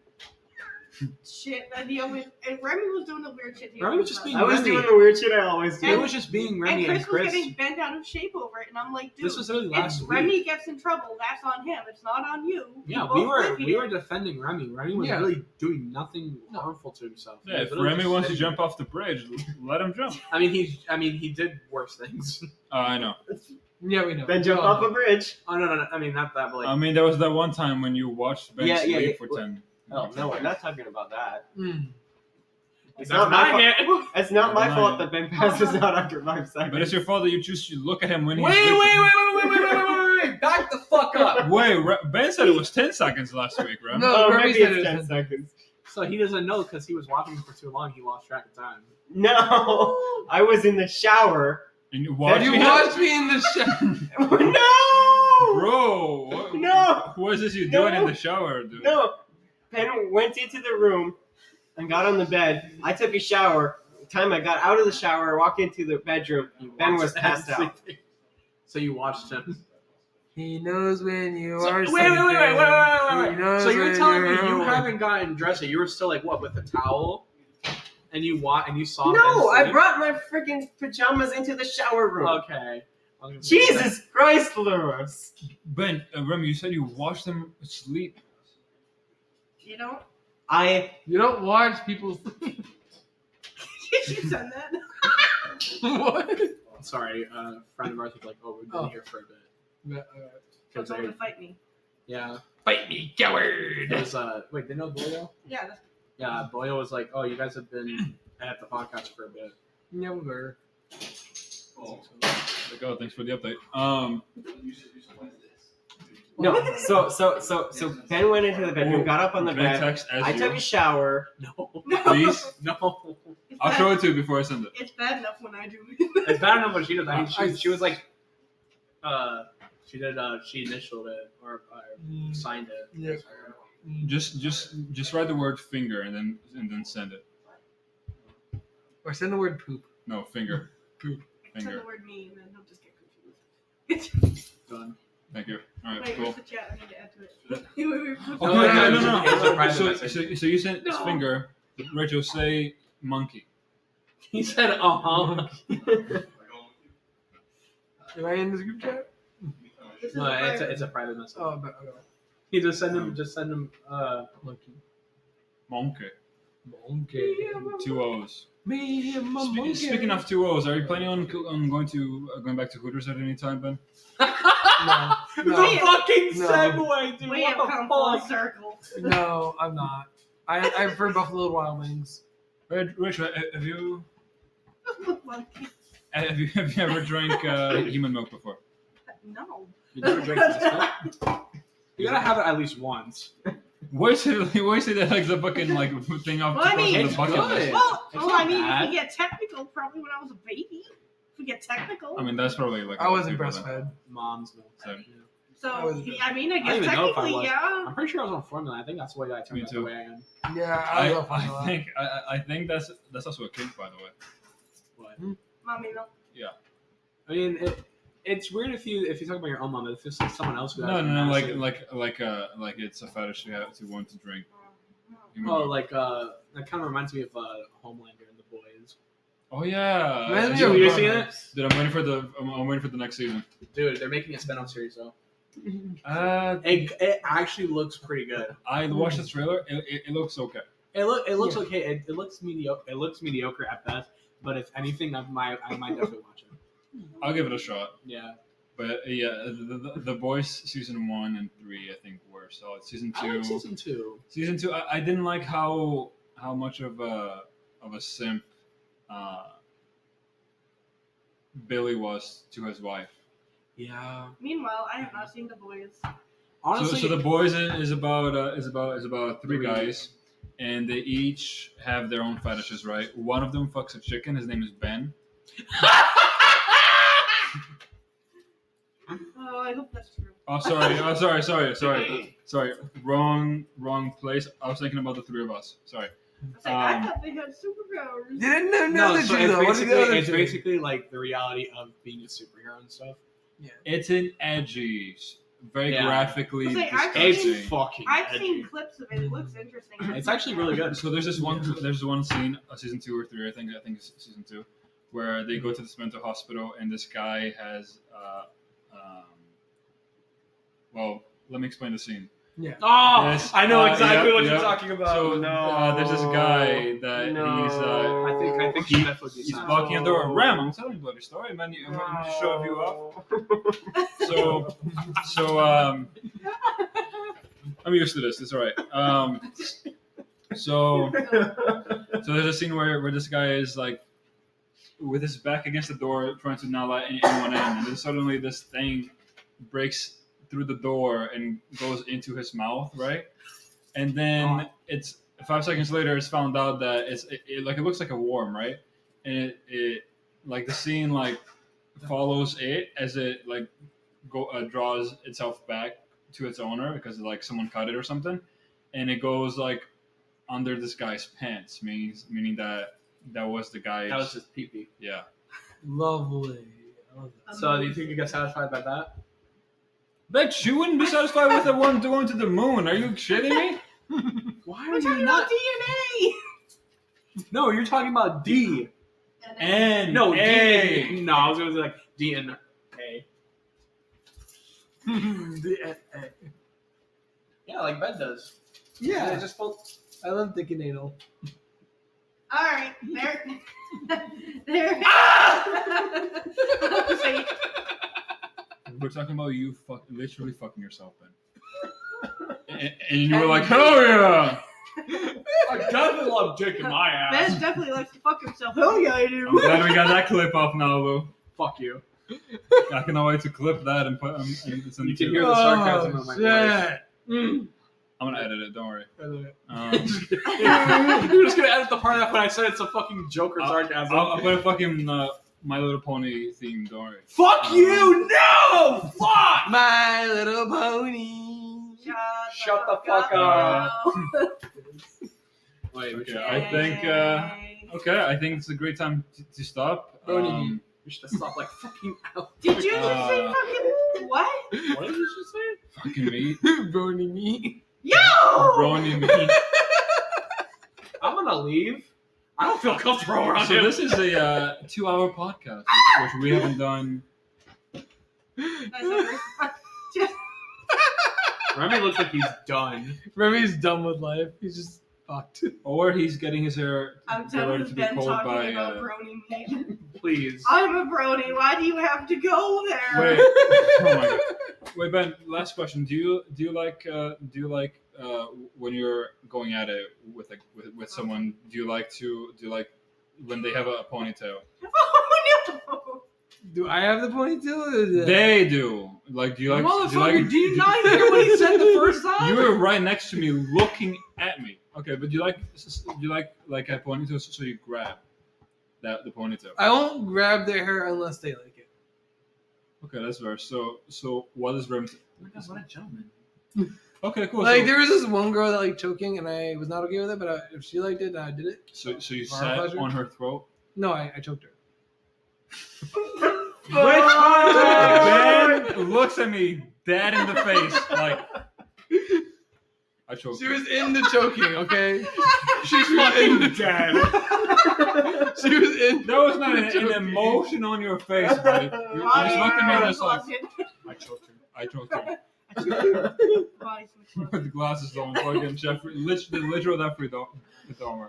shit that he always. And Remy was doing the weird shit. He Remy always was just does. being I was Remy. doing the weird shit I always it do. was just being And Remy Chris, and Chris. was getting bent out of shape over it, and I'm like, dude, This was really if last week. Remy gets in trouble, that's on him. It's not on you. Yeah, both we live were here. defending Remy. Remy was Yeah. really doing nothing harmful to himself. He Yeah, was if literally Remy just wants to sitting jump off the bridge, let him jump. there. I mean, he did worse things. Oh, I know. Yeah, we know. Then jump off a bridge. Oh no! I mean, not that, but like, I mean, there was that one time when you watched Ben Yeah, sleep yeah. for 10. Oh, no, we're not talking about that. Mm. It's that's not my mine. fault. It's not my Mine. fault that Ben passes out after 5 seconds. But it's your fault that you choose to look at him when he's Wait! sleeping. Back the fuck up. Wait, Ben said it was 10 seconds last week, right? No. Oh, Remy maybe said it's it 10 was seconds. So he doesn't know because he was watching for too long. He lost track of time. No, I was in the shower. And you Why watched You me? watched me in the show. No! Bro, what, No! what is this you No. doing in the shower, dude? No! Ben went into the room and got on the bed. I took a shower. The time I got out of the shower, walked into the bedroom, You Ben watched was that passed out. sleeping. So you watched him. He knows when you So, are wait. sleeping. He knows So you're when telling me you're you awake. haven't gotten dressed yet? You were still like what with a towel, and you saw. No, Ben I sleep? brought my freaking pajamas into the shower room. Okay. Jesus Christ, Lewis. Ben, Remy, you said you watched them sleep. You know, You don't watch people. you said that. What? Sorry, a friend of ours was like, "Oh, we've been Oh. here for a bit." Yeah, So someone to fight me. Yeah. Fight me, coward! It was wait, they know Boyle? Yeah, that's Yeah, Boyle was like, "Oh, you guys have been at the podcast for a bit." yeah, we were. Like, oh, thanks for the update. No, so Ben went into the bedroom, got up on the Ben bed. text as I you. took a shower. No. Please? No. it's I'll bad- show it to you before I send it. It's bad enough when I do. It's bad enough what she does. I mean, I- she was like, she did, she initialed it or signed it. Yeah. Just write the word finger and then send it. Or send the word poop. No, finger. Send Finger. the word me and then he'll just get confused. Done. Thank you. All right, Wait, cool. where's the chat? I need to add to it. Wait, Oh, No, no, no, no, it's a no. private So, message. so you sent No. finger. Rachel, say monkey. He said, "Uh-huh." Am I in this group chat? This is No, a it's private. a private message. Oh, but okay. He just send him. Monkey. Monkey. Monkey. 2 O's. Me and my monkey. Speaking of 2 O's, are you planning on going back to Hooters at any time, Ben? No, The no, fucking No. segue, dude. We have What come the full fuck? circle. no, I'm not. I prefer Buffalo Wild Wings. Rachel, have you Monkey. have you ever drank human milk before? No. You never drank this milk? You gotta have it at least once. Why is it that like the fucking like thing off Well, I mean, the it's bucket good. list? Well, It's I not mean, bad. if we get technical, probably when I was a baby. If we get technical. I mean, that's probably like. I wasn't people then. breastfed. Mom's milk. So- so, I was- I mean, I I guess don't even know if I technically, was. yeah. I'm pretty sure I was on formula. I think that's why I turned Me out too. the way I am. Yeah, I love I Buffalo. think I think that's also a kink, by the way. But Mommy milk. I mean, it's weird if you talk about your own mom. If it's like someone else who has No, a no, massive- like it's a fetish to want to drink. human Oh, milk. like that kind of reminds me of Homelander and the Boys. Oh yeah. Reminds me Dude, of you Buffalo. seen it? Dude, I'm waiting for the next season. Dude, they're making a spin-off series though. I It actually looks pretty good. watched the trailer. It looks okay. It looks Yeah. okay. It looks mediocre. It looks mediocre at best. But if anything, I might definitely watch it. I'll give it a shot. Yeah. But yeah, the Boys season 1 and 3 I think were solid. Season 2. I like season 2. Season 2, I didn't like how much of a simp Billy was to his wife. Yeah. Meanwhile, I have not seen The Boys. Honestly, So the Boys is about three Three. guys, and they each have their own fetishes, right? One of them fucks a chicken. His name is Ben. I hope that's true. Oh, sorry. Wrong place. I was thinking about the three of us. Sorry. I was like, I thought they had superpowers. Didn't know No, the so truth, though. What are the other it's two? basically like the reality of being a superhero and stuff. It's an edgy, very Yeah. graphically I was like, I've disgusting. It's fucking I've edgy. seen clips of it. It looks interesting. It's actually really good. So there's one scene, season 2 or 3, I think it's season 2, where they go to this mental hospital and this guy has, well, let me explain the scene. Yeah. Oh, Yes, I know exactly what yeah. you're talking about. So there's this guy that I think he- definitely he's blocking a door. Ram, I'm telling you a bloody story, man. I'm going to show you off. So I'm used to this. It's all right. So there's a scene where this guy is like with his back against the door, trying to not let anyone in, and then suddenly this thing breaks through the door and goes into his mouth, right? And then it's 5 seconds later, it's found out that it looks like a worm, right? And it like the scene like follows it as it like draws itself back to its owner because like someone cut it or something, and it goes like under this guy's pants, meaning that was the guy's. That was his pee-pee. Yeah. Lovely. I love that. So do you think you got satisfied by that? Bet you wouldn't be satisfied with the one going to the moon. Are you shitting me? Why We're are talking you about not? DNA. No, you're talking about D. And No, A. D. No, I was going to say like DNA. Yeah, like Ben does. Yeah. Just full. I love dick and anal. All right, there. See, We're talking about you literally fucking yourself, Ben. And you were like, hell yeah! I definitely love dick in my ass. Ben definitely likes to fuck himself. Hell yeah, I I'm do. glad we got that clip off now, Lou. Fuck you. I cannot wait to clip that and put and send You it can to hear you. the sarcasm in my shit. voice. I'm gonna edit it, don't worry. I love it. You're just gonna edit the part out when I said it's a fucking Joker sarcasm. I'll put a fucking My Little Pony theme, don't worry. Fuck you! No! Fuck! My Little Pony. Shut the fuck up. Wait, okay, I think it's a great time to stop. You should have stopped like fucking out. Did you just say fucking what? What did you just say? Fucking meat. Bony me. Yo! Brony meat. I'm gonna leave. I don't feel comfortable around So him. this is a 2-hour podcast, which we haven't done. Remy looks like he's done. Remy's done with life. He's just fucked. Or he's getting his hair I'm get done ready with to be Ben pulled talking by. about brony meat. Please. I'm a brony. Why do you have to go there? Wait, oh my God. Wait, Ben. Last question. Do you like when you're going at it with someone? Do you like when they have a ponytail? Oh no! Do I have the ponytail? They do. Like, do you like? Motherfucker, do you not hear what he said the first time? You were right next to me, looking at me. Okay, but do you like a ponytail? So you grab the ponytail. I won't grab their hair unless they like it. Okay, that's fair. So what is Rem? Oh my God, what a gentleman. Okay, cool. Like so, there was this one girl that liked choking, and I was not okay with it. But if she liked it, then I did it. so you For our sat pleasure? on her throat. No, I choked her. Ben looks at me dead in the face, like I choked. She her. was into choking. Okay. She's fucking dead. She was in. There was not an emotion on your face, buddy. You just looked at me and just like I choked her. I choked her. Body With the glasses on, fucking Jeffrey, the literal Jeffrey Dahmer.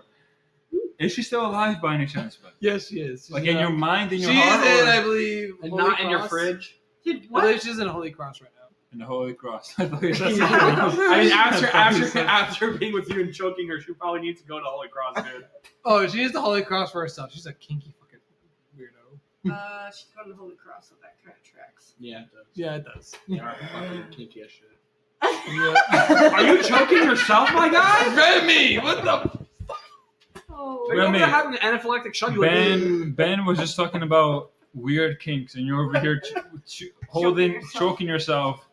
Is she still alive by any chance, Ben? Yes, she is. Like in your mind, in your She's heart, in, or I believe, And Holy not in your Cross. fridge. Dude, I what? believe she's in Holy Cross right now. in the Holy Cross? I thought you said Yeah. something else. I mean, I thought you said- after being with you and choking her, she probably needs to go to Holy Cross, dude. Oh, she is the Holy Cross for herself. She's a kinky fucking weirdo. She's going to Holy Cross, so that kind of tracks. Yeah, it does. Yeah, it does. Yeah, fucking kinky as shit. Yeah. Are you choking yourself, my guy? Remy, what the? Oh. Are you over Remy. there having an anaphylactic shock? You like, Ben was just talking about weird kinks, and you're over here holding, yourself. choking yourself.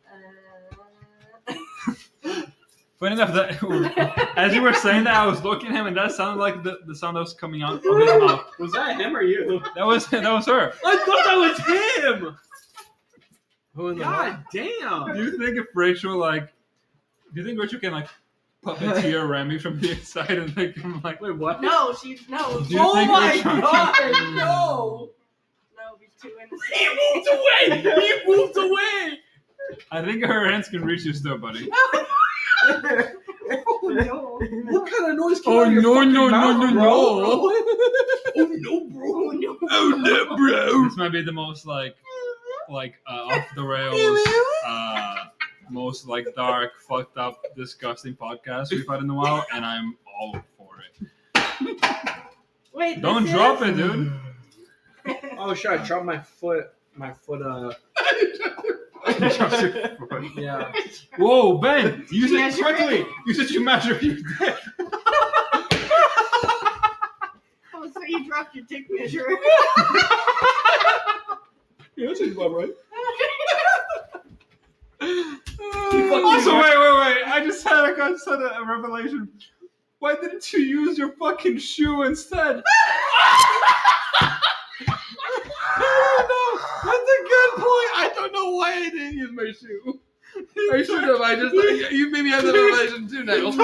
Funny enough, that as you were saying that, I was looking at him, and that sounded like the sound that was coming out of his mouth. Was that him or you? That was her. I thought that was him. Who in the God damn. Do you think if Rachel can like puppeteer Remy from the inside and make him like? Wait, what? No, she's no. Do you think Rachel can- no. No, he's too He innocent. moved away. He moved away. I think her hands can reach you still, buddy. Oh no. What kind of noise came Oh out of your no fucking no mouth, no no bro? no! Oh no, bro. Oh no. Oh no, bro. This might be the most like off the rails, most like dark, fucked up, disgusting podcast we've had in a while, and I'm all for it. Wait. Don't this drop is- it, dude. Oh shit! I dropped my foot. My foot. Yeah. Whoa, Ben! You said Measure correctly. it. You said you measure your dick. Oh, so you dropped your dick measure. Yeah, that's about right. Also, wait! I just had a revelation. Why didn't you use your fucking shoe instead? That's a good point. I don't know why I didn't use my shoe. I should have. I just you maybe have the revelation too now. And it's,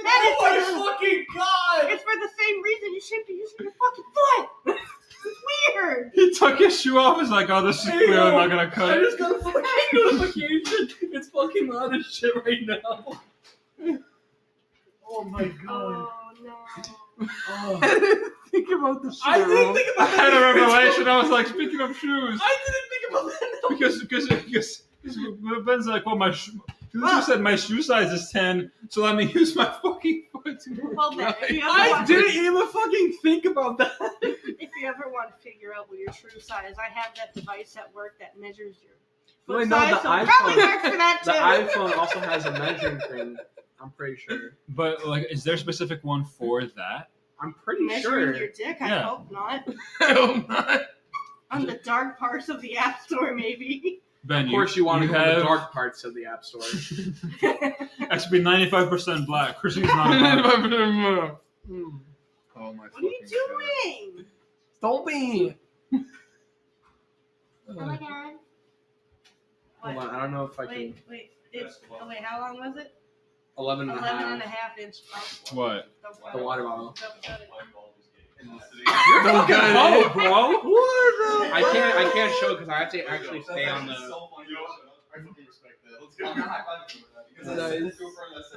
Oh my fucking god! it's for the same reason you shouldn't be using your fucking foot. It's weird. He took his shoe off. He's like, "Oh, this is Hey, clearly yo, not gonna cut I it." just got a fucking notification. It's fucking loud as shit right now. Oh my god. Oh no. Oh. Think about the shoe. I didn't think I about had a that. revelation. I was like, speaking of shoes, I didn't think about that. because Ben's like, well, my shoe. You said my shoe size is 10, so let me use my fucking foot. Well, Ben, if you ever I want- didn't even fucking think about that. If you ever want to figure out what your true size, I have that device at work that measures your foot Wait, no, size. the So it probably iPhone- works for that The too. iPhone also has a measuring thing. I'm pretty sure. But like, is there a specific one for that? I'm pretty Measuring sure. your dick, I Yeah. hope not. I hope not. On the dark parts of the App Store, maybe. Ben, Of course, you want to go to have the dark parts of the App Store. Has to be 95% black. Chrissy's not black. Oh my What are you doing? Don't be. Oh my god. Hold on, I don't know if I can. Wait. Wait, how long was it? 11 and a 11 and a half. half inch. Oh, What? don't cut The it. water bottle. Don't cut it. You're Don't fucking cut low, it. bro. What I can't show because I have to actually stay on the.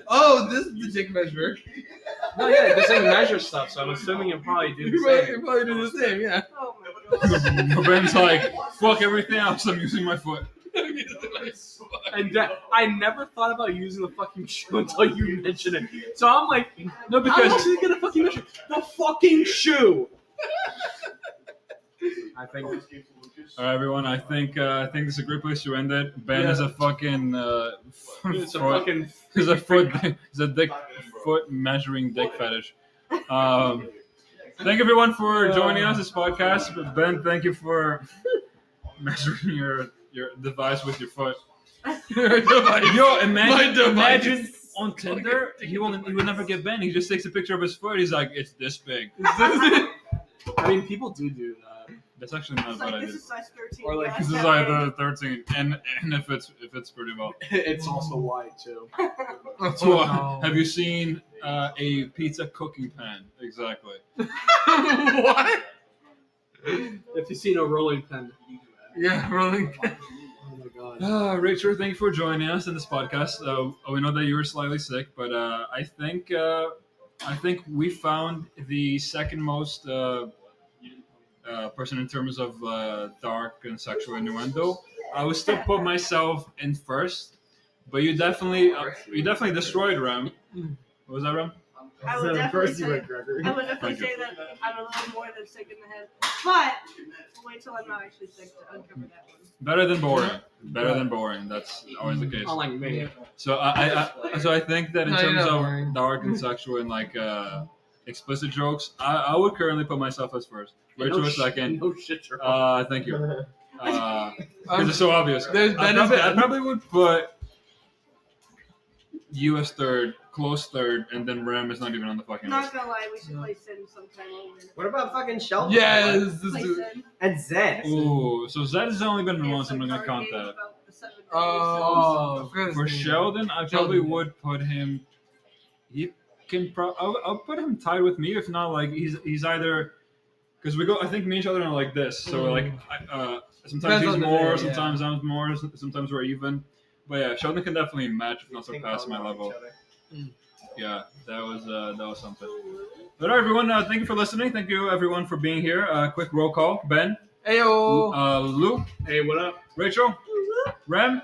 Oh, this is the dick measure. No, yeah, this thing measures stuff, so I'm assuming you'll probably do the You same. probably do the same, yeah. Oh my god. Ben's like, fuck everything else. I'm using my foot. And I never thought about using the fucking shoe until you mentioned it. So I'm like, No, how else because is he gonna fucking measure the fucking shoe? I think. all right, everyone. I think this is a great place to end it. Ben Yeah. is a fucking. It's a fucking. He's a foot. He's a dick foot measuring dick fetish. Thank everyone for joining us this podcast. Ben, thank you for measuring your device with your foot. Yo, imagine on Tinder, he will never get Ben. He just takes a picture of his foot. He's like, it's this big. I mean, people do that. That's actually not a It's bad like, idea. this is size 13. Or like, yeah, This is it's like that the 13, and if it's pretty well. It's also wide too. So, have you seen a pizza cooking pan? Exactly. What? If you've seen a rolling pin. Yeah, rolling. Oh my god. Rachel, thank you for joining us in this podcast. We know that you were slightly sick, but I think we found the second most person in terms of dark and sexual innuendo. I would still put myself in first, but you definitely destroyed Rem. What was that, Rem? I would definitely say that I'm a little more than sick in the head. But wait till I'm not actually sick to uncover that one. Better than boring. Better than boring. That's always the case. Unlike me. So I think that in No, you're terms not of boring. dark and sexual and like explicit jokes, I would currently put myself as first. Rachel No is second. No shit, you're wrong. Thank you. Because it's so obvious. There's Ben I probably would put you as third, close third, and then Rem is not even on the fucking list. Not gonna lie, we should play Sim sometime over. What about fucking Sheldon? Yes. Play Sim. And Zed. Ooh, so Zed has only been Yeah, once. some I'm not gonna card count games that. about the 7 days. Oh, For Sheldon, I probably Sheldon. would put him. He can. I'll put him tied with me. If not, like he's either because we go. I think me and Sheldon are like this. So like, sometimes Depends he's on the more. day, yeah. Sometimes I'm more. Sometimes we're even. But yeah, Sheldon can definitely match, if not Think surpass all my about level. each other. Yeah, that was something. But all right, everyone, thank you for listening. Thank you everyone for being here. Quick roll call: Ben, Ayo. Lou, Hey, what up? Rachel, Rem.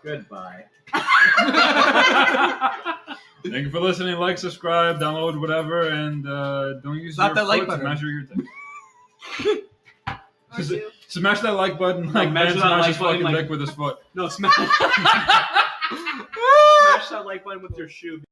Goodbye. Thank you for listening. Like, subscribe, download, whatever, and don't use Slap your that like foot to button. measure your dick. Or two. Smash that like button like measure Ben that like smashes button, fucking like- dick with his foot. No, smash that like button with your shoe.